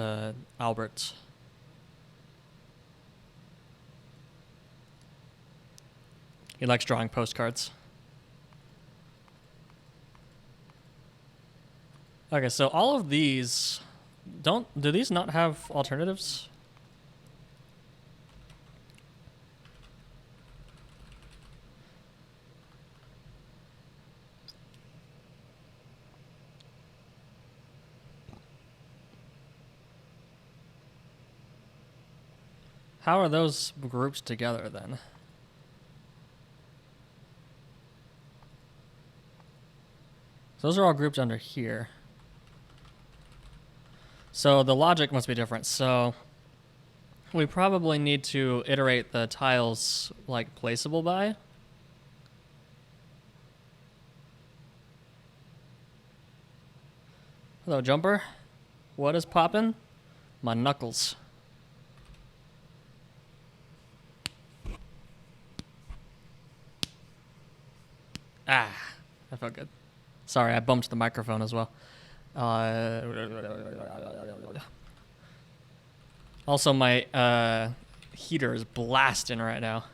Albert. He likes drawing postcards. Okay, so all of these do these not have alternatives? How are those grouped together then? So those are all grouped under here. So the logic must be different. So we probably need to iterate the tiles like placeable by. Hello, Jumper. What is poppin'? My knuckles. Ah, that felt good. Sorry, I bumped the microphone as well. Also, my heater is blasting right now.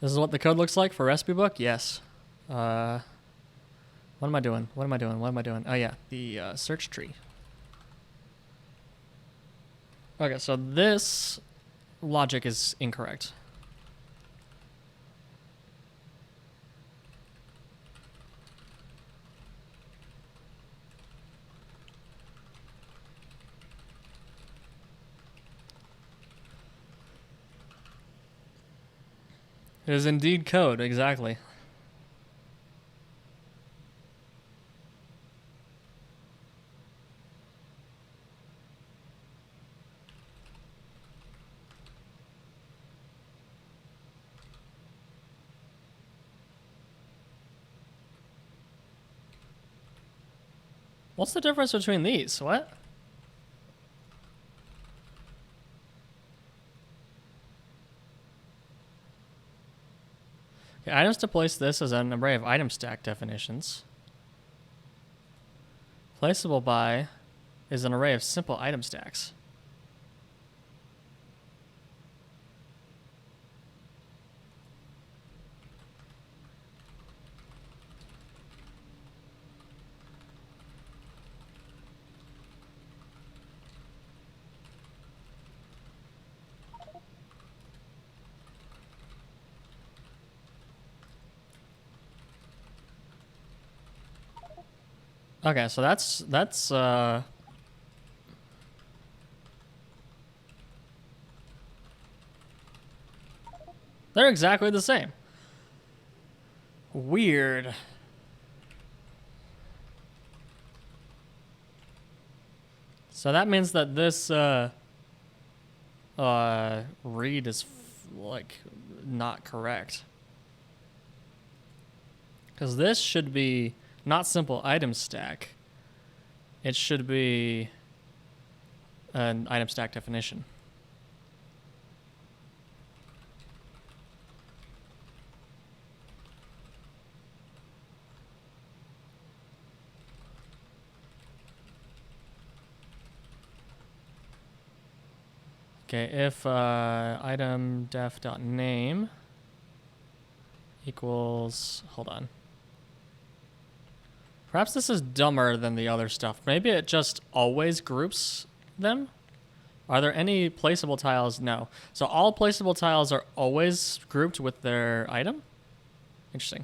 This is what the code looks like for recipe book? Yes. What am I doing? What am I doing? What am I doing? Oh, yeah, the search tree. Okay, so this logic is incorrect. It is indeed code, exactly. What's the difference between these? What? Okay, items to place this as an array of item stack definitions. Placeable by is an array of simple item stacks. Okay, so that's they're exactly the same. Weird. So that means that this read is like not correct. Because this should be not simple item stack. It should be an item stack definition. Okay, if item def.name equals, hold on. Perhaps this is dumber than the other stuff. Maybe it just always groups them? Are there any placeable tiles? No. So all placeable tiles are always grouped with their item? Interesting.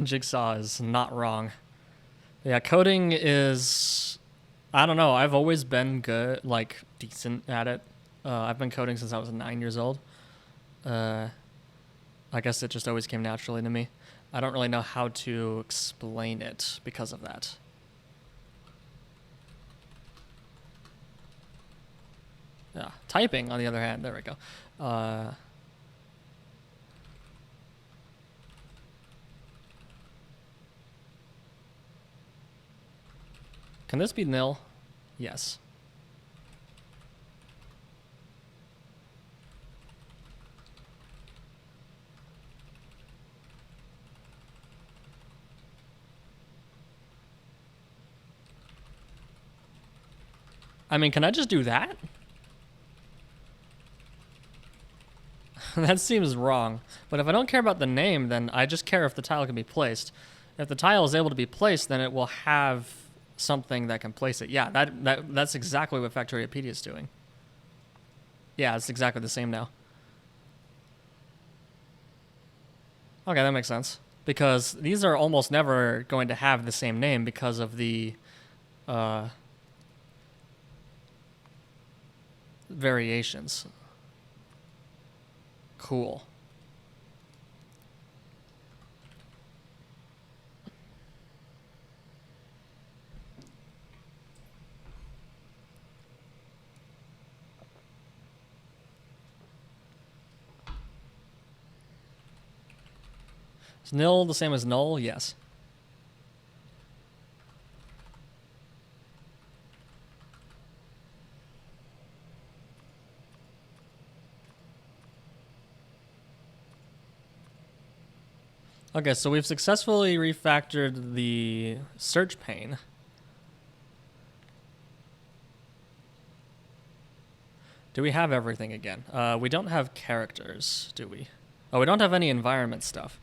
Jigsaw is not wrong. Yeah, coding is, I don't know. I've always been good, like decent at it. I've been coding since I was 9 years old. I guess it just always came naturally to me. I don't really know how to explain it because of that. Yeah, typing on the other hand, there we go. Can this be nil? Yes. I mean, can I just do that? That seems wrong. But if I don't care about the name, then I just care if the tile can be placed. If the tile is able to be placed, then it will have something that can place it. Yeah, that's exactly what Factoriopedia is doing. Yeah, it's exactly the same now. Okay, that makes sense. Because these are almost never going to have the same name because of the variations. Cool. Is nil the same as null? Yes. Okay, so we've successfully refactored the search pane. Do we have everything again? We don't have characters, do we? Oh, we don't have any environment stuff.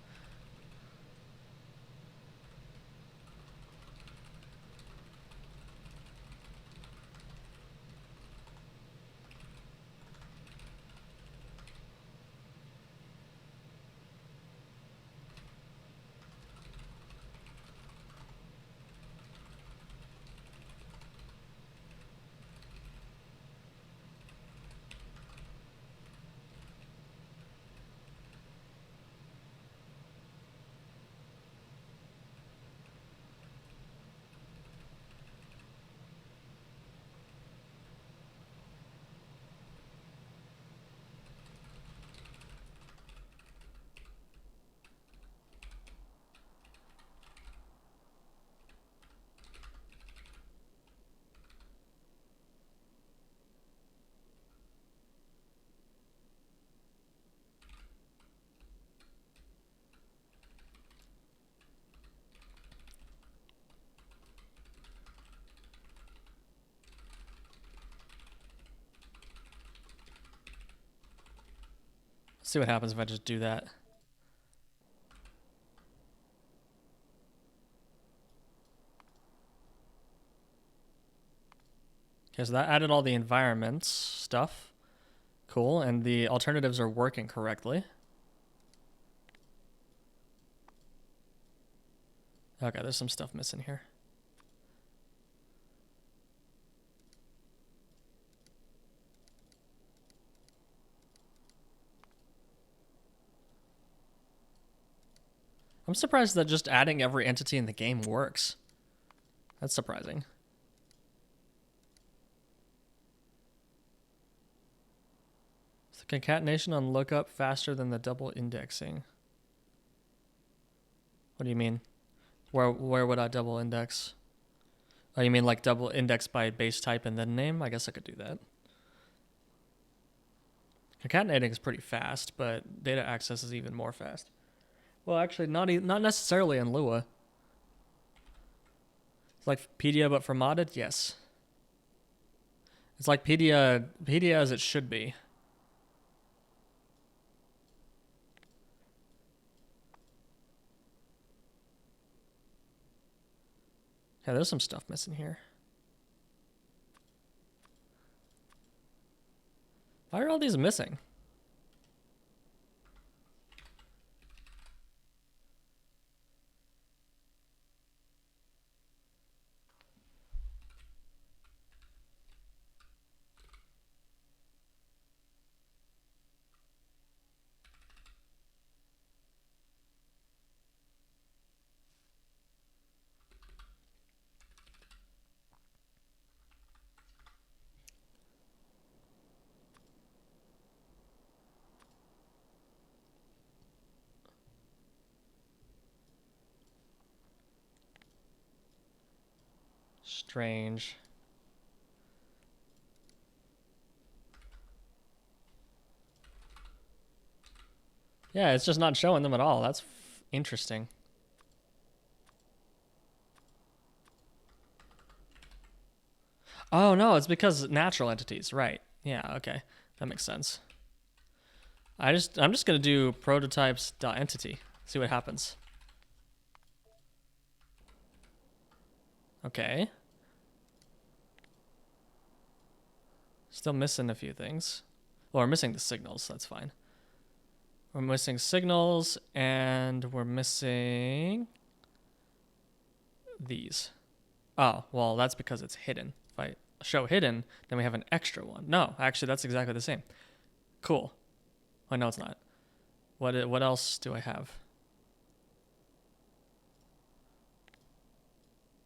Let's see what happens if I just do that. Okay, so that added all the environments stuff. Cool, and the alternatives are working correctly. Okay, there's some stuff missing here. I'm surprised that just adding every entity in the game works. That's surprising. Is the concatenation on lookup faster than the double indexing? What do you mean? Where would I double index? Oh, you mean like double index by base type and then name? I guess I could do that. Concatenating is pretty fast, but data access is even more fast. Well, actually, not necessarily in Lua. It's like Pedia, but for modded, yes. It's like Pedia as it should be. Yeah, there's some stuff missing here. Why are all these missing? Strange. Yeah, it's just not showing them at all. That's interesting. Oh no, it's because natural entities, right? Yeah, okay. That makes sense. I'm just gonna do prototypes.entity. See what happens. Okay. Still missing a few things. Well, we're missing the signals, that's fine. We're missing signals and we're missing these. Oh, well, that's because it's hidden. If I show hidden, then we have an extra one. No, actually, that's exactly the same. Cool. Oh, no, it's not. What else do I have?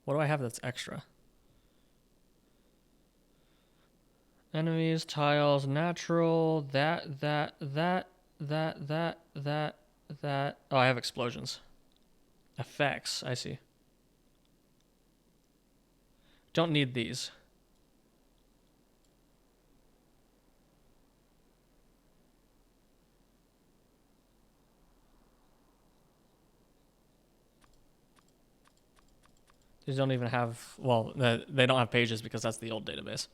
What do I have that's extra? Enemies, tiles, natural, that. Oh, I have explosions. Effects, I see. Don't need these. These don't even have, well, they don't have pages because that's the old database.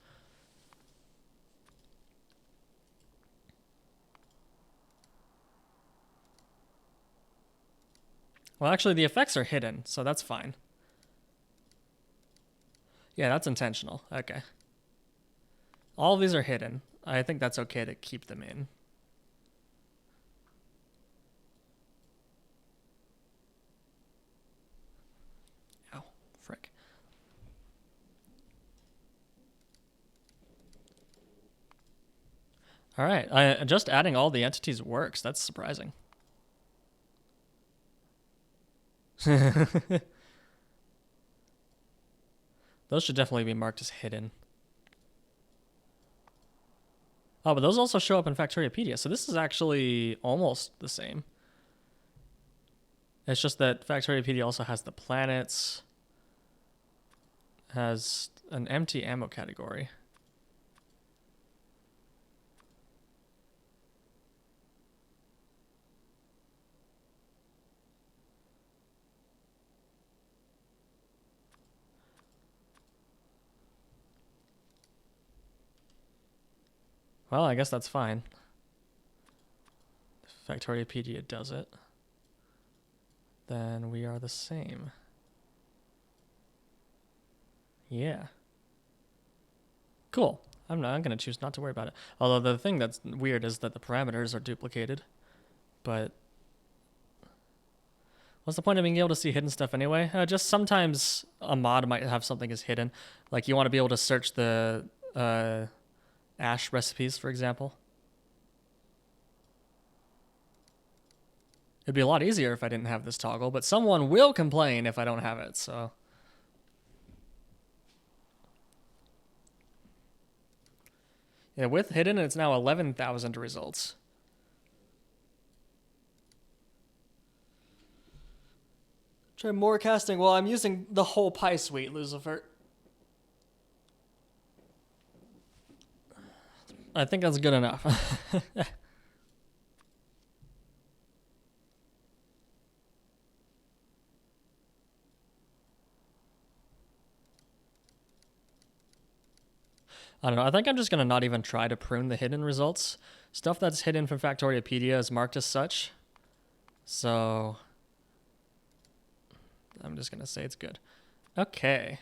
Well, actually, the effects are hidden, so that's fine. Yeah, that's intentional. Okay. All of these are hidden. I think that's okay to keep them in. Ow, frick. All right, just adding all the entities works. That's surprising. Those should definitely be marked as hidden. Oh, but those also show up in Factoriopedia, so this is actually almost the same. It's just that Factoriopedia also has the planets, has an empty ammo category. Well, I guess that's fine. If Factoriopedia does it, then we are the same. Yeah. Cool. I'm going to choose not to worry about it. Although the thing that's weird is that the parameters are duplicated. But what's the point of being able to see hidden stuff anyway? Just sometimes a mod might have something as hidden. Like you want to be able to search the ash recipes, for example. It'd be a lot easier if I didn't have this toggle, but someone will complain if I don't have it, so. Yeah, with hidden, it's now 11,000 results. Try more casting. Well, I'm using the whole pie suite, Lucifer. I think that's good enough. I don't know. I think I'm just going to not even try to prune the hidden results. Stuff that's hidden from Factoriopedia is marked as such. So I'm just going to say it's good. Okay.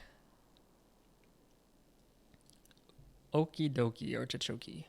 Okie dokie artichoke.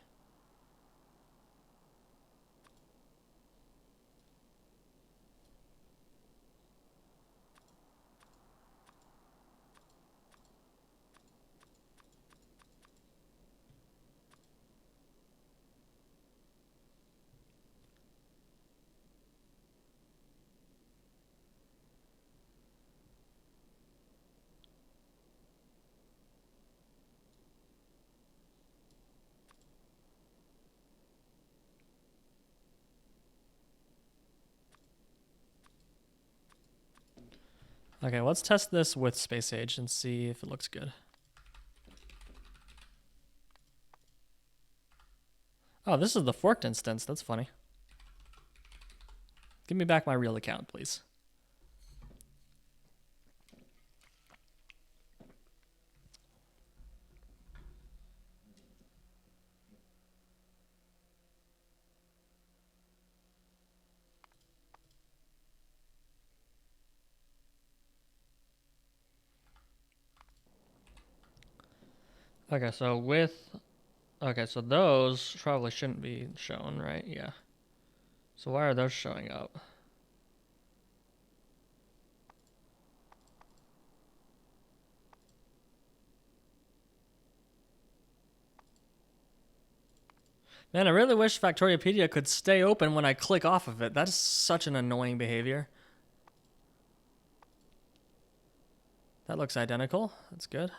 Okay, let's test this with space age and see if it looks good. Oh, this is the forked instance. That's funny. Give me back my real account, please. Okay, so with... Okay, so those probably shouldn't be shown, right? Yeah. So why are those showing up? Man, I really wish Factoriopedia could stay open when I click off of it. That is such an annoying behavior. That looks identical. That's good.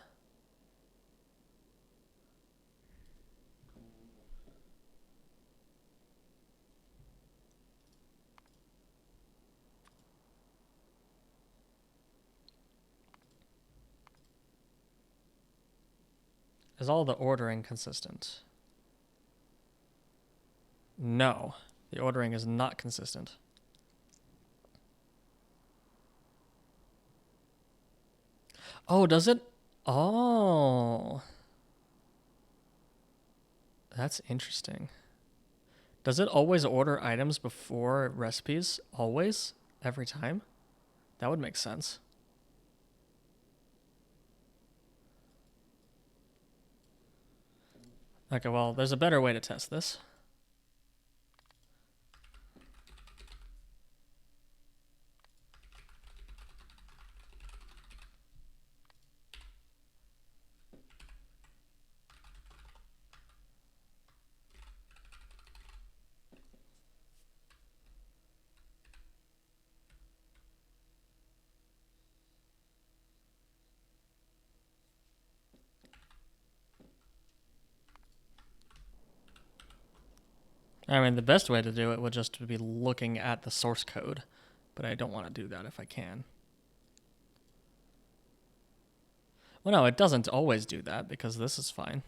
Is all the ordering consistent? No, the ordering is not consistent. Oh, does it? Oh, that's interesting. Does it always order items before recipes? Always? Every time? That would make sense. Okay, well, there's a better way to test this. I mean, the best way to do it would just be looking at the source code, but I don't want to do that if I can. Well, no, it doesn't always do that because this is fine.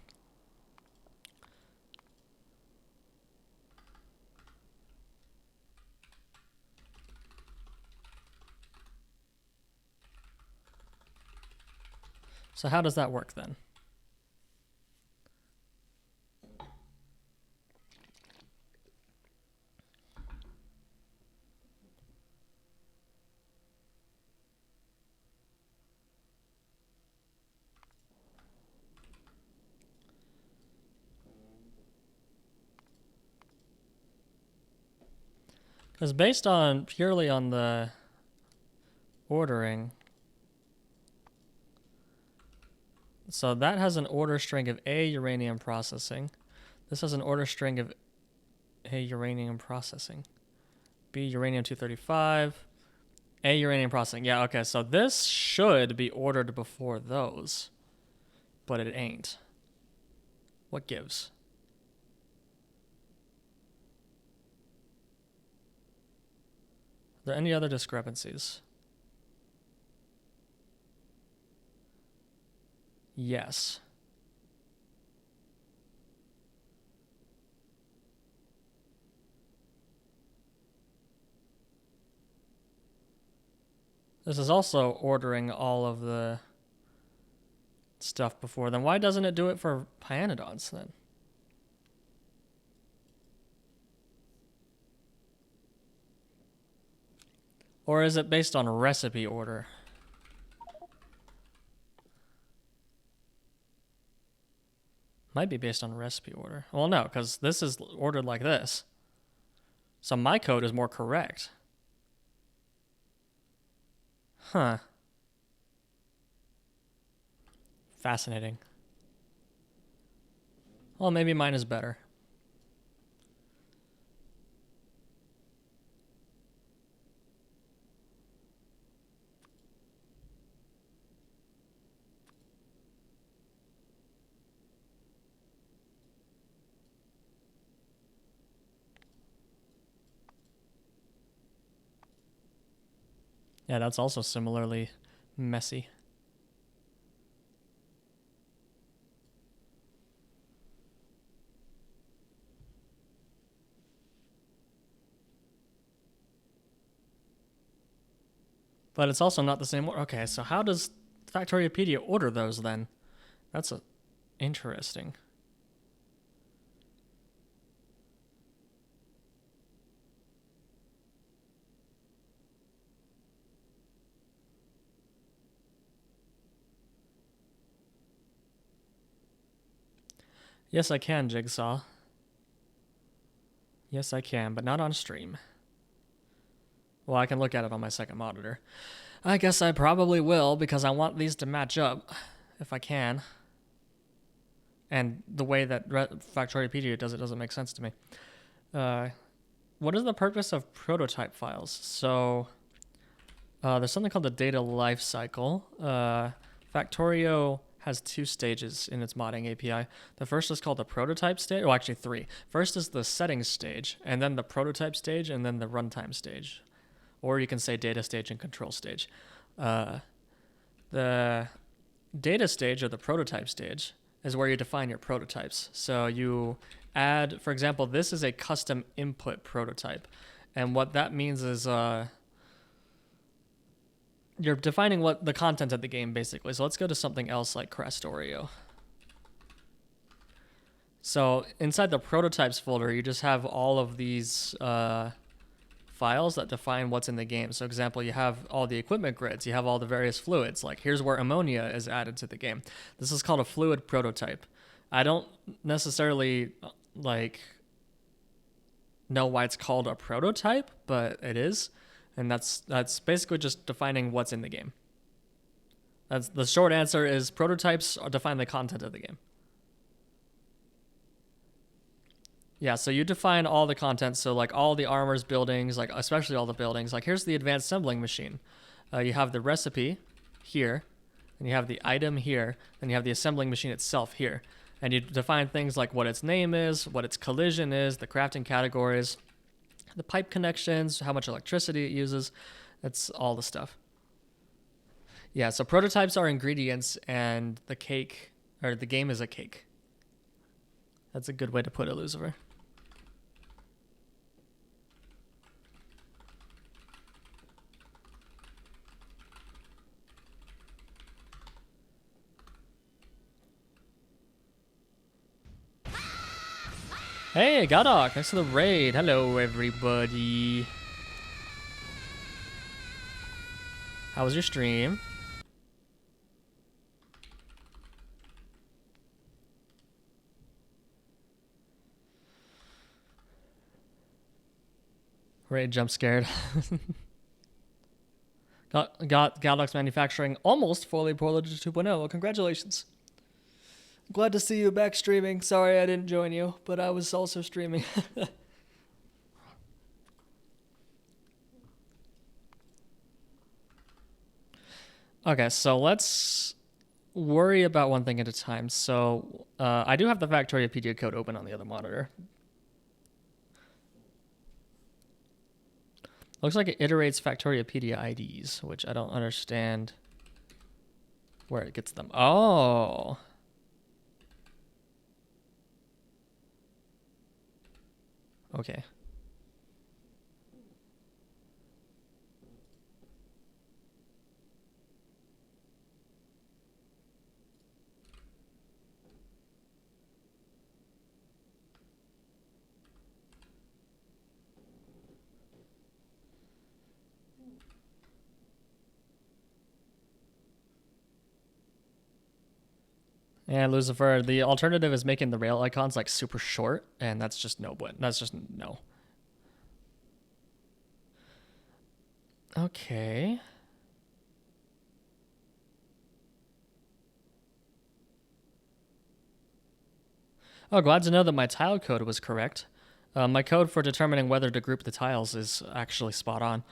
So how does that work then? Because based on purely on the ordering, so that has an order string of A, uranium processing. This has an order string of A, uranium processing. B, uranium-235. A, uranium processing. Yeah, okay, so this should be ordered before those, but it ain't. What gives? Are there any other discrepancies? Yes. This is also ordering all of the stuff before. Then why doesn't it do it for Pyanodons then? Or is it based on recipe order? Might be based on recipe order. Well, no, because this is ordered like this. So my code is more correct. Huh. Fascinating. Well, maybe mine is better. Yeah, that's also similarly messy. But it's also not the same. Okay, so how does Factoriopedia order those then? That's interesting. Yes, I can, Jigsaw. Yes, I can, but not on stream. Well, I can look at it on my second monitor. I guess I probably will because I want these to match up if I can. And the way that Factoriopedia does it doesn't make sense to me. What is the purpose of prototype files? So there's something called the data lifecycle. Factorio has 2 stages in its modding API. The first is called the prototype stage. Oh, actually 3. First is the settings stage, and then the prototype stage, and then the runtime stage. Or you can say data stage and control stage. The data stage or the prototype stage is where you define your prototypes. So you add, for example, this is a custom input prototype. And what that means is you're defining what the content of the game, basically. So let's go to something else like Crastorio. So inside the prototypes folder, you just have all of these files that define what's in the game. So example, you have all the equipment grids, you have all the various fluids, like here's where ammonia is added to the game. This is called a fluid prototype. I don't necessarily know why it's called a prototype, but it is. And that's basically just defining what's in the game. That's the short answer is prototypes define the content of the game. Yeah, so you define all the content, so like all the armors, buildings, like especially all the buildings. Like here's the advanced assembling machine. You have the recipe here, and you have the item here, and you have the assembling machine itself here. And you define things like what its name is, what its collision is, the crafting categories, the pipe connections, how much electricity it uses. That's all the stuff. Yeah, so prototypes are ingredients, and the game is a cake. That's a good way to put it, Lucifer. Hey, Godok, thanks for the raid. Hello, everybody. How was your stream? Raid jump scared. got Godok's Manufacturing almost fully ported to 2.0. Well, congratulations. Glad to see you back streaming. Sorry I didn't join you, but I was also streaming. Okay, so let's worry about one thing at a time. So I do have the Factoriopedia code open on the other monitor. Looks like it iterates Factoriopedia IDs, which I don't understand where it gets them. Oh. Okay. And Lucifer, the alternative is making the rail icons like super short, and that's just no. That's just no. Okay. Oh, glad to know that my tile code was correct. My code for determining whether to group the tiles is actually spot on.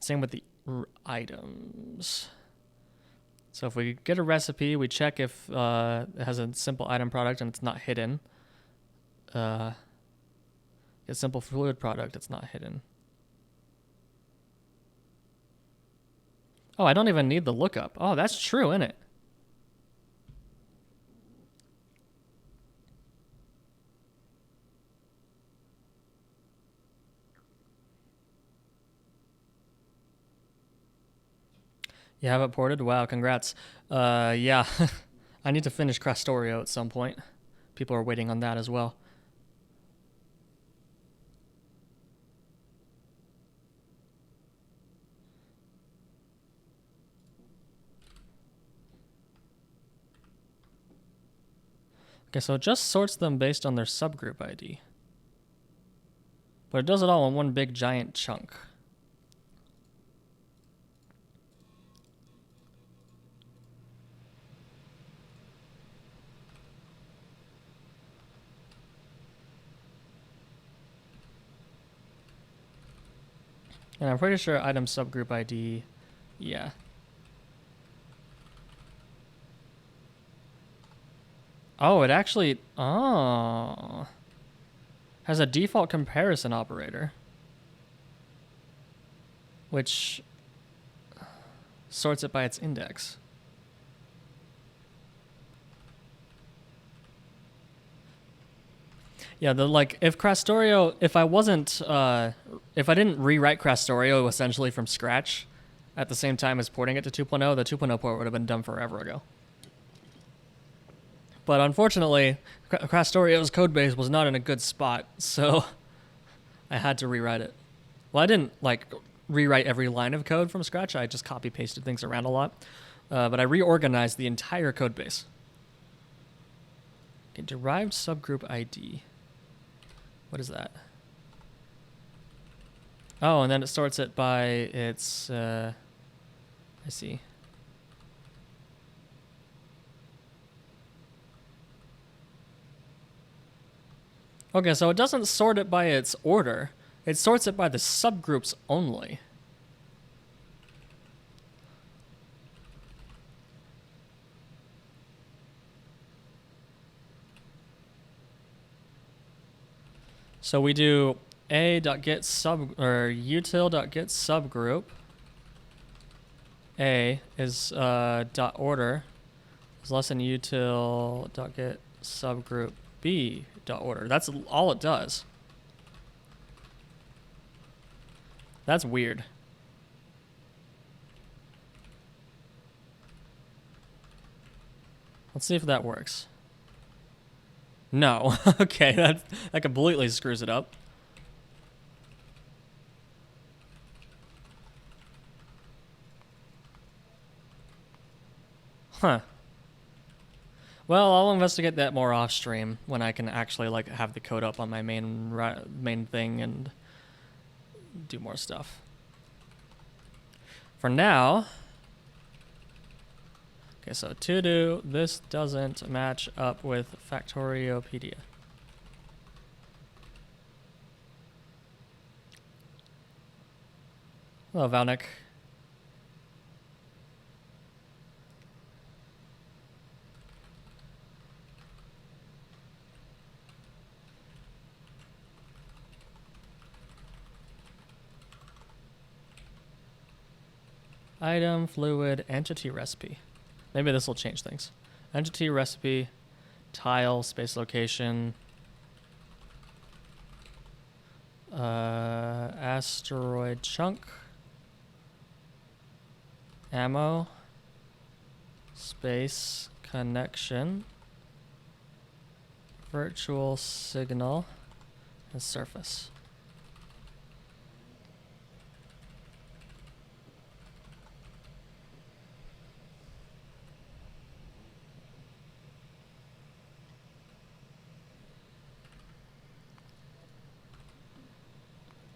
Same with the items. So if we get a recipe, we check if it has a simple item product and it's not hidden. A simple fluid product, it's not hidden. Oh, I don't even need the lookup. Oh, that's true, isn't it? You have it ported? Wow, congrats. Yeah. I need to finish Crastorio at some point. People are waiting on that as well. Okay, so it just sorts them based on their subgroup ID. But it does it all in one big giant chunk. And I'm pretty sure item subgroup ID, yeah. Oh, it actually, has a default comparison operator, which sorts it by its index. Yeah, if Crastorio, if I didn't rewrite Crastorio essentially from scratch at the same time as porting it to 2.0, the 2.0 port would have been done forever ago. But unfortunately, Crastorio's codebase was not in a good spot, so I had to rewrite it. Well, I didn't rewrite every line of code from scratch. I just copy pasted things around a lot, but I reorganized the entire codebase. Okay, derived subgroup ID. What is that? Oh, and then it sorts it by its, I see. Okay, so it doesn't sort it by its order. It sorts it by the subgroups only. So we do a.get sub or util.get subgroup. A is dot order is less than util.get subgroup B dot order. That's all it does. That's weird. Let's see if that works. No. Okay, that completely screws it up. Huh. Well, I'll investigate that more off stream when I can actually have the code up on my main thing and do more stuff. For now, okay, so to do, this doesn't match up with Factoriopedia. Hello, Valnik. Item, fluid, entity recipe. Maybe this will change things. Entity recipe, tile, space location, asteroid chunk, ammo, space connection, virtual signal, and surface.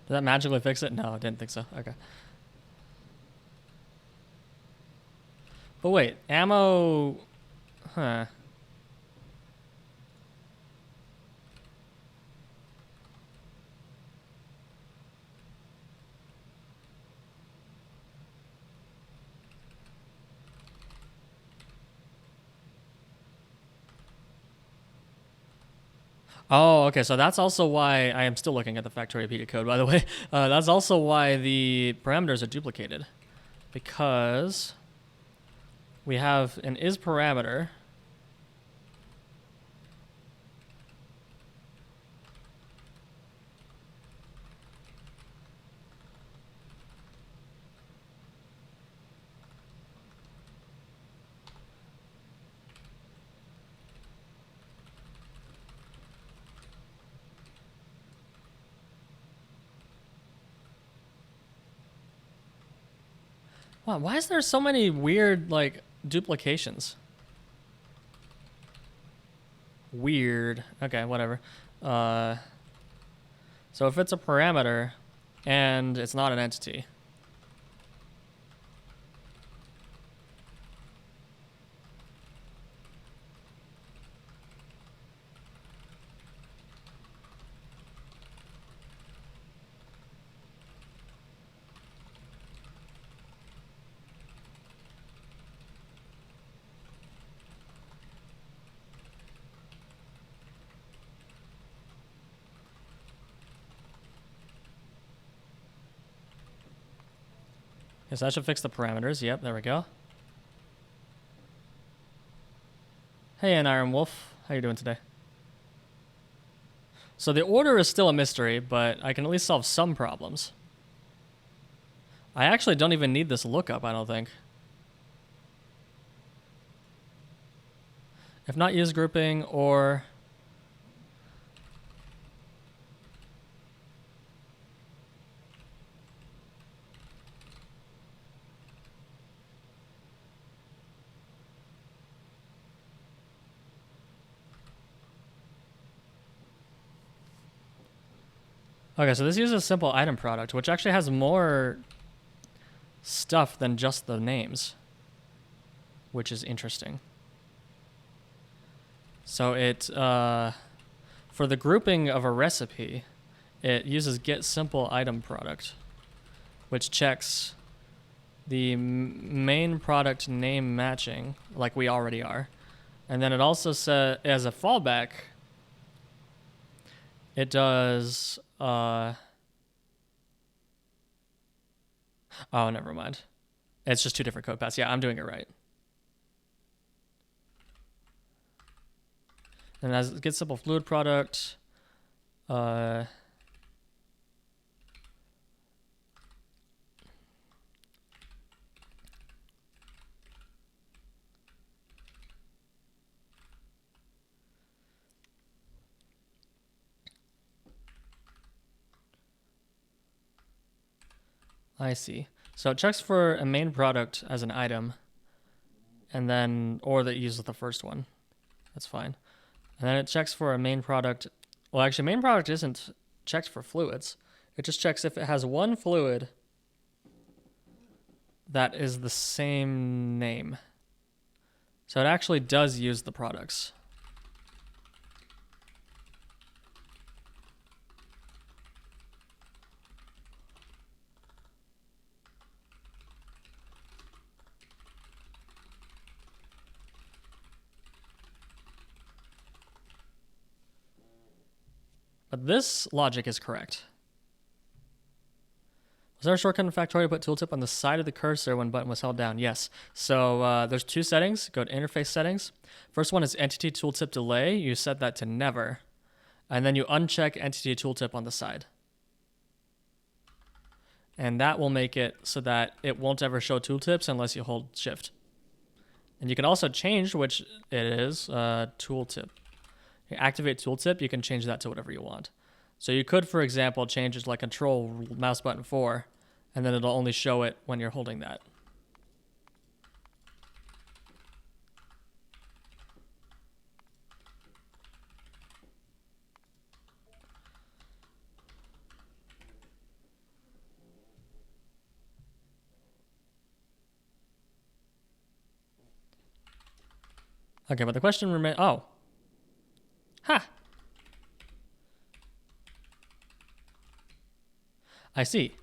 Did that magically fix it? No, I didn't think so. Okay. But wait, ammo... Huh. Oh, okay, so that's also why I am still looking at the Factoriopedia code, by the way. That's also why the parameters are duplicated. because we have an is parameter. Wow, why is there so many weird, like, duplications? Weird. Okay, whatever. So if it's a parameter and it's not an entity. Yes, that should fix the parameters. Yep, there we go. Hey, an Iron Wolf. How you doing today? So the order is still a mystery, but I can at least solve some problems. I actually don't even need this lookup, I don't think. If not, use grouping or... Okay, so this uses simple item product, which actually has more stuff than just the names, which is interesting. So it, for the grouping of a recipe, it uses get simple item product, which checks the main product name matching, like we already are. And then it also says, as a fallback, it does, oh, never mind. It's just two different code paths. Yeah, I'm doing it right. And as get simple fluid product, I see. So it checks for a main product as an item, and then, or that uses the first one. That's fine. And then it checks for a main product. Well, actually, main product isn't checked for fluids. It just checks if it has one fluid that is the same name. So it actually does use the products. But this logic is correct. Was there a shortcut in Factorio to put tooltip on the side of the cursor when button was held down? Yes. So there's two settings. Go to interface settings. First one is entity tooltip delay. You set that to never. And then you uncheck entity tooltip on the side. And that will make it so that it won't ever show tooltips unless you hold shift. And you can also change which it is, tooltip. You activate tooltip, you can change that to whatever you want. So you could, for example, change it to like control mouse button 4, and then it'll only show it when you're holding that. Okay, but the question remains, oh. Ha! I see.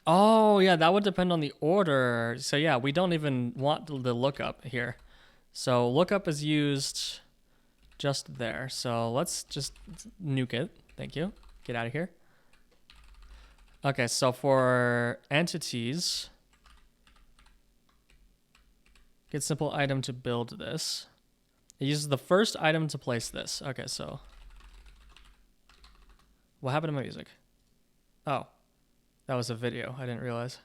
Oh, yeah, that would depend on the order. So yeah, we don't even want the lookup here. So lookup is used just there. So let's just nuke it. Thank you. Get out of here. Okay, so for entities, get simple item to build this. It uses the first item to place this. Okay, so what happened to my music? Oh, that was a video. I didn't realize.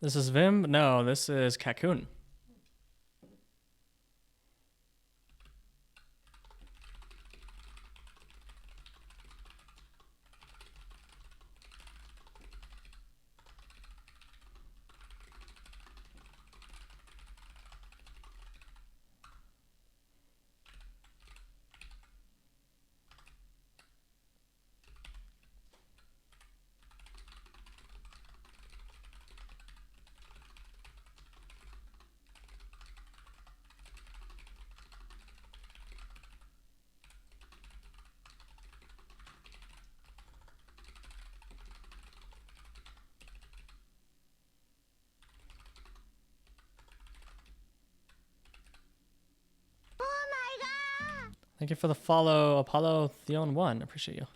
This is Vim? No, this is Cocoon. Thank you for the follow, Apollo Theon 1. Appreciate you.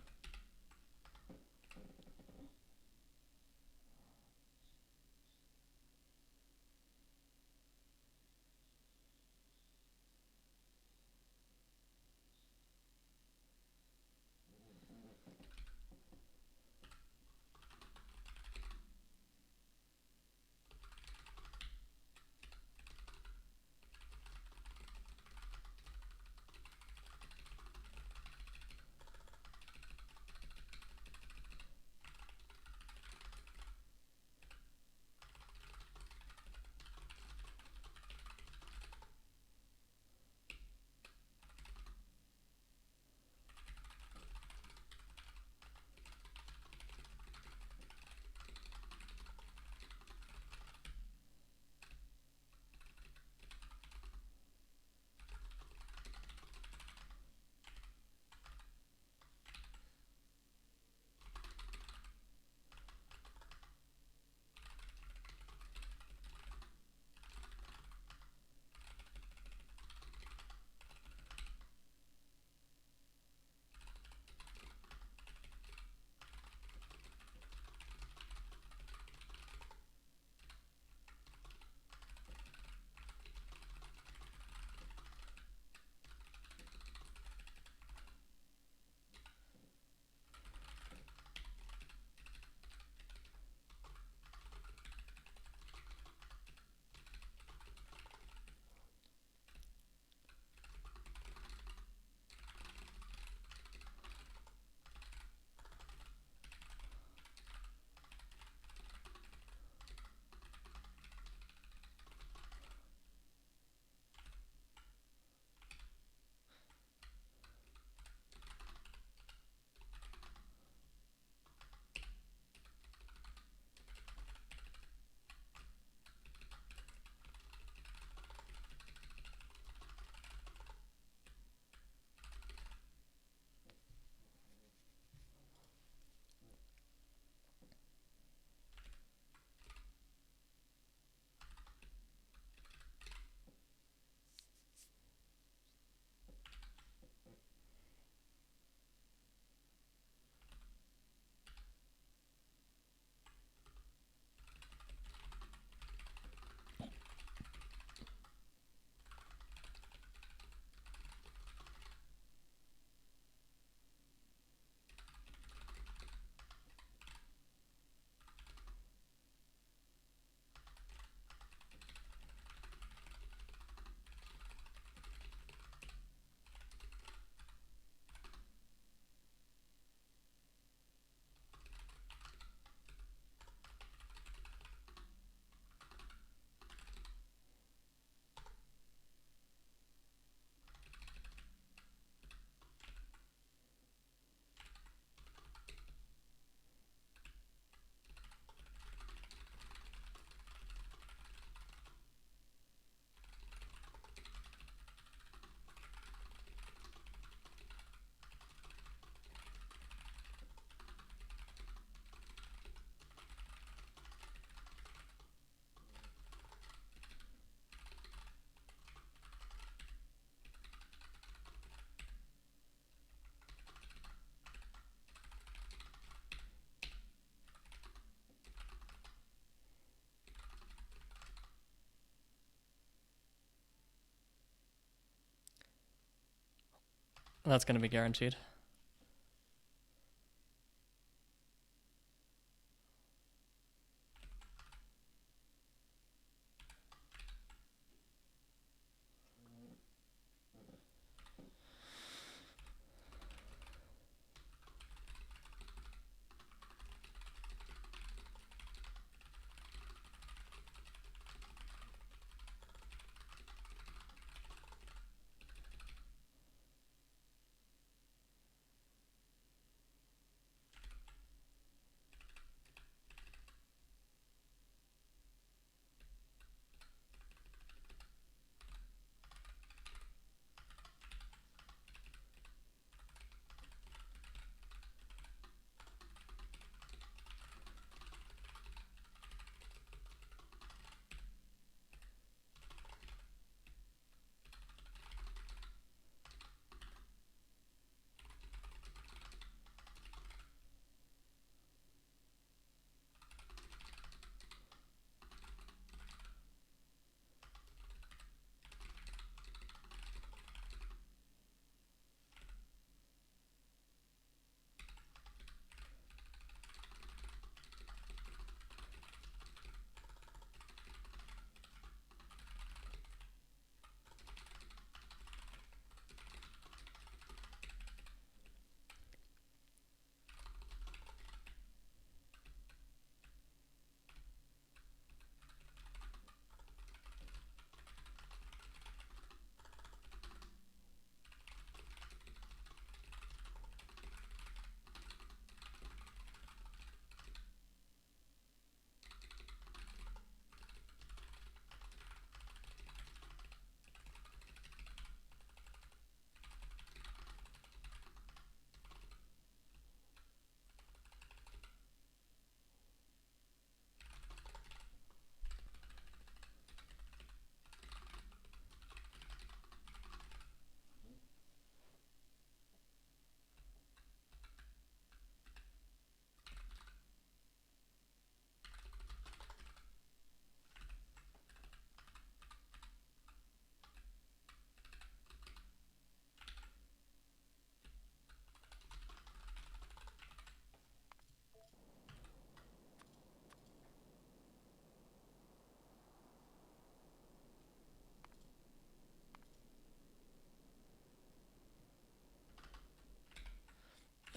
That's going to be guaranteed.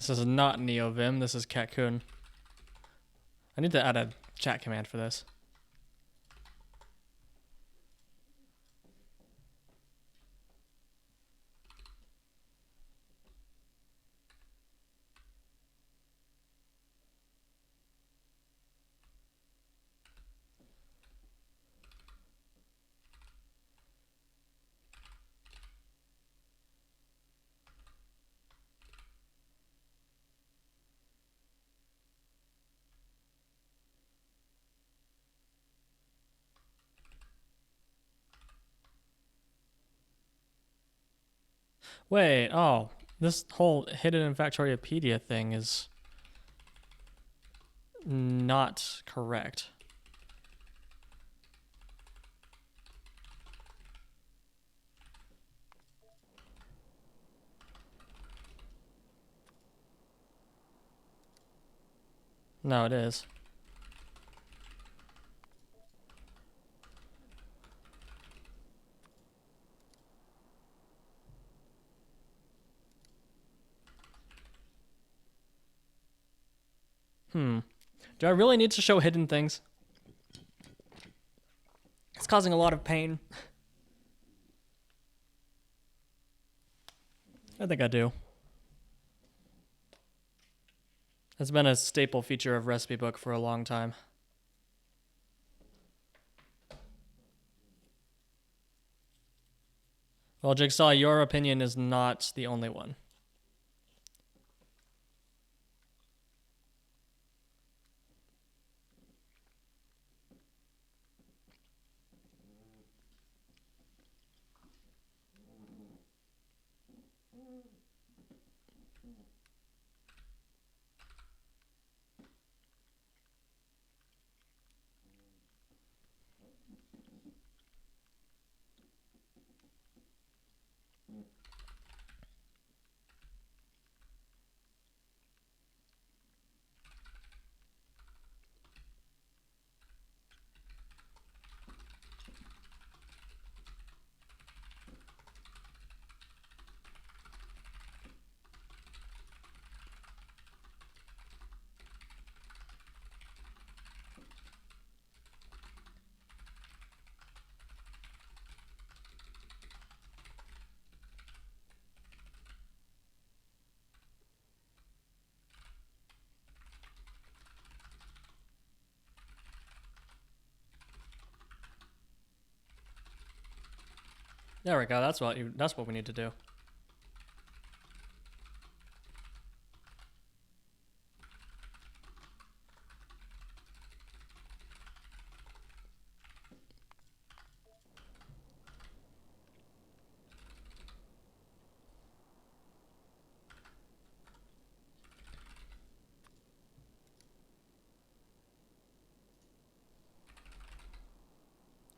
This is not NeoVim, this is Catcoon. I need to add a chat command for this. Wait, oh, this whole hidden in Factoriopedia thing is not correct. No, it is. Do I really need to show hidden things? It's causing a lot of pain. I think I do. It's been a staple feature of Recipe Book for a long time. Well, Jigsaw, your opinion is not the only one. There we go. That's what we need to do.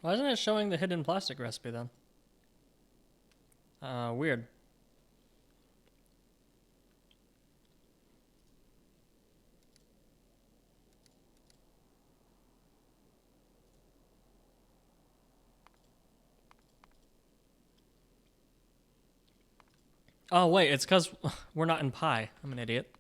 Why isn't it showing the hidden plastic recipe then? Weird. Oh, wait, it's because we're not in Pi. I'm an idiot.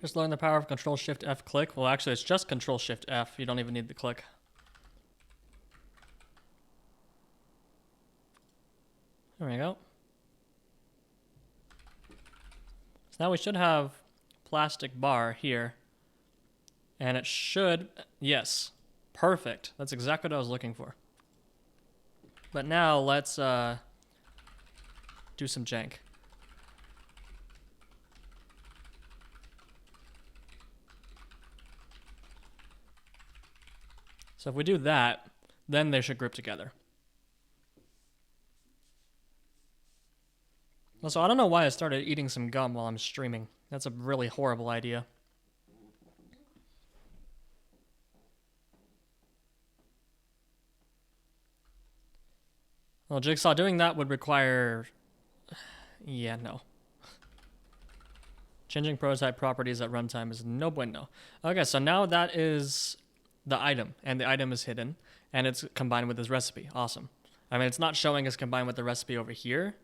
Just learn the power of Control-Shift-F click. Well, actually, it's just Control-Shift-F. You don't even need the click. There we go. So now we should have plastic bar here. And it should... Yes. Perfect. That's exactly what I was looking for. But now let's do some jank. So if we do that, then they should grip together. Also, I don't know why I started eating some gum while I'm streaming. That's a really horrible idea. Well, Jigsaw, doing that would require... Yeah, no. Changing prototype properties at runtime is no bueno. Okay, so now that is the item, and the item is hidden, and it's combined with this recipe. Awesome. I mean, it's not showing as combined with the recipe over here,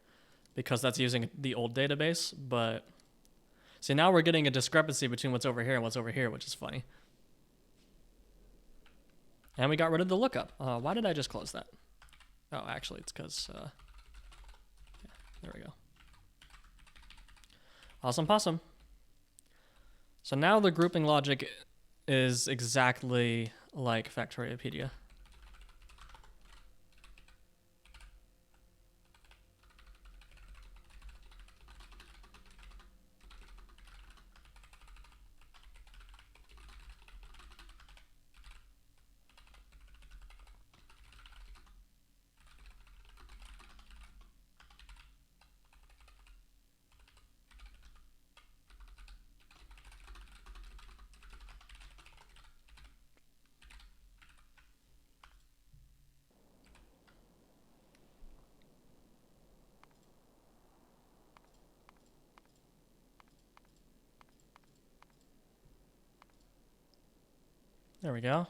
because that's using the old database, but... See, now we're getting a discrepancy between what's over here and what's over here, which is funny. And we got rid of the lookup. Why did I just close that? Oh, actually, it's because... yeah, there we go. Awesome possum. So now the grouping logic is exactly like Factoriopedia. There we go.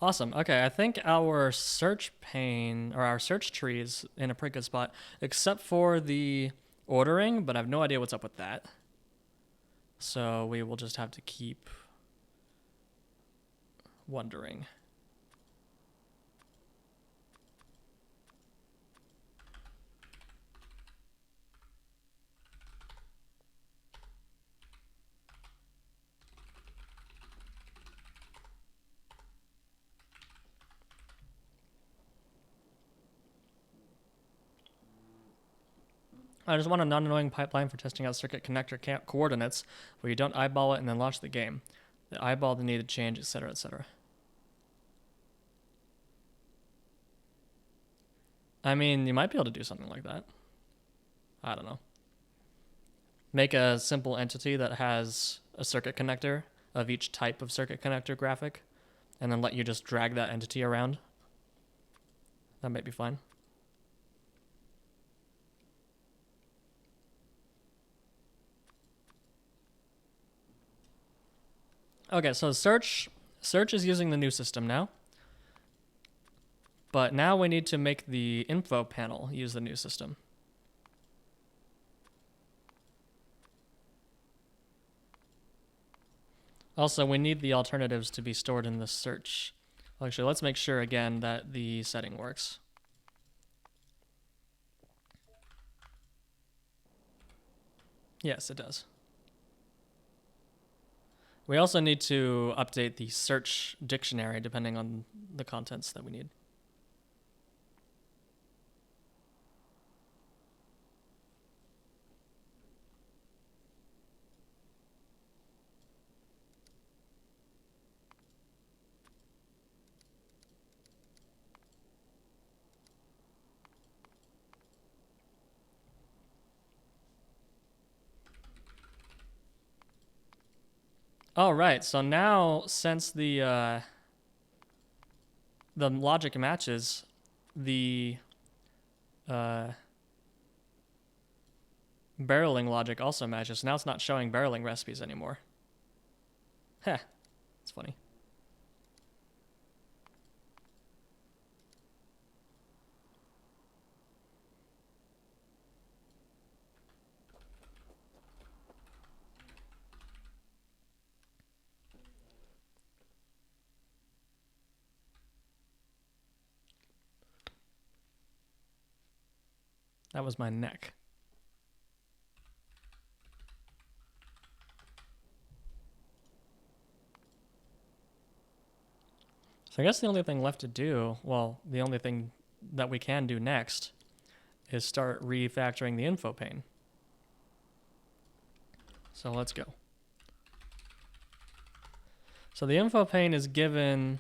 Awesome. Okay, I think our search pane or our search tree is in a pretty good spot, except for the ordering, but I have no idea what's up with that. So we will just have to keep wondering. I just want a non-annoying pipeline for testing out circuit connector coordinates where you don't eyeball it and then launch the game. The eyeball the needed change, etc., etc. I mean, you might be able to do something like that. I don't know. Make a simple entity that has a circuit connector of each type of circuit connector graphic, and then let you just drag that entity around. That might be fine. Okay, so search is using the new system now. But now we need to make the info panel use the new system. Also, we need the alternatives to be stored in the search. Actually, let's make sure again that the setting works. Yes, it does. We also need to update the search dictionary depending on the contents that we need. All right, so now since the logic matches, the barreling logic also matches. Now it's not showing barreling recipes anymore. Heh, it's funny. That was my neck. So I guess the only thing left to do, well, the only thing that we can do next is start refactoring the info pane. So let's go. So the info pane is given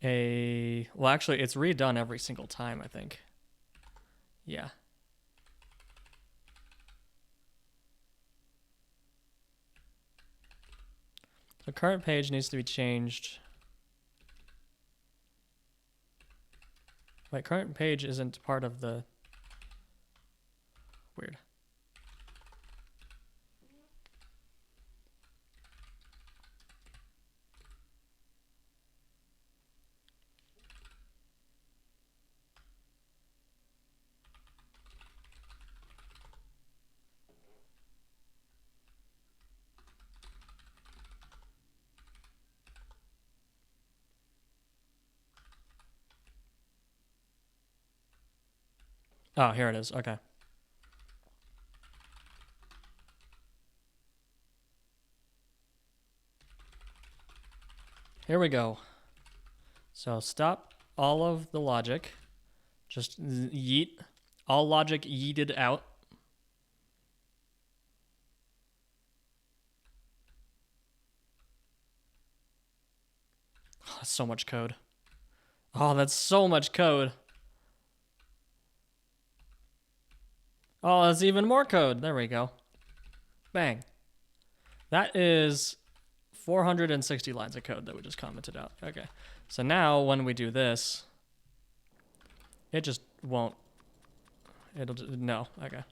a, well, actually it's redone every single time, I think. Yeah. The current page needs to be changed. Wait, current page isn't part of the, weird. Oh, here it is. Okay. Here we go. So stop all of the logic. Just yeet. All logic yeeted out. Oh, that's so much code. Oh, that's so much code. Oh, that's even more code. There we go. Bang. That is 460 lines of code that we just commented out. Okay. So now when we do this, it just won't. It'll just, no. Okay.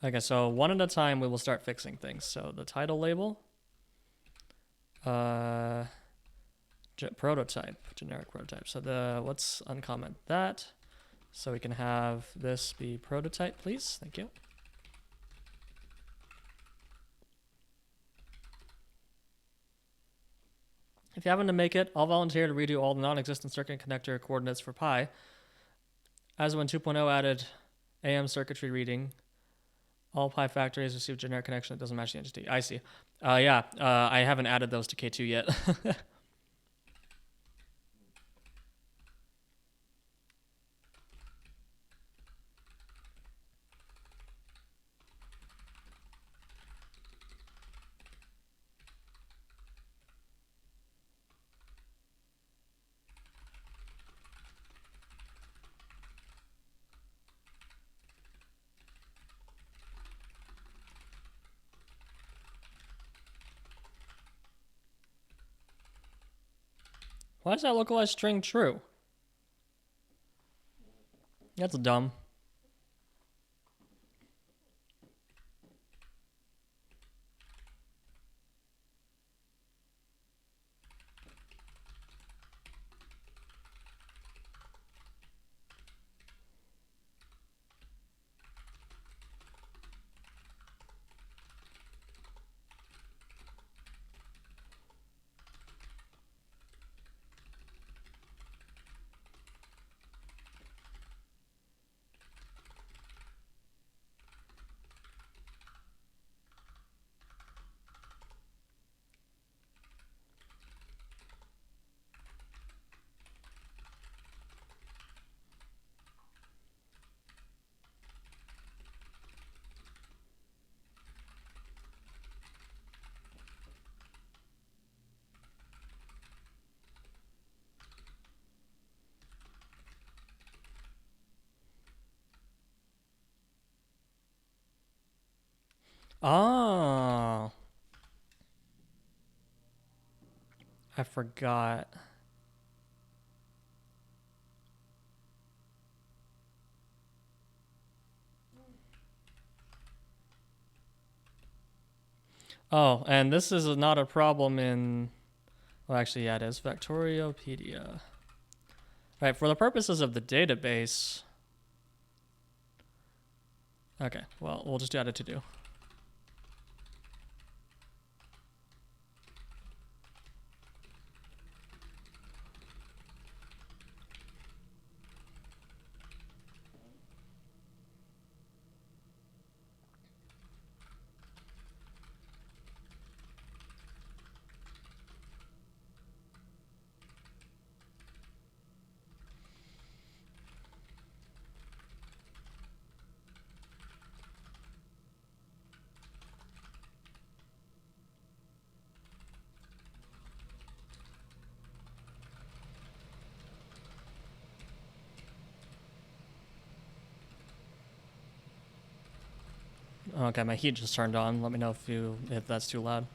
Okay, so one at a time we will start fixing things. So the title label, prototype, generic prototype. So let's uncomment that. So we can have this be prototype, please. Thank you. If you happen to make it, I'll volunteer to redo all the non-existent circuit connector coordinates for pi. As when 2.0 added AM circuitry reading, all pi factories receive generic connection that doesn't match the entity. I see. Yeah, I haven't added those to K2 yet. Why is that localized string true? That's dumb. Oh, I forgot. Oh, and this is not a problem in... Well, actually, yeah, it is. Factoriopedia. Right, for the purposes of the database... Okay, well, we'll just add a to-do. Okay, my heat just turned on. Let me know if that's too loud.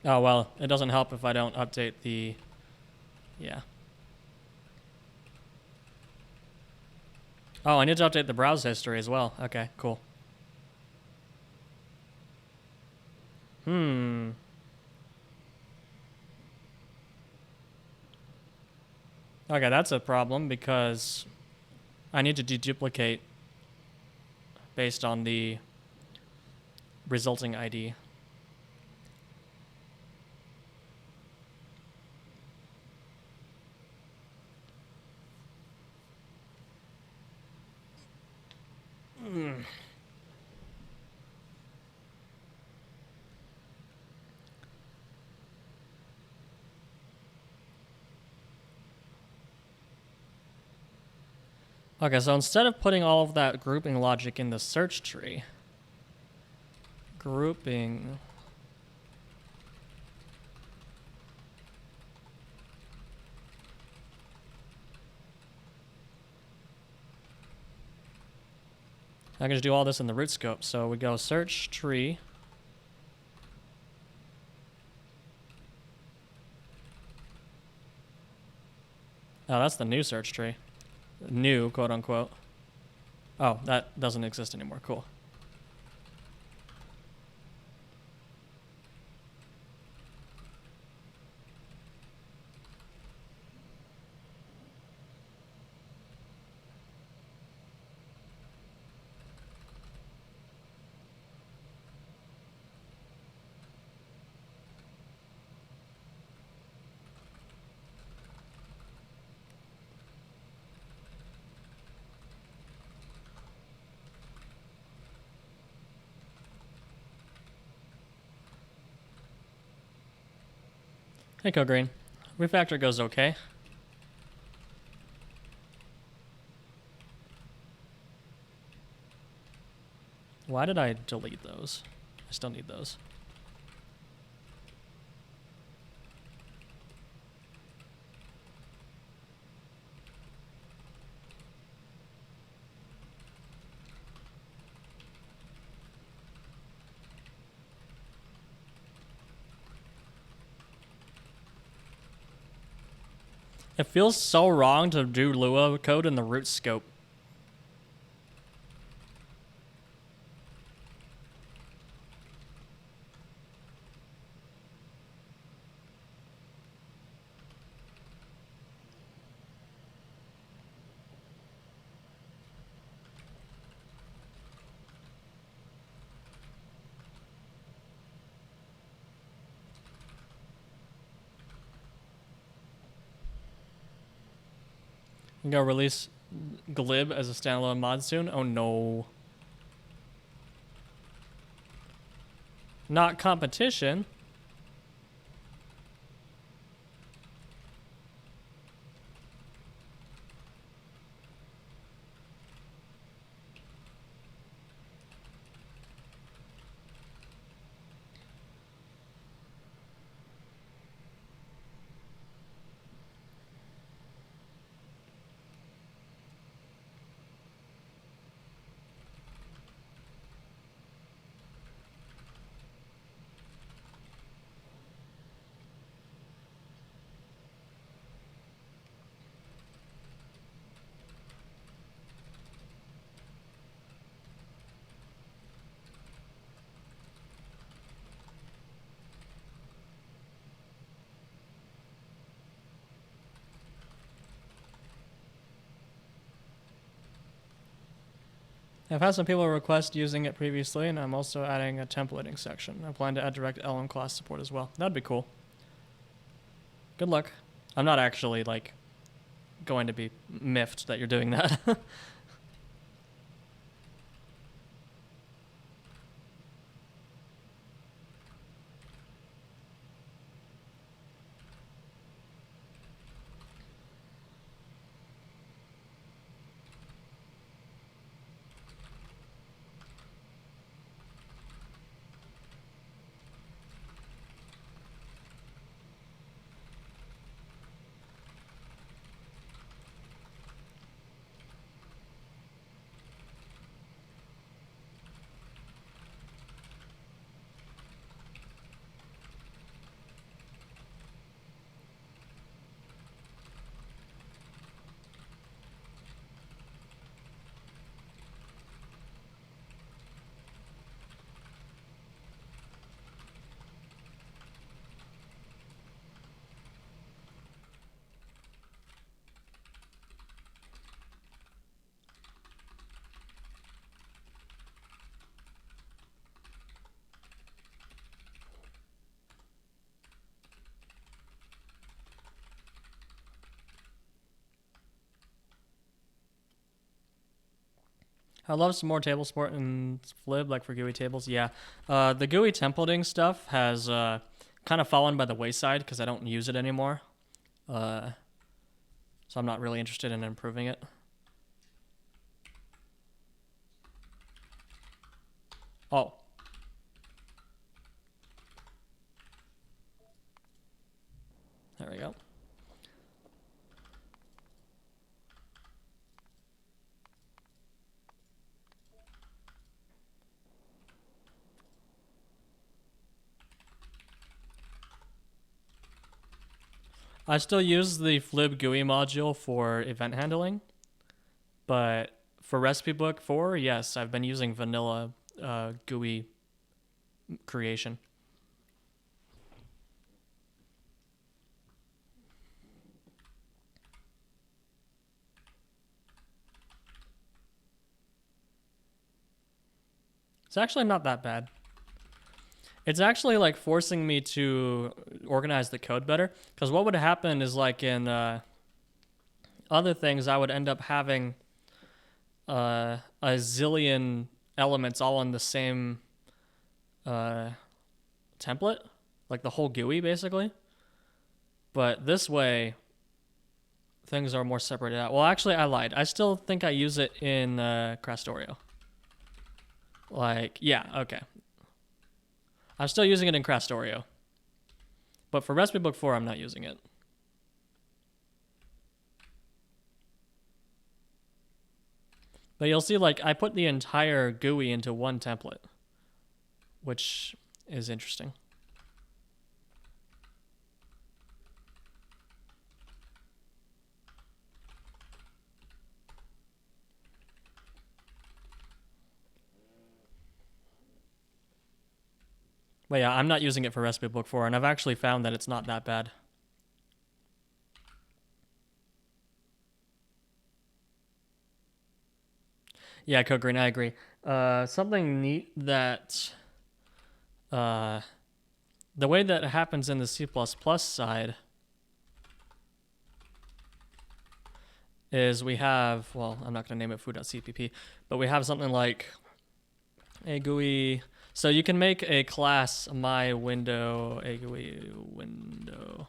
Oh, well, it doesn't help if I don't update the... Yeah. Oh, I need to update the browse history as well. Okay, cool. Okay, that's a problem because I need to deduplicate based on the resulting ID. Okay, so instead of putting all of that grouping logic in the search tree, grouping I can just do all this in the root scope. So we go search tree. Oh, that's the new search tree. New, quote unquote. Oh, that doesn't exist anymore. Cool. Hey, Green. Refactor goes okay. Why did I delete those? I still need those. It feels so wrong to do Lua code in the root scope. I'm gonna release Glib as a standalone mod soon. Oh no. Not competition. I've had some people request using it previously, and I'm also adding a templating section. I plan to add direct LM class support as well. That'd be cool. Good luck. I'm not actually, like, going to be miffed that you're doing that. I love some more table support and Flib, like for GUI tables. Yeah, the GUI templating stuff has kind of fallen by the wayside because I don't use it anymore. So I'm not really interested in improving it. Oh. There we go. I still use the Flib GUI module for event handling, but for Recipe Book 4, yes, I've been using vanilla GUI creation. It's actually not that bad. It's actually like forcing me to organize the code better, because what would happen is like in other things, I would end up having a zillion elements all on the same template, like the whole GUI basically. But this way, things are more separated out. Well, actually, I lied. I still think I use it in Crastorio. Like, yeah, okay. I'm still using it in Crastorio. But for Recipe Book 4, I'm not using it. But you'll see, like, I put the entire GUI into one template, which is interesting. But yeah, I'm not using it for Recipe Book 4, and I've actually found that it's not that bad. Yeah, Code Green, I agree. Something neat that the way that it happens in the C++ side is we have, well, I'm not going to name it foo.cpp, but we have something like a GUI. So you can make a class my window, a GUI window,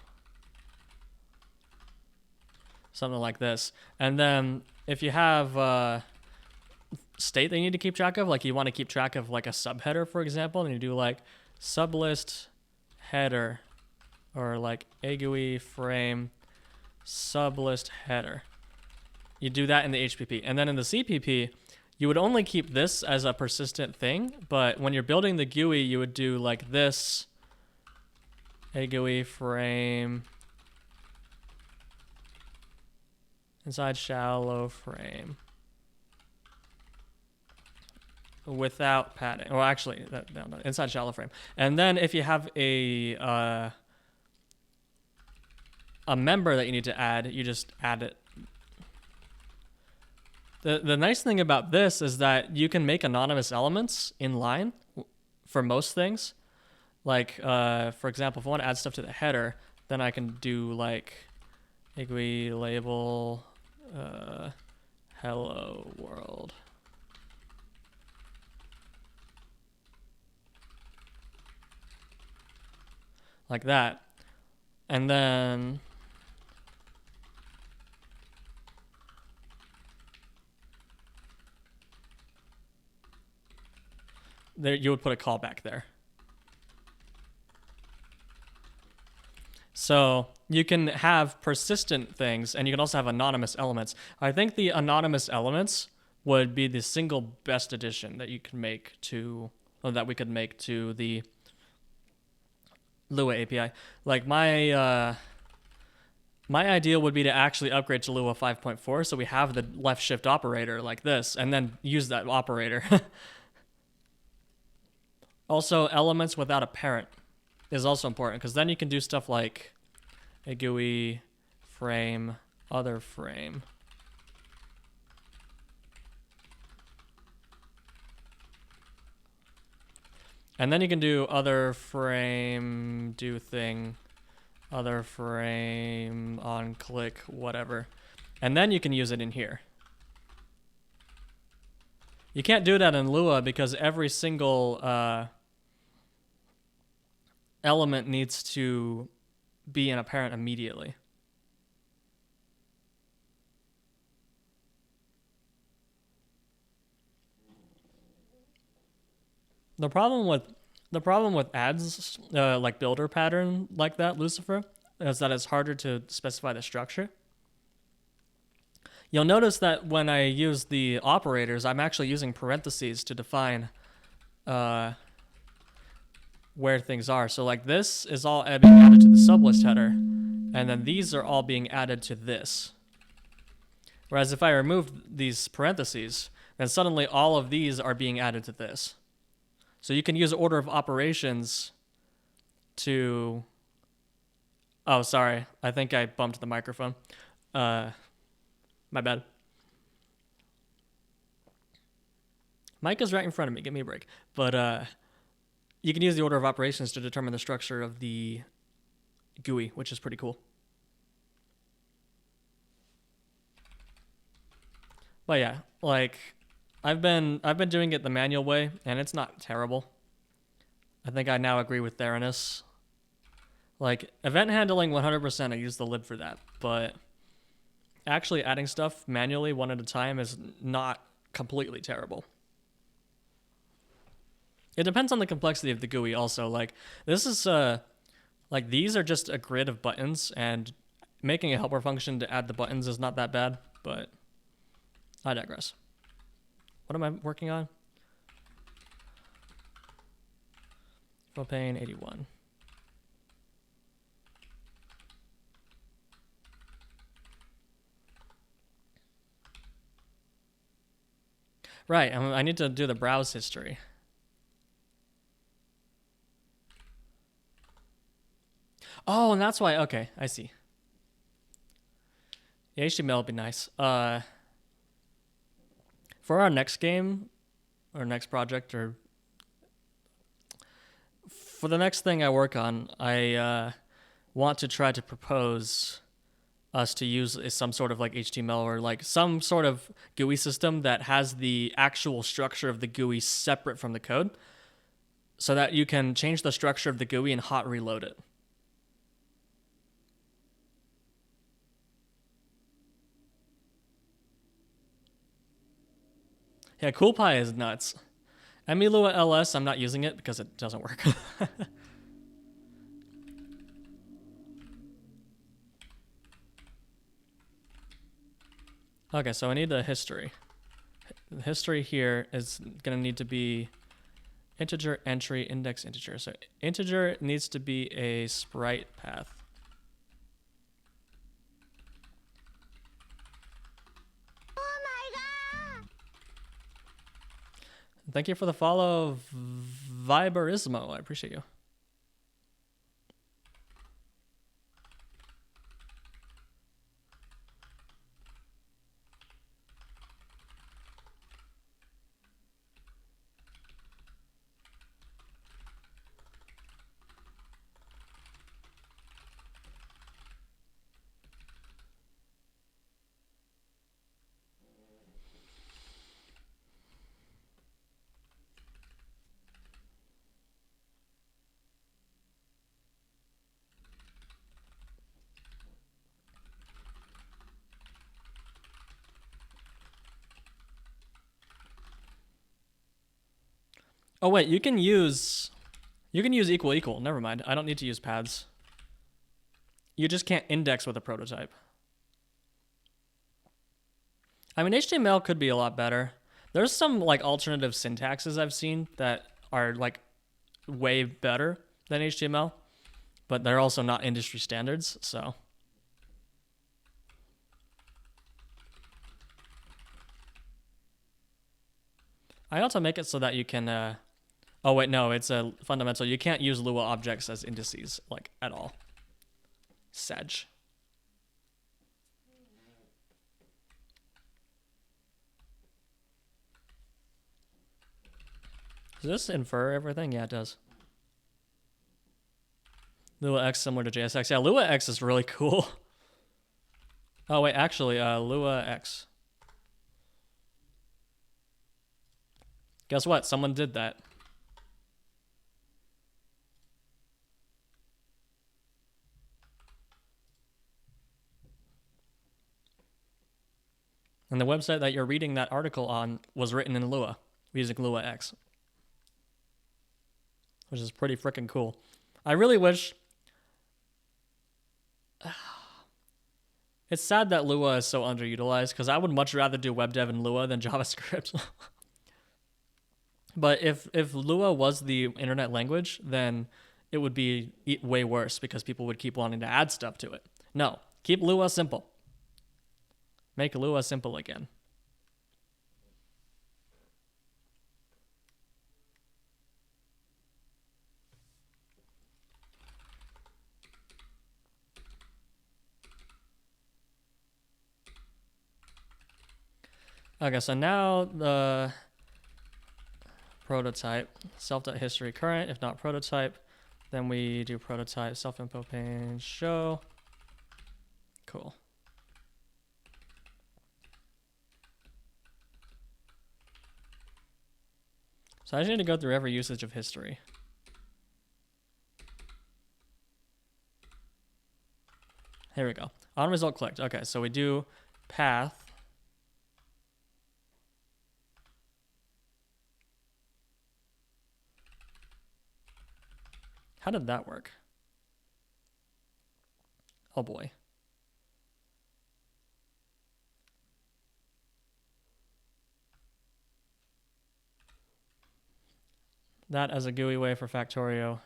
something like this. And then if you have state that you need to keep track of, like you want to keep track of like a subheader, for example, and you do like sublist header, or like a GUI frame sublist header. You do that in the HPP. And then in the CPP, you would only keep this as a persistent thing, but when you're building the GUI, you would do like this, a GUI frame inside shallow frame without padding. Well, actually, no, inside shallow frame. And then if you have a member that you need to add, you just add it. The nice thing about this is that you can make anonymous elements in line for most things. Like, for example, if I want to add stuff to the header, then I can do like a GUI label hello world. Like that. And then there you would put a callback there. So you can have persistent things, and you can also have anonymous elements. I think the anonymous elements would be the single best addition that you can make to, or that we could make to the Lua API. Like my idea would be to actually upgrade to Lua 5.4, so we have the left shift operator like this, and then use that operator. Also, elements without a parent is also important, because then you can do stuff like a GUI frame, other frame. And then you can do other frame, do thing, other frame, on click, whatever. And then you can use it in here. You can't do that in Lua because every single element needs to be in a parent immediately. The problem with ads like builder pattern like that, Lucifer, is that it's harder to specify the structure. You'll notice that when I use the operators, I'm actually using parentheses to define where things are. So like this is all being added to the sublist header, And then these are all being added to this. Whereas if I remove these parentheses, then suddenly all of these are being added to this. So you can use order of operations to... Oh, sorry. I think I bumped the microphone. My bad. Mic is right in front of me. Give me a break. But you can use the order of operations to determine the structure of the GUI, which is pretty cool. But yeah, like I've been doing it the manual way, and it's not terrible. I think I now agree with Theranos. Like event handling 100%, I use the lib for that, but actually adding stuff manually one at a time is not completely terrible. It depends on the complexity of the GUI also. Like this is like these are just a grid of buttons, and making a helper function to add the buttons is not that bad, but I digress. What am I working on? Propane 81. Right, I need to do the browse history. Oh, and that's why, okay, I see. The HTML would be nice. For our next game, or next project, or for the next thing I work on, I want to try to propose us to use some sort of like HTML or like some sort of GUI system that has the actual structure of the GUI separate from the code, so that you can change the structure of the GUI and hot reload it. Yeah, CoolPy is nuts. Emilua LS, I'm not using it because it doesn't work. Okay, so I need the history. The history here is going to need to be integer entry index integer. So integer needs to be a sprite path. Thank you for the follow, Viberismo. I appreciate you. Oh wait, you can use equal equal. Never mind. I don't need to use paths. You just can't index with a prototype. I mean, HTML could be a lot better. There's some like alternative syntaxes I've seen that are like way better than HTML, but they're also not industry standards, so. I also make it so that you can, oh wait, no, it's a fundamental. You can't use Lua objects as indices, like, at all. Sedge. Does this infer everything? Yeah, it does. Lua X similar to JSX. Yeah, Lua X is really cool. Oh wait, actually, Lua X. Guess what? Someone did that. And the website that you're reading that article on was written in Lua, using Lua X. Which is pretty freaking cool. I really wish... It's sad that Lua is so underutilized, because I would much rather do web dev in Lua than JavaScript. But if Lua was the internet language, then it would be way worse, because people would keep wanting to add stuff to it. No, keep Lua simple. Make Lua simple again. Okay, so now the prototype, self.history current, if not prototype, then we do prototype self-info pane show. Cool. So I just need to go through every usage of history. Here we go. On result clicked. Okay, so we do path. How did that work? Oh boy. That as a GUI way for Factorio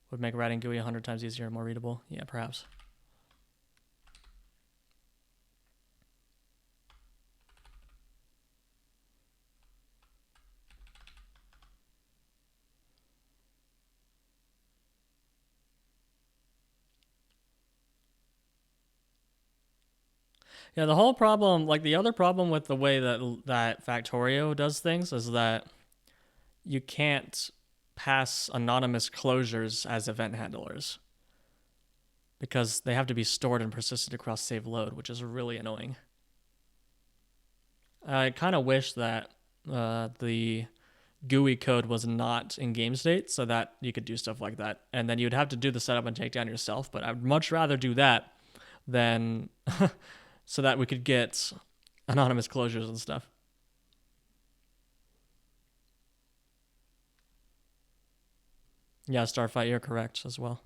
would make writing GUI 100 times easier and more readable. Yeah, perhaps. Yeah, the whole problem, like the other problem with the way that Factorio does things is that you can't pass anonymous closures as event handlers because they have to be stored and persisted across save load, which is really annoying. I kind of wish that the GUI code was not in game state so that you could do stuff like that. And then you'd have to do the setup and takedown yourself, but I'd much rather do that than so that we could get anonymous closures and stuff. Yeah, Starfight, you're correct as well.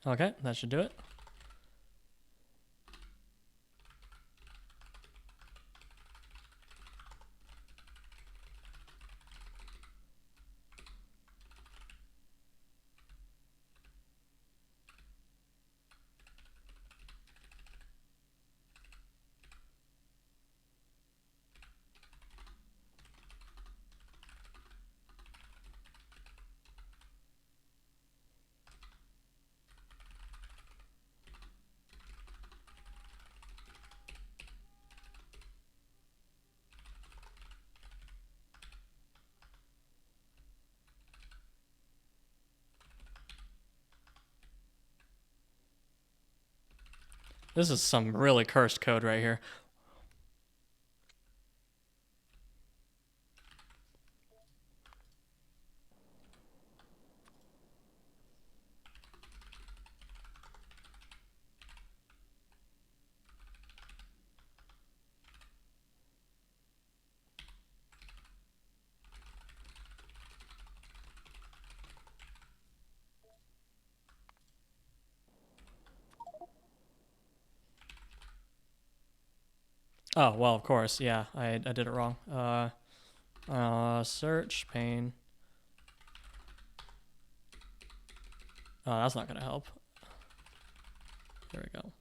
Okay, that should do it. This is some really cursed code right here. Oh, well, of course. Yeah, I did it wrong. Search pane. Oh, that's not going to help. There we go.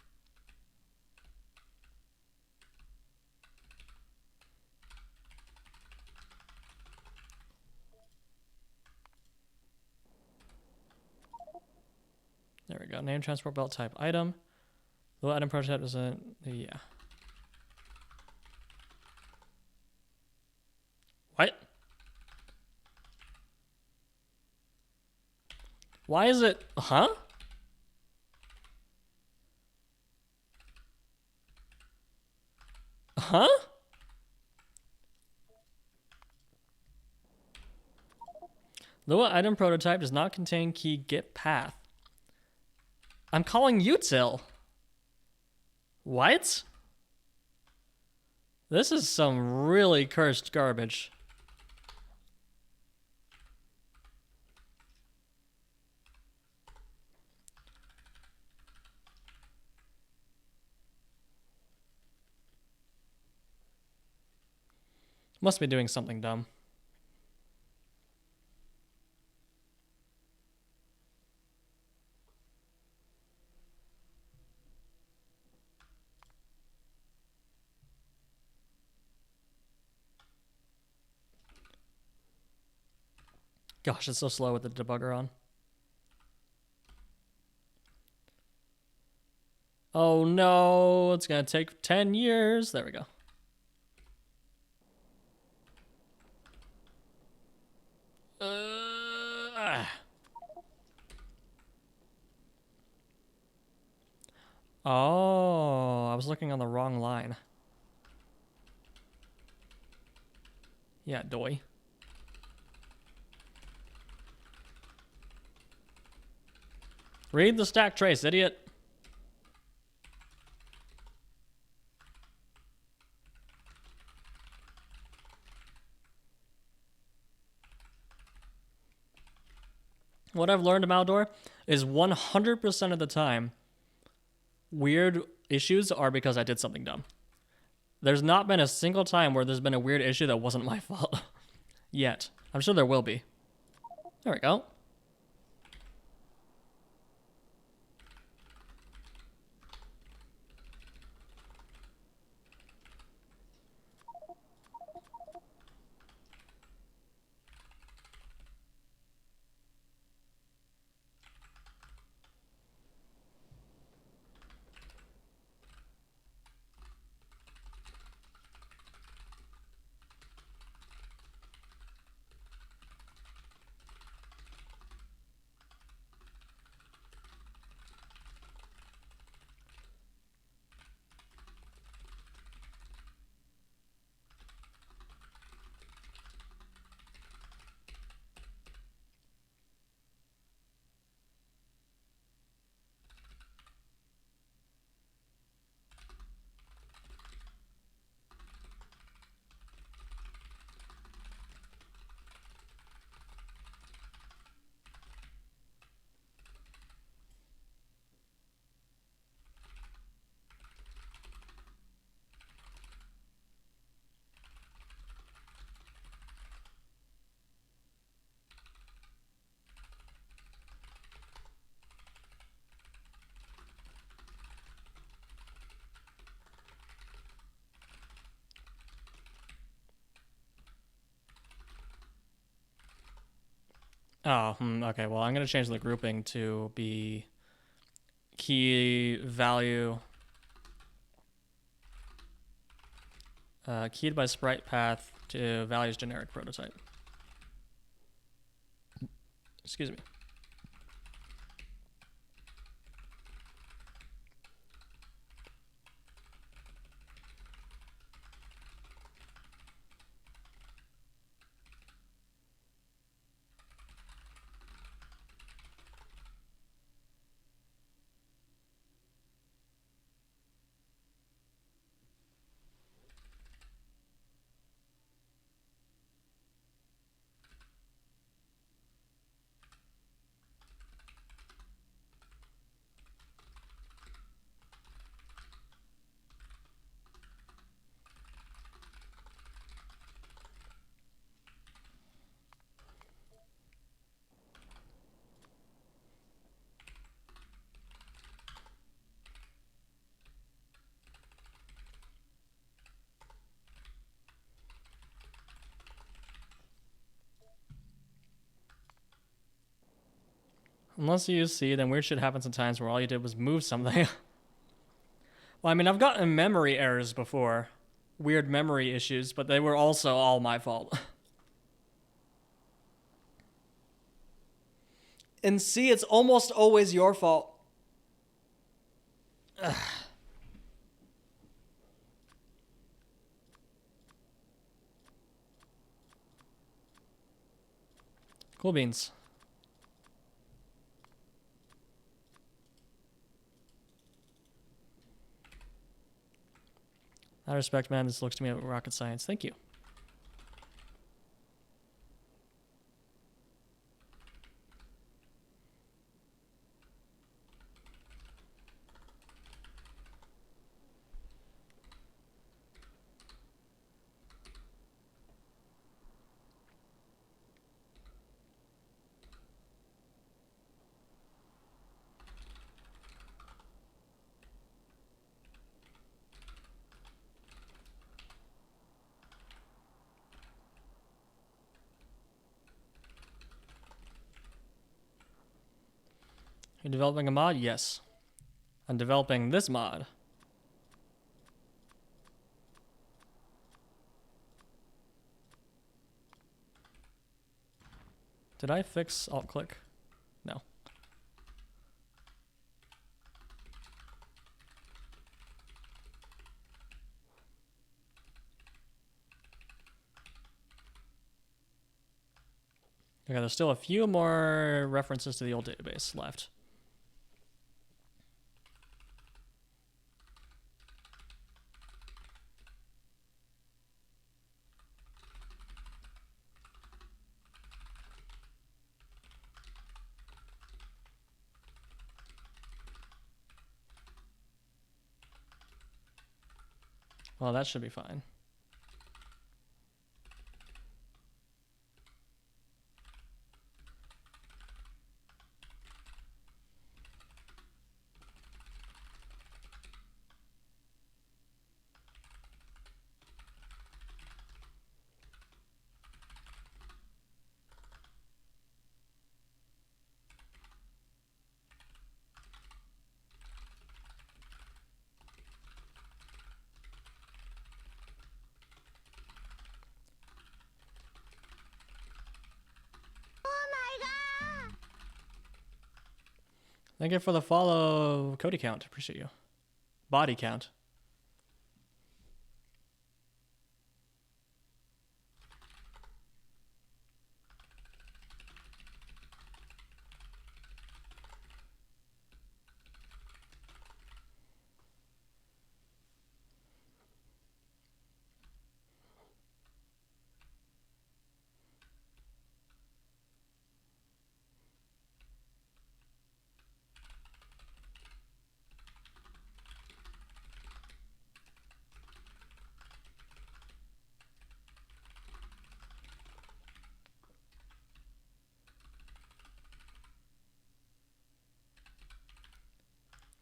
There we go. Name transport belt type item. The item prototype doesn't. Yeah. What? Why is it? Huh? Huh? Lua item prototype does not contain key get path. I'm calling util. What? This is some really cursed garbage. Must be doing something dumb. Gosh, it's so slow with the debugger on. Oh no, it's gonna take 10 years. There we go. Oh, I was looking on the wrong line. Yeah, doy. Read the stack trace, idiot. What I've learned about Outdoor is 100% of the time, weird issues are because I did something dumb. There's not been a single time where there's been a weird issue that wasn't my fault. Yet. I'm sure there will be. There we go. Oh, okay. Well, I'm going to change the grouping to be key value keyed by sprite path to values generic prototype. Excuse me. Unless you use C, then weird shit happens sometimes where all you did was move something. Well, I mean, I've gotten memory errors before. Weird memory issues, but they were also all my fault. In C, it's almost always your fault. Ugh. Cool beans. I respect, man. This looks to me like rocket science. Thank you. You're developing a mod? Yes. I'm developing this mod. Did I fix alt click? No. Okay, there's still a few more references to the old database left. Well, that should be fine. Thank you for the follow, Cody count. Appreciate you. Body count.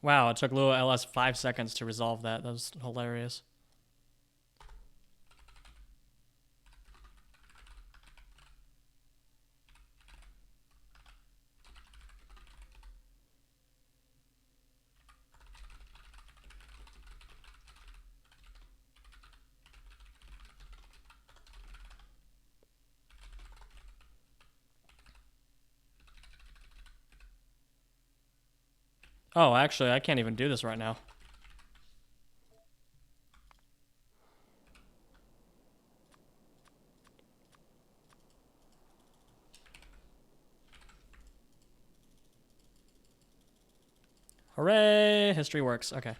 Wow, it took Lua LS 5 seconds to resolve that. That was hilarious. Oh, actually, I can't even do this right now. Hooray! History works. Okay.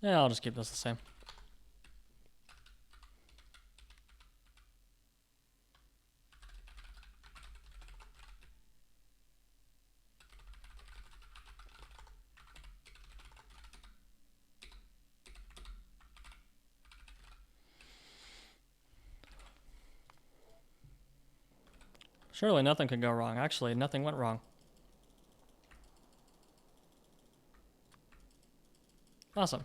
Yeah, I'll just keep this the same. Surely nothing could go wrong. Actually, nothing went wrong. Awesome.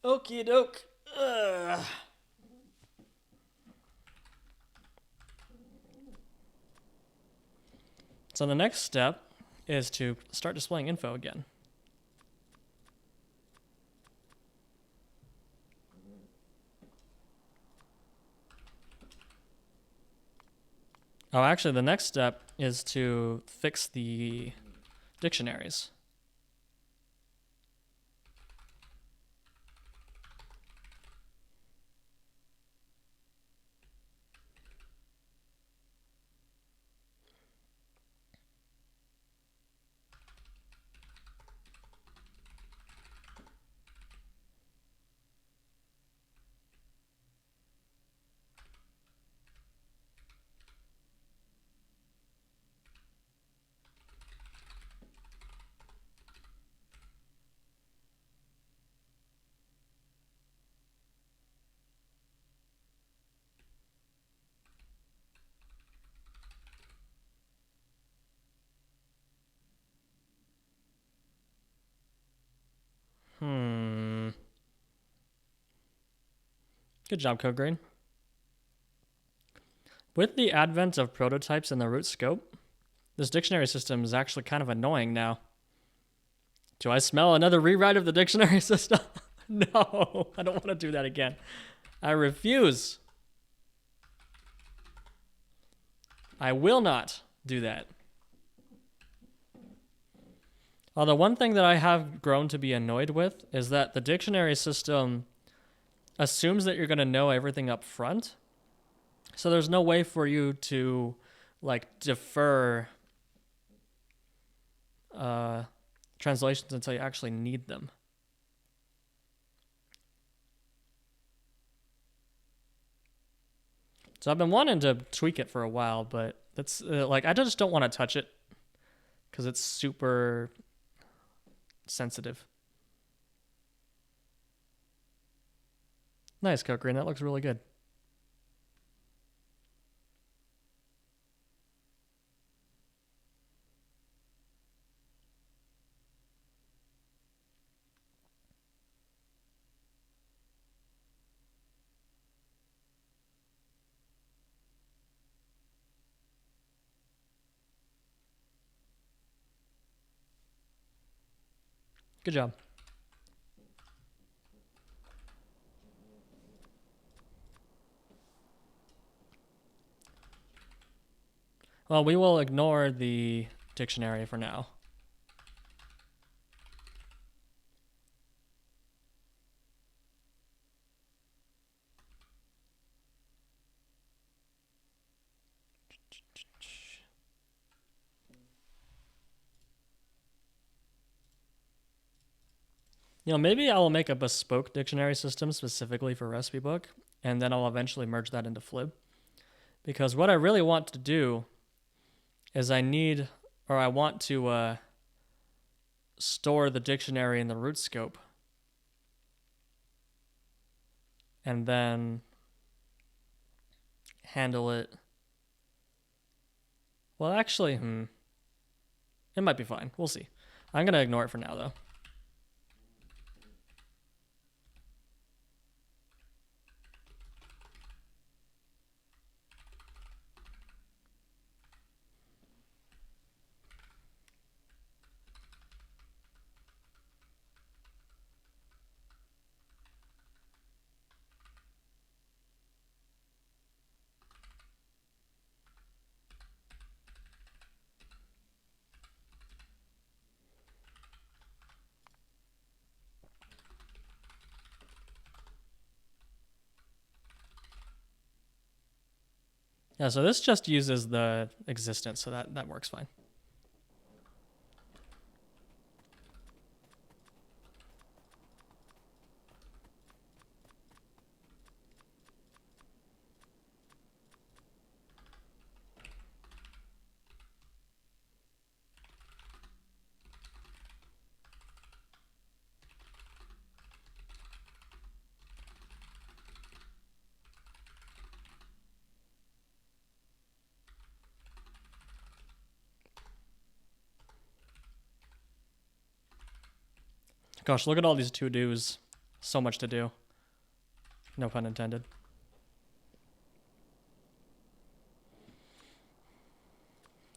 Okie doke. So the next step is to start displaying info again. Oh, actually, the next step is to fix the dictionaries. Good job, Code Green. With the advent of prototypes in the root scope, this dictionary system is actually kind of annoying now. Do I smell another rewrite of the dictionary system? No, I don't want to do that again. I refuse. I will not do that. Although one thing that I have grown to be annoyed with is that the dictionary system assumes that you're going to know everything up front. So there's no way for you to like defer translations until you actually need them. So I've been wanting to tweak it for a while, but that's like I just don't want to touch it because it's super sensitive. Nice, Coke Green. That looks really good. Good job. Well, we will ignore the dictionary for now. You know, maybe I will make a bespoke dictionary system specifically for Recipe Book, and then I'll eventually merge that into Flib. Because what I really want to do is I want to store the dictionary in the root scope. And then handle it. Well, actually, it might be fine. We'll see. I'm going to ignore it for now, though. Yeah, so this just uses the existence, so that works fine. Gosh, look at all these to-dos. So much to do. No pun intended.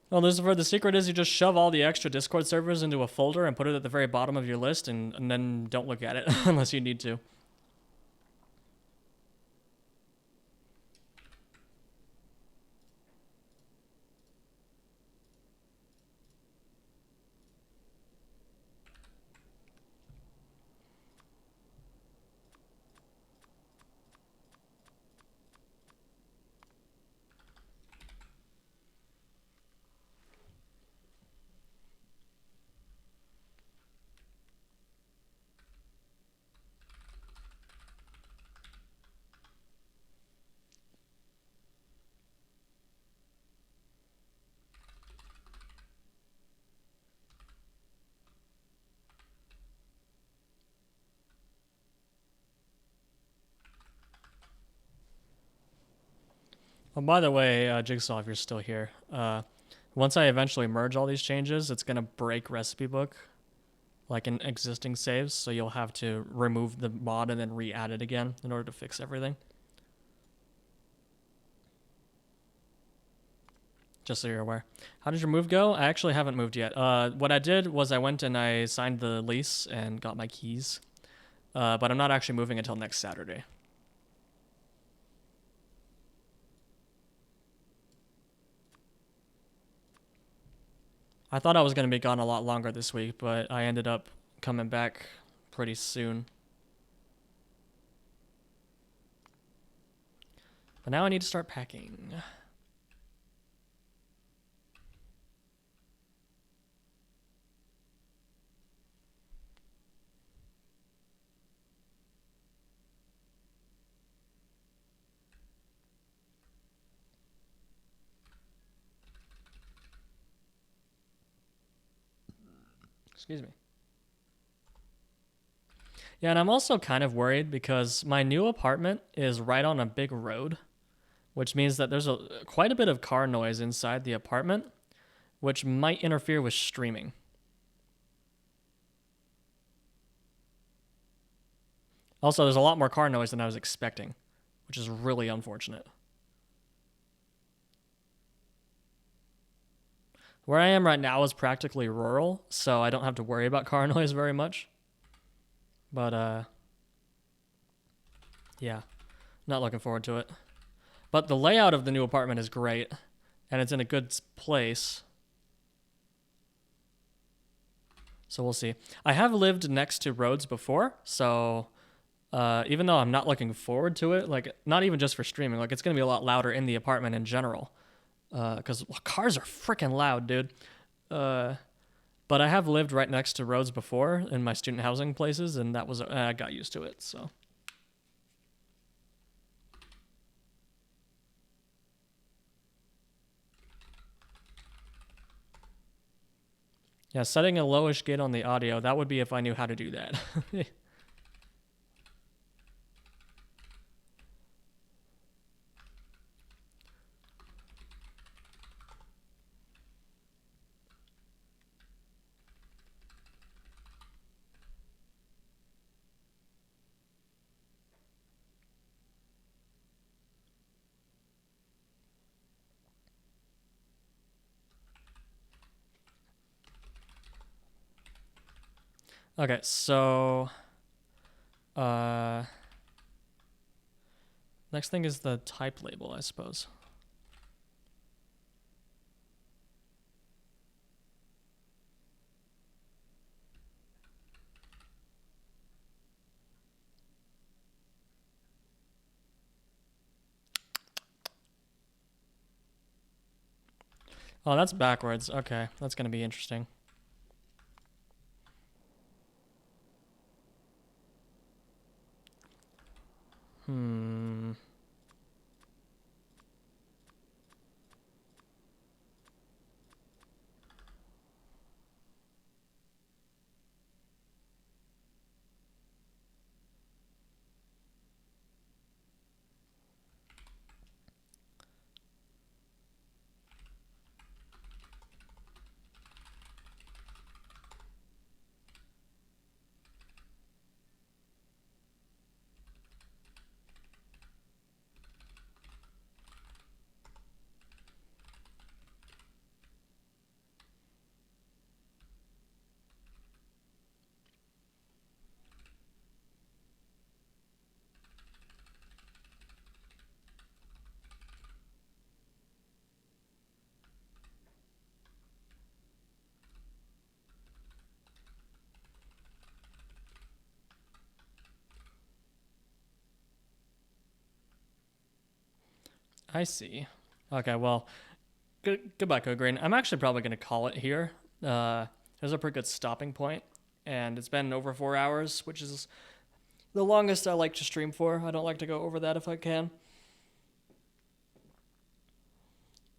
Well, Lucifer, the secret is you just shove all the extra Discord servers into a folder and put it at the very bottom of your list, and then don't look at it unless you need to. Oh, by the way, Jigsaw, if you're still here, once I eventually merge all these changes, it's going to break recipe book, like in existing saves, so you'll have to remove the mod and then re-add it again in order to fix everything. Just so you're aware. How did your move go? I actually haven't moved yet. What I did was I went and I signed the lease and got my keys, but I'm not actually moving until next Saturday. I thought I was going to be gone a lot longer this week, but I ended up coming back pretty soon. But now I need to start packing. Excuse me. Yeah, and I'm also kind of worried because my new apartment is right on a big road, which means that there's quite a bit of car noise inside the apartment, which might interfere with streaming. Also, there's a lot more car noise than I was expecting, which is really unfortunate. Where I am right now is practically rural, so I don't have to worry about car noise very much. But, yeah, not looking forward to it. But the layout of the new apartment is great, and it's in a good place. So we'll see. I have lived next to roads before, so even though I'm not looking forward to it, like, not even just for streaming, like, it's going to be a lot louder in the apartment in general. Because cars are freaking loud, dude. But I have lived right next to roads before in my student housing places, and that was I got used to it. So yeah, setting a lowish gate on the audio, that would be if I knew how to do that. Okay, so next thing is the type label, I suppose. Oh, that's backwards. Okay, that's going to be interesting. I see. Okay, well, goodbye, Code Green. I'm actually probably going to call it here. There's a pretty good stopping point, and it's been over 4 hours, which is the longest I like to stream for. I don't like to go over that if I can.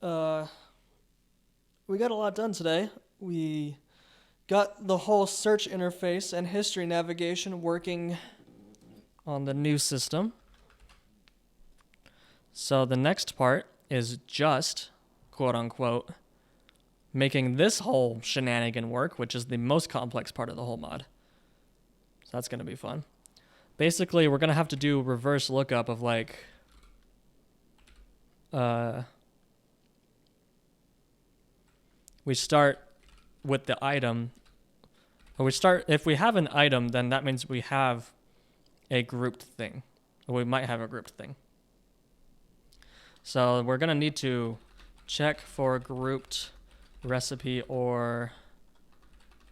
We got a lot done today. We got the whole search interface and history navigation working on the new system. So the next part is just, quote unquote, making this whole shenanigan work, which is the most complex part of the whole mod. So that's going to be fun. Basically, we're going to have to do reverse lookup of like, we start with the item, or if we have an item, then that means we have a grouped thing. Or we might have a grouped thing. So we're going to need to check for grouped recipe or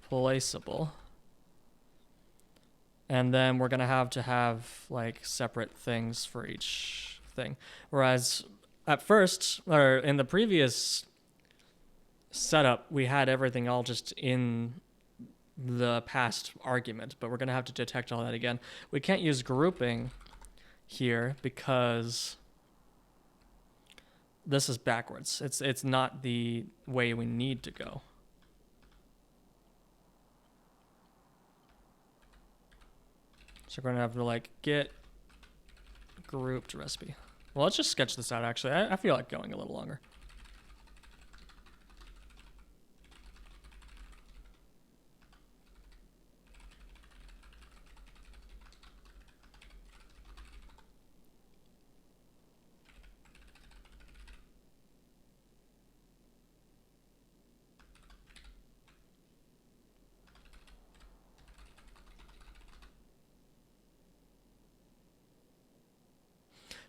placeable. And then we're going to have like separate things for each thing. Whereas at first, or in the previous setup, we had everything all just in the past argument, but we're going to have to detect all that again. We can't use grouping here because this is backwards. It's not the way we need to go. So we're going to have to like get grouped recipe. Well, let's just sketch this out actually. I feel like going a little longer.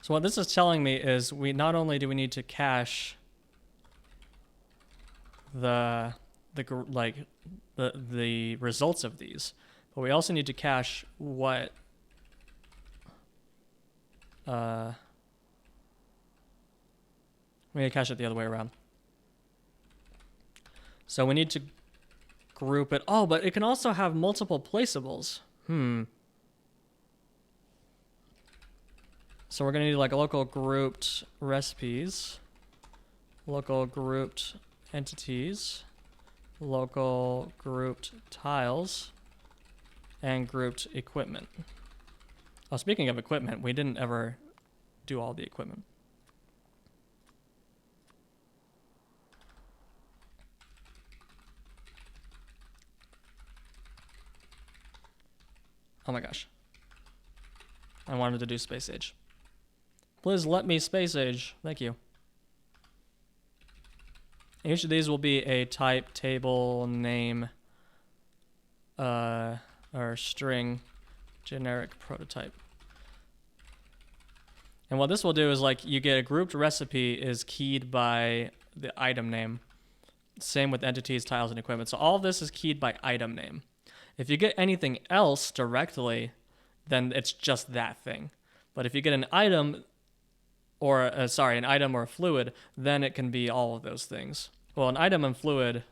So what this is telling me is we not only do we need to cache the results of these, but we also need to cache what we need to cache it the other way around. So we need to group it. Oh, but it can also have multiple placeables. So we're going to need like local grouped recipes, local grouped entities, local grouped tiles, and grouped equipment. Oh, speaking of equipment, we didn't ever do all the equipment. Oh my gosh. I wanted to do space age. Please let me space age. Thank you. Each of these will be a type, table, name, or string, generic prototype. And what this will do is like you get a grouped recipe is keyed by the item name. Same with entities, tiles, and equipment. So all of this is keyed by item name. If you get anything else directly, then it's just that thing. But if you get an item, or an item or a fluid, then it can be all of those things. Well, an item and fluid.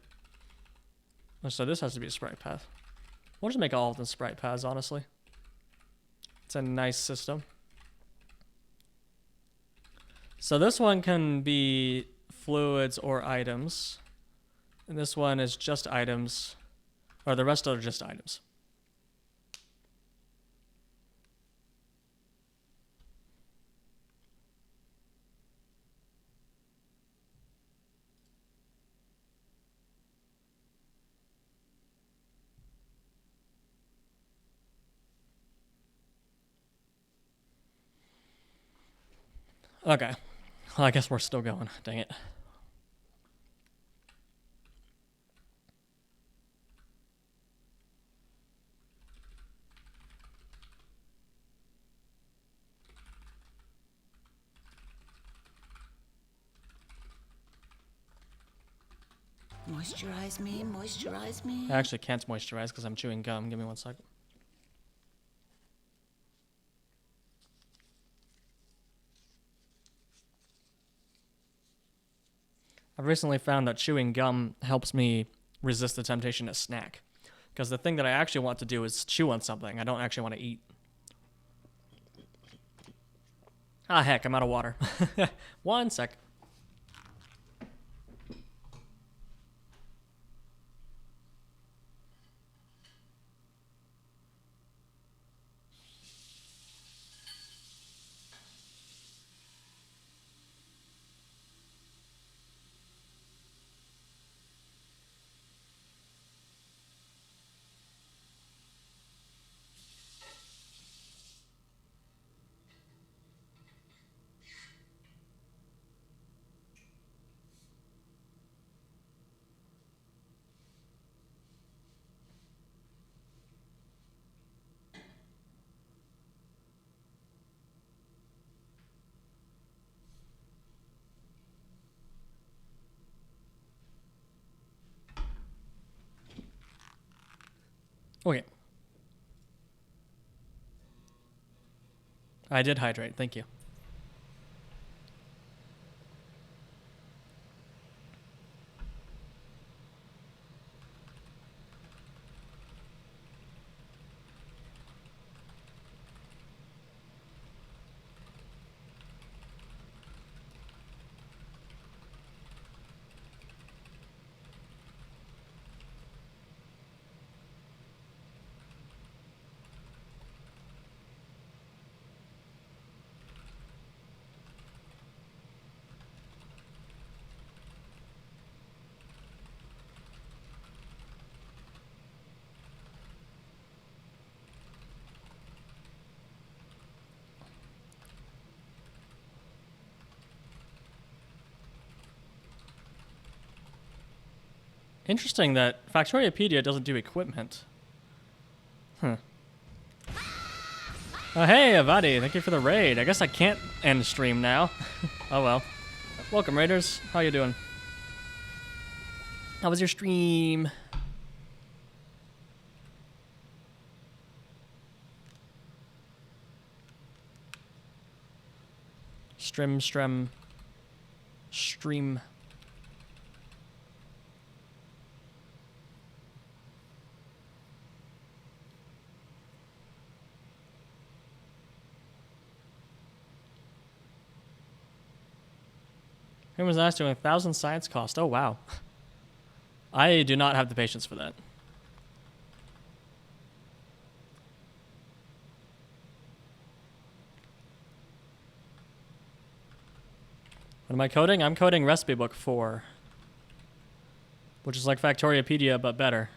So this has to be a sprite path. We'll just make all of them sprite paths, honestly. It's a nice system. So this one can be fluids or items. And this one is just items. Or the rest are just items. Okay. Well, I guess we're still going. Dang it. Moisturize me, moisturize me. I actually can't moisturize because I'm chewing gum. Give me 1 second. I've recently found that chewing gum helps me resist the temptation to snack. Because the thing that I actually want to do is chew on something. I don't actually want to eat. Ah, heck, I'm out of water. 1 sec. Okay. I did hydrate, thank you. Interesting that Factoriopedia doesn't do equipment. Huh. Oh, hey, Avadi, thank you for the raid. I guess I can't end stream now. Oh well. Welcome, raiders. How you doing? How was your stream? Stream. Who was asked to 1,000 science cost? Oh, wow. I do not have the patience for that. What am I coding? I'm coding Recipe Book 4, which is like Factoriopedia, but better.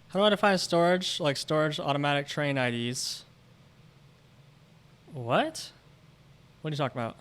How do I define storage? Like storage automatic train IDs. What? What are you talking about?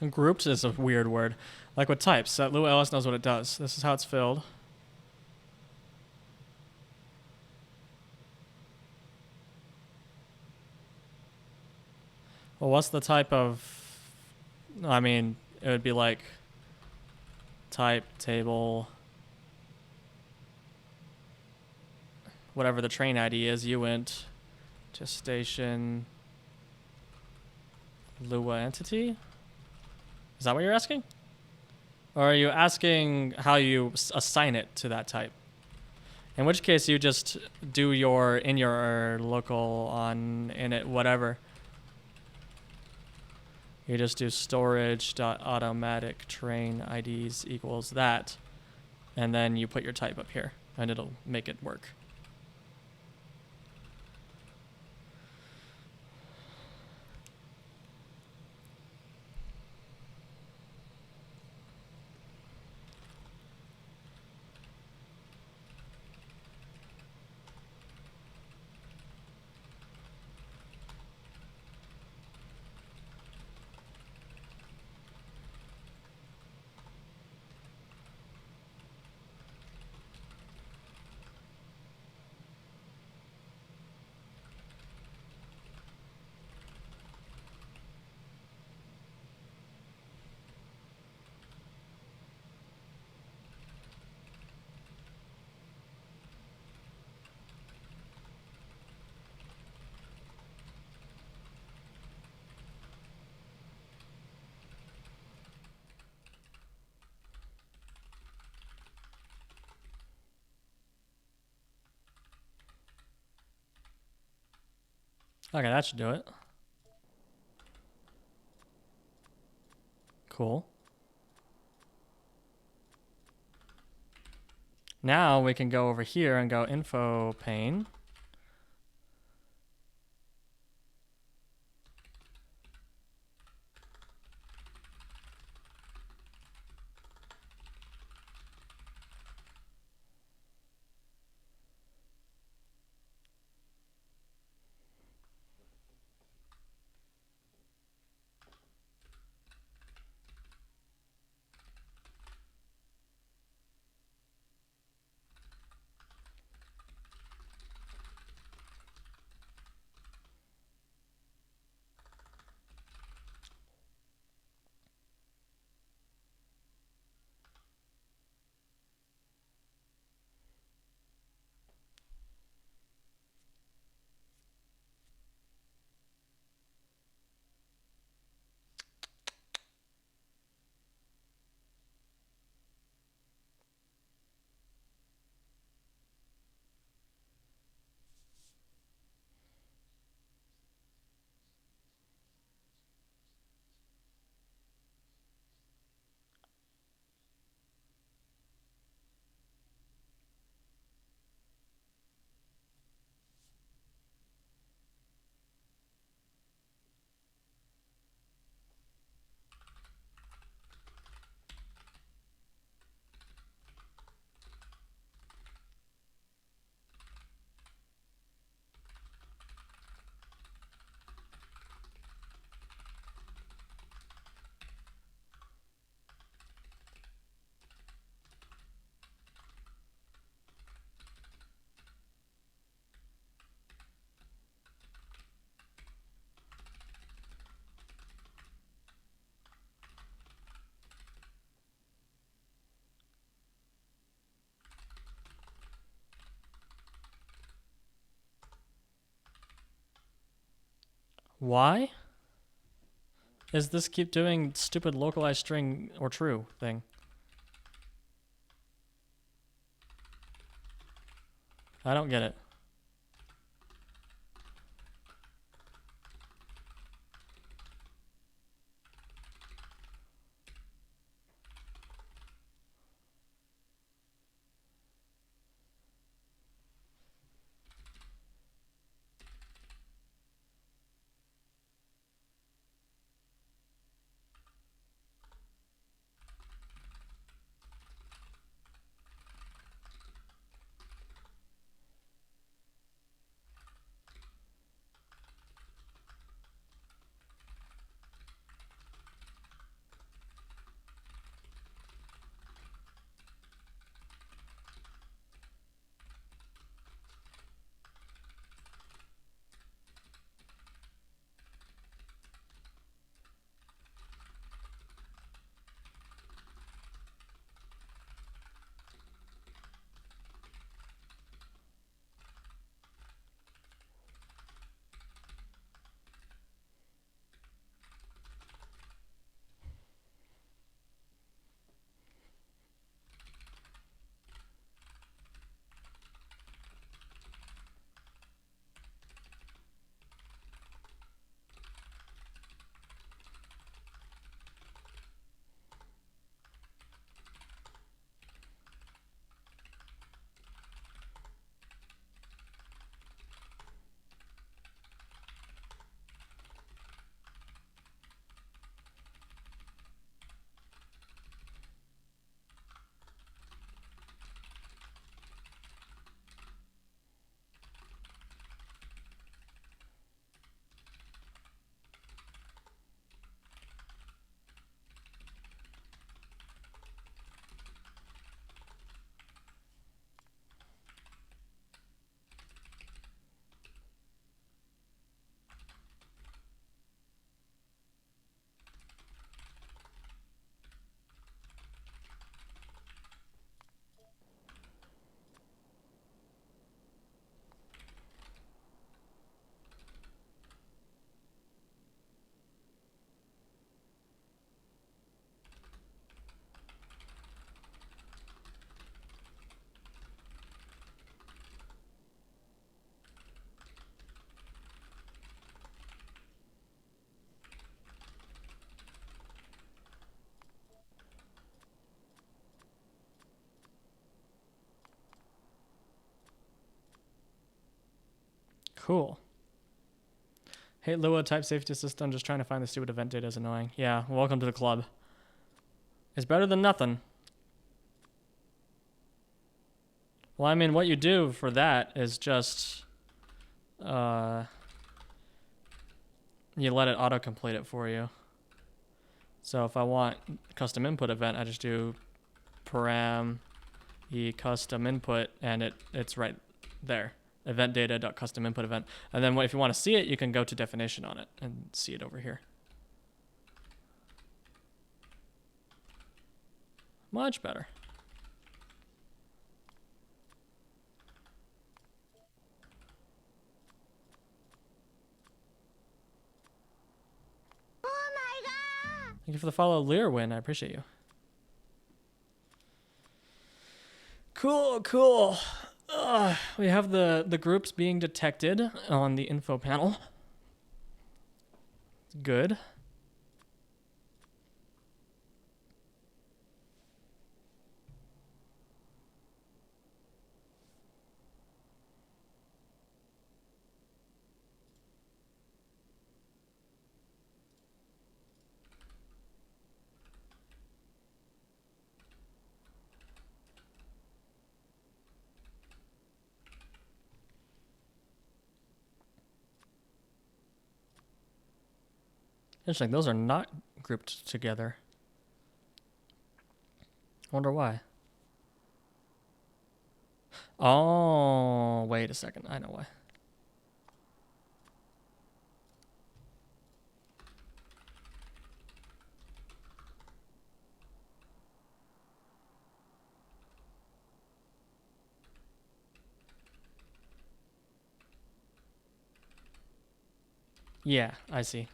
Groups is a weird word. Like with types, Lua ls knows what it does. This is how it's filled. Well, what's the type of... I mean, it would be like type, table, whatever the train ID is, uint, gestation, Lua entity? Is that what you're asking? Or are you asking how you assign it to that type? In which case you just do your in your local on init whatever. You just do storage.automatic train IDs equals that. And then you put your type up here and it'll make it work. Okay, that should do it. Cool. Now we can go over here and go info pane. Why is this keep doing stupid localized string or true thing? I don't get it. Cool. Hey, Lua, type safety system. Just trying to find the stupid event data is annoying. Yeah, welcome to the club. It's better than nothing. Well, I mean, what you do for that is just, you let it autocomplete it for you. So if I want custom input event, I just do param e custom input, and it's right there. Event data.custom input event. And then if you want to see it, you can go to definition on it and see it over here. Much better. Thank you for the follow, Learwin. I appreciate you. Cool, cool. We have the groups being detected on the info panel. Good. Interesting. Those are not grouped together. Wonder why. Oh, wait a second. I know why. Yeah, I see.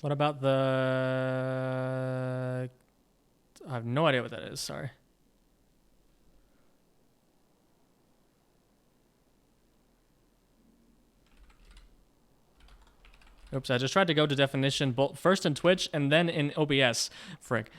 What about the... I have no idea what that is. Sorry. Oops, I just tried to go to definition both first in Twitch and then in OBS. Frick.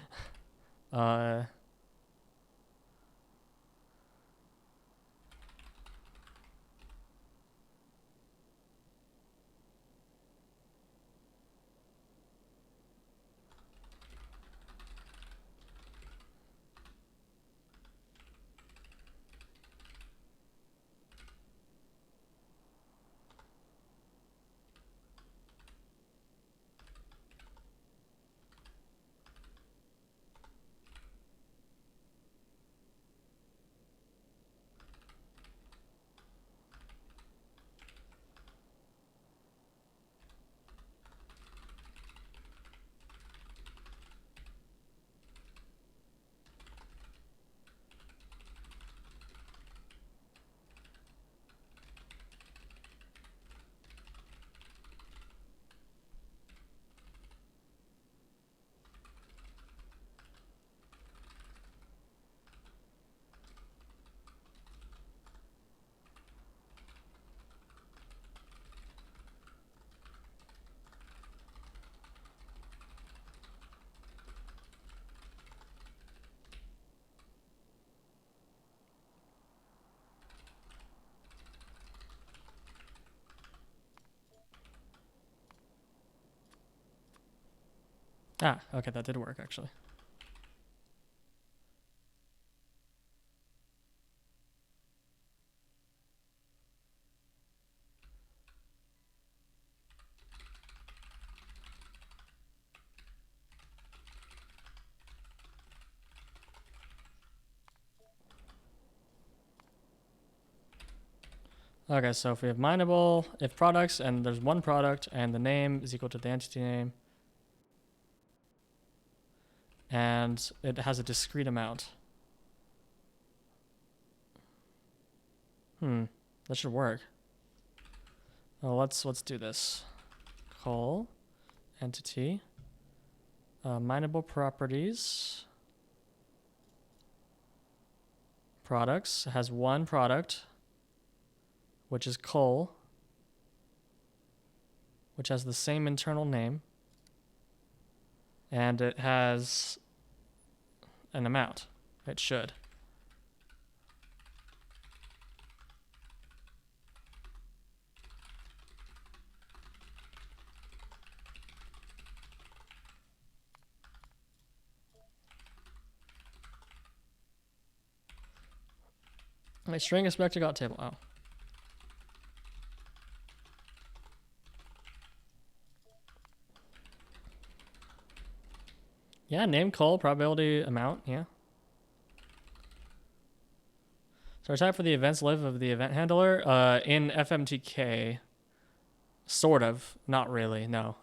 Okay, that did work actually. Okay, so if we have mineable, if products, and there's one product, and the name is equal to the entity name, and it has a discrete amount. That should work. Well, let's do this. Call entity mineable properties products has one product, which is coal, which has the same internal name, and it has an amount. It should. My string expected got table. Oh. Yeah, name call probability amount. Yeah. So our type for the events live of the event handler in FMTK. Sort of. Not really. No.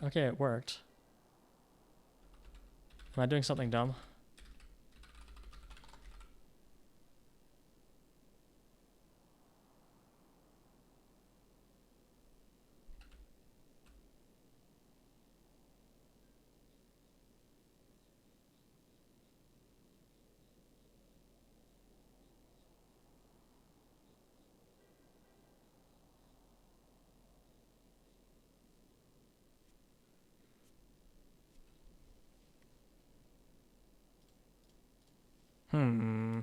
Okay, it worked. Am I doing something dumb? Hmm.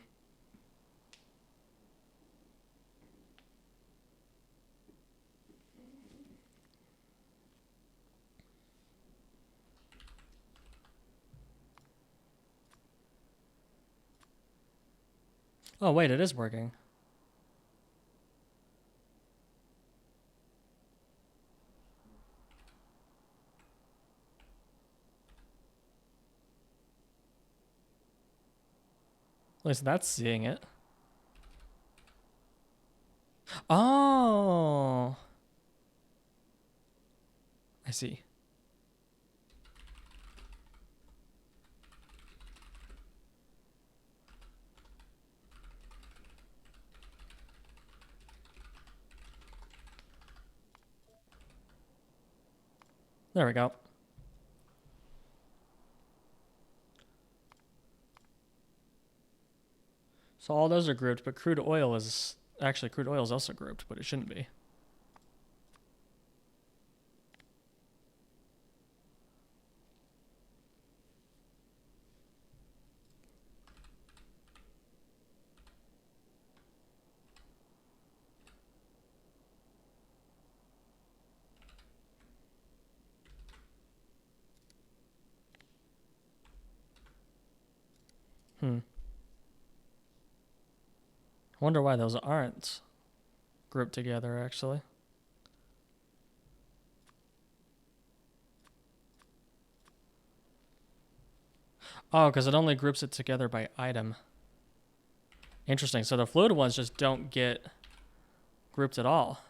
Oh, wait, it is working. At least that's seeing it. Oh. I see. There we go. So all those are grouped, but crude oil is also grouped, but it shouldn't be. I wonder why those aren't grouped together, actually. Oh, because it only groups it together by item. Interesting. So the fluid ones just don't get grouped at all.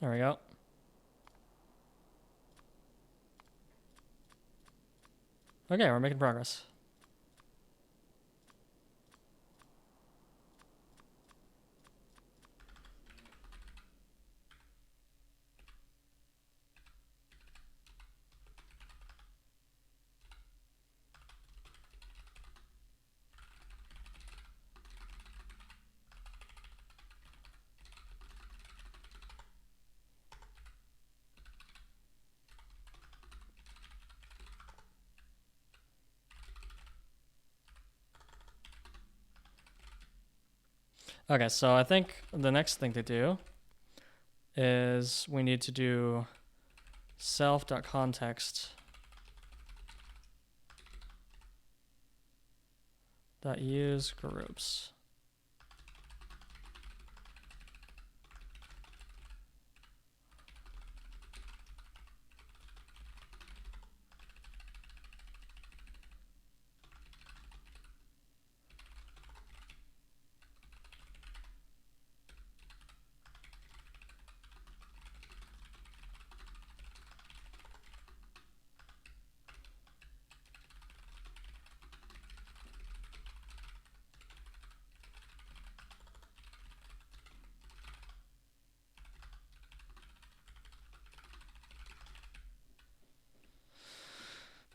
There we go. Okay, we're making progress. Okay, so I think the next thing to do is we need to do self.context use groups.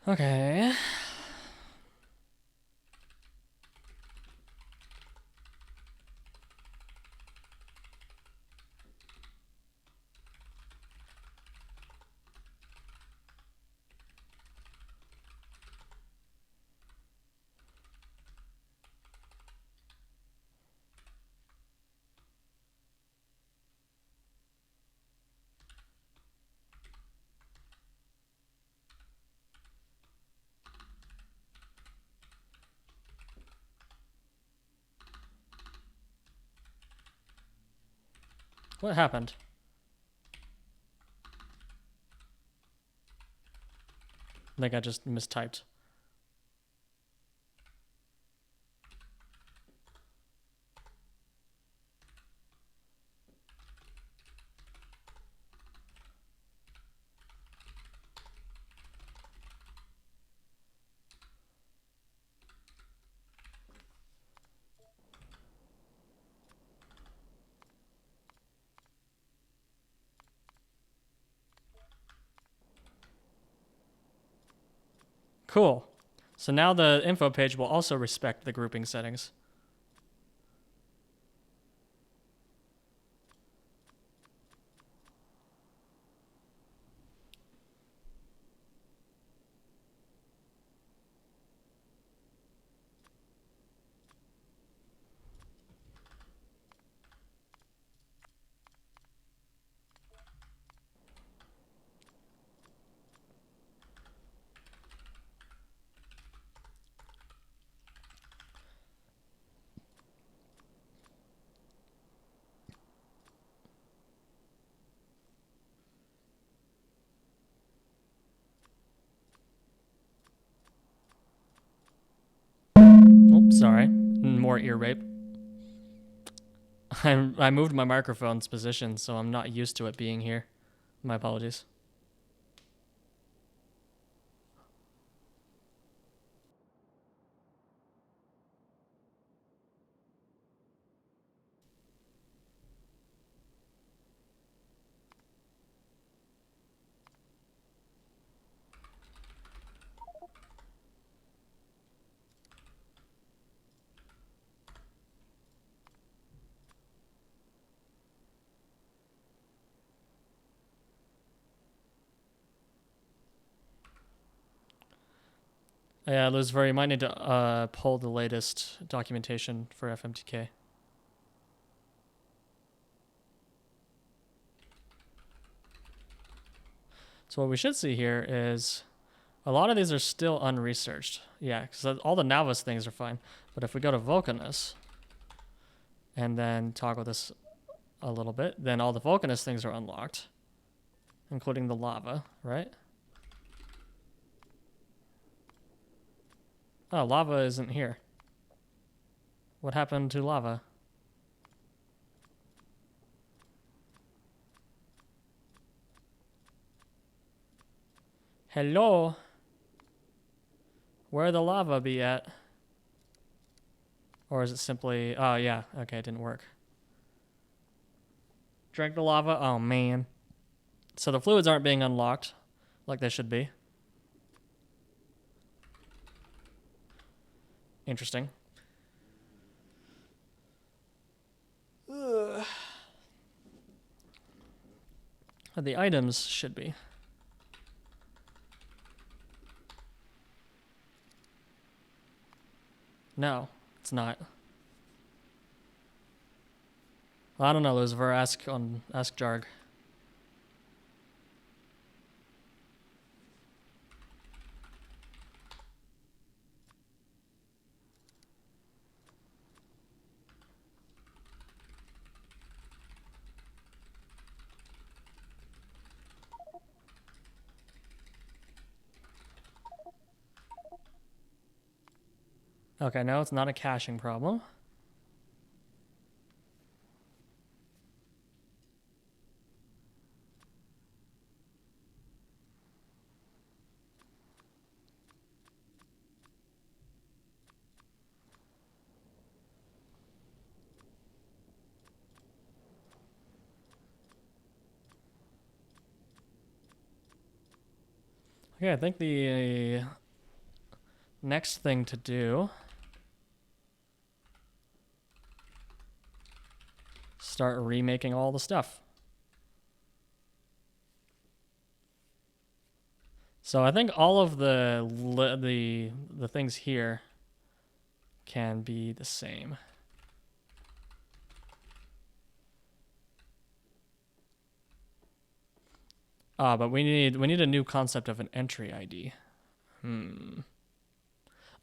Okay. What happened? I think I just mistyped. Cool. So now the info page will also respect the grouping settings. Oops, sorry. More ear rape. I moved my microphone's position, so I'm not used to it being here. My apologies. Yeah, Lucifer, you might need to pull the latest documentation for FMTK. So what we should see here is a lot of these are still unresearched. Yeah, because all the Navas things are fine. But if we go to Vulcanus and then toggle this a little bit, then all the Vulcanus things are unlocked, including the lava, right? Oh, lava isn't here. What happened to lava? Hello? Where the lava be at? Or is it simply... Oh, yeah. Okay, it didn't work. Drank the lava? Oh, man. So the fluids aren't being unlocked like they should be. Interesting. Ugh. The items should be. No, it's not. Well, I don't know, Lucifer. Ask Jarg. Okay, no, it's not a caching problem. Okay, I think the next thing to do... Start remaking all the stuff. So I think all of the things here can be the same. But we need a new concept of an entry ID.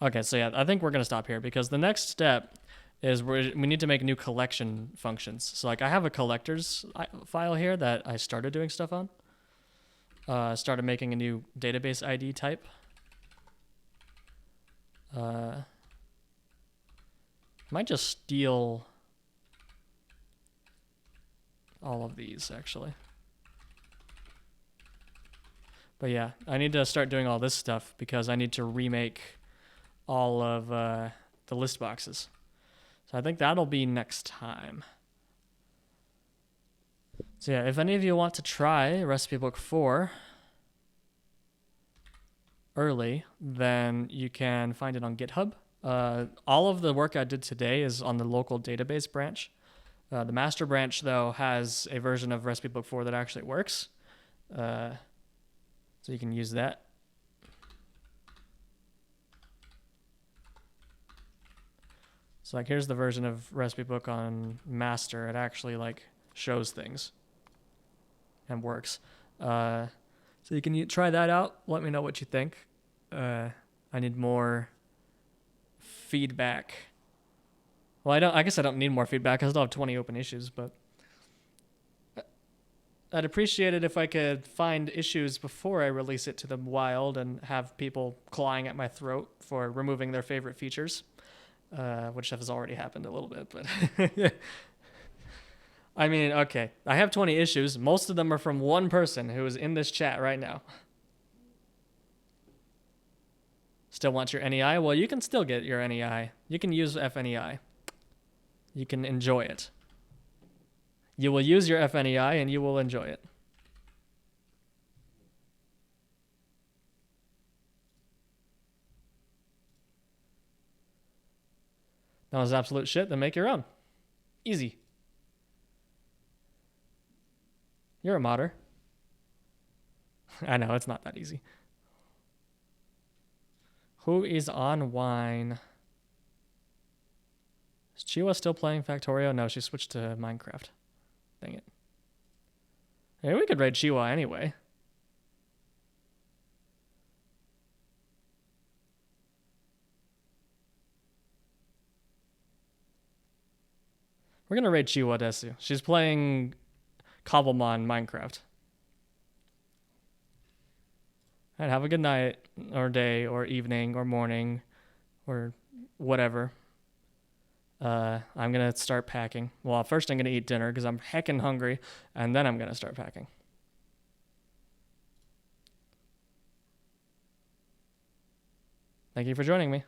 Okay, so yeah, I think we're gonna stop here because the next step is we need to make new collection functions. So like I have a collectors file here that I started doing stuff on. Started making a new database ID type. Might just steal all of these actually. But yeah, I need to start doing all this stuff because I need to remake all of the list boxes. So I think that'll be next time. So yeah, if any of you want to try Recipe Book 4 early, then you can find it on GitHub. All of the work I did today is on the local database branch. The master branch, though, has a version of Recipe Book 4 that actually works. So you can use that. So like here's the version of Recipe Book on master. It actually like shows things and works. So you can try that out. Let me know what you think. I need more feedback. Well, I guess I don't need more feedback. I still have 20 open issues, but I'd appreciate it if I could find issues before I release it to the wild and have people clawing at my throat for removing their favorite features, which has already happened a little bit, but I mean, okay, I have 20 issues. Most of them are from one person who is in this chat right now. Still want your NEI? Well, you can still get your NEI. You can use FNEI. You can enjoy it. You will use your FNEI and you will enjoy it. That was absolute shit, then make your own. Easy. You're a modder. I know, it's not that easy. Who is on wine? Is Chiwa still playing Factorio? No, she switched to Minecraft. Dang it. Hey, we could raid Chiwa anyway. We're gonna raid Chiwa Desu. She's playing Cobblemon Minecraft. Alright, have a good night, or day, or evening, or morning, or whatever. I'm gonna start packing. Well, first I'm gonna eat dinner because I'm heckin' hungry, and then I'm gonna start packing. Thank you for joining me.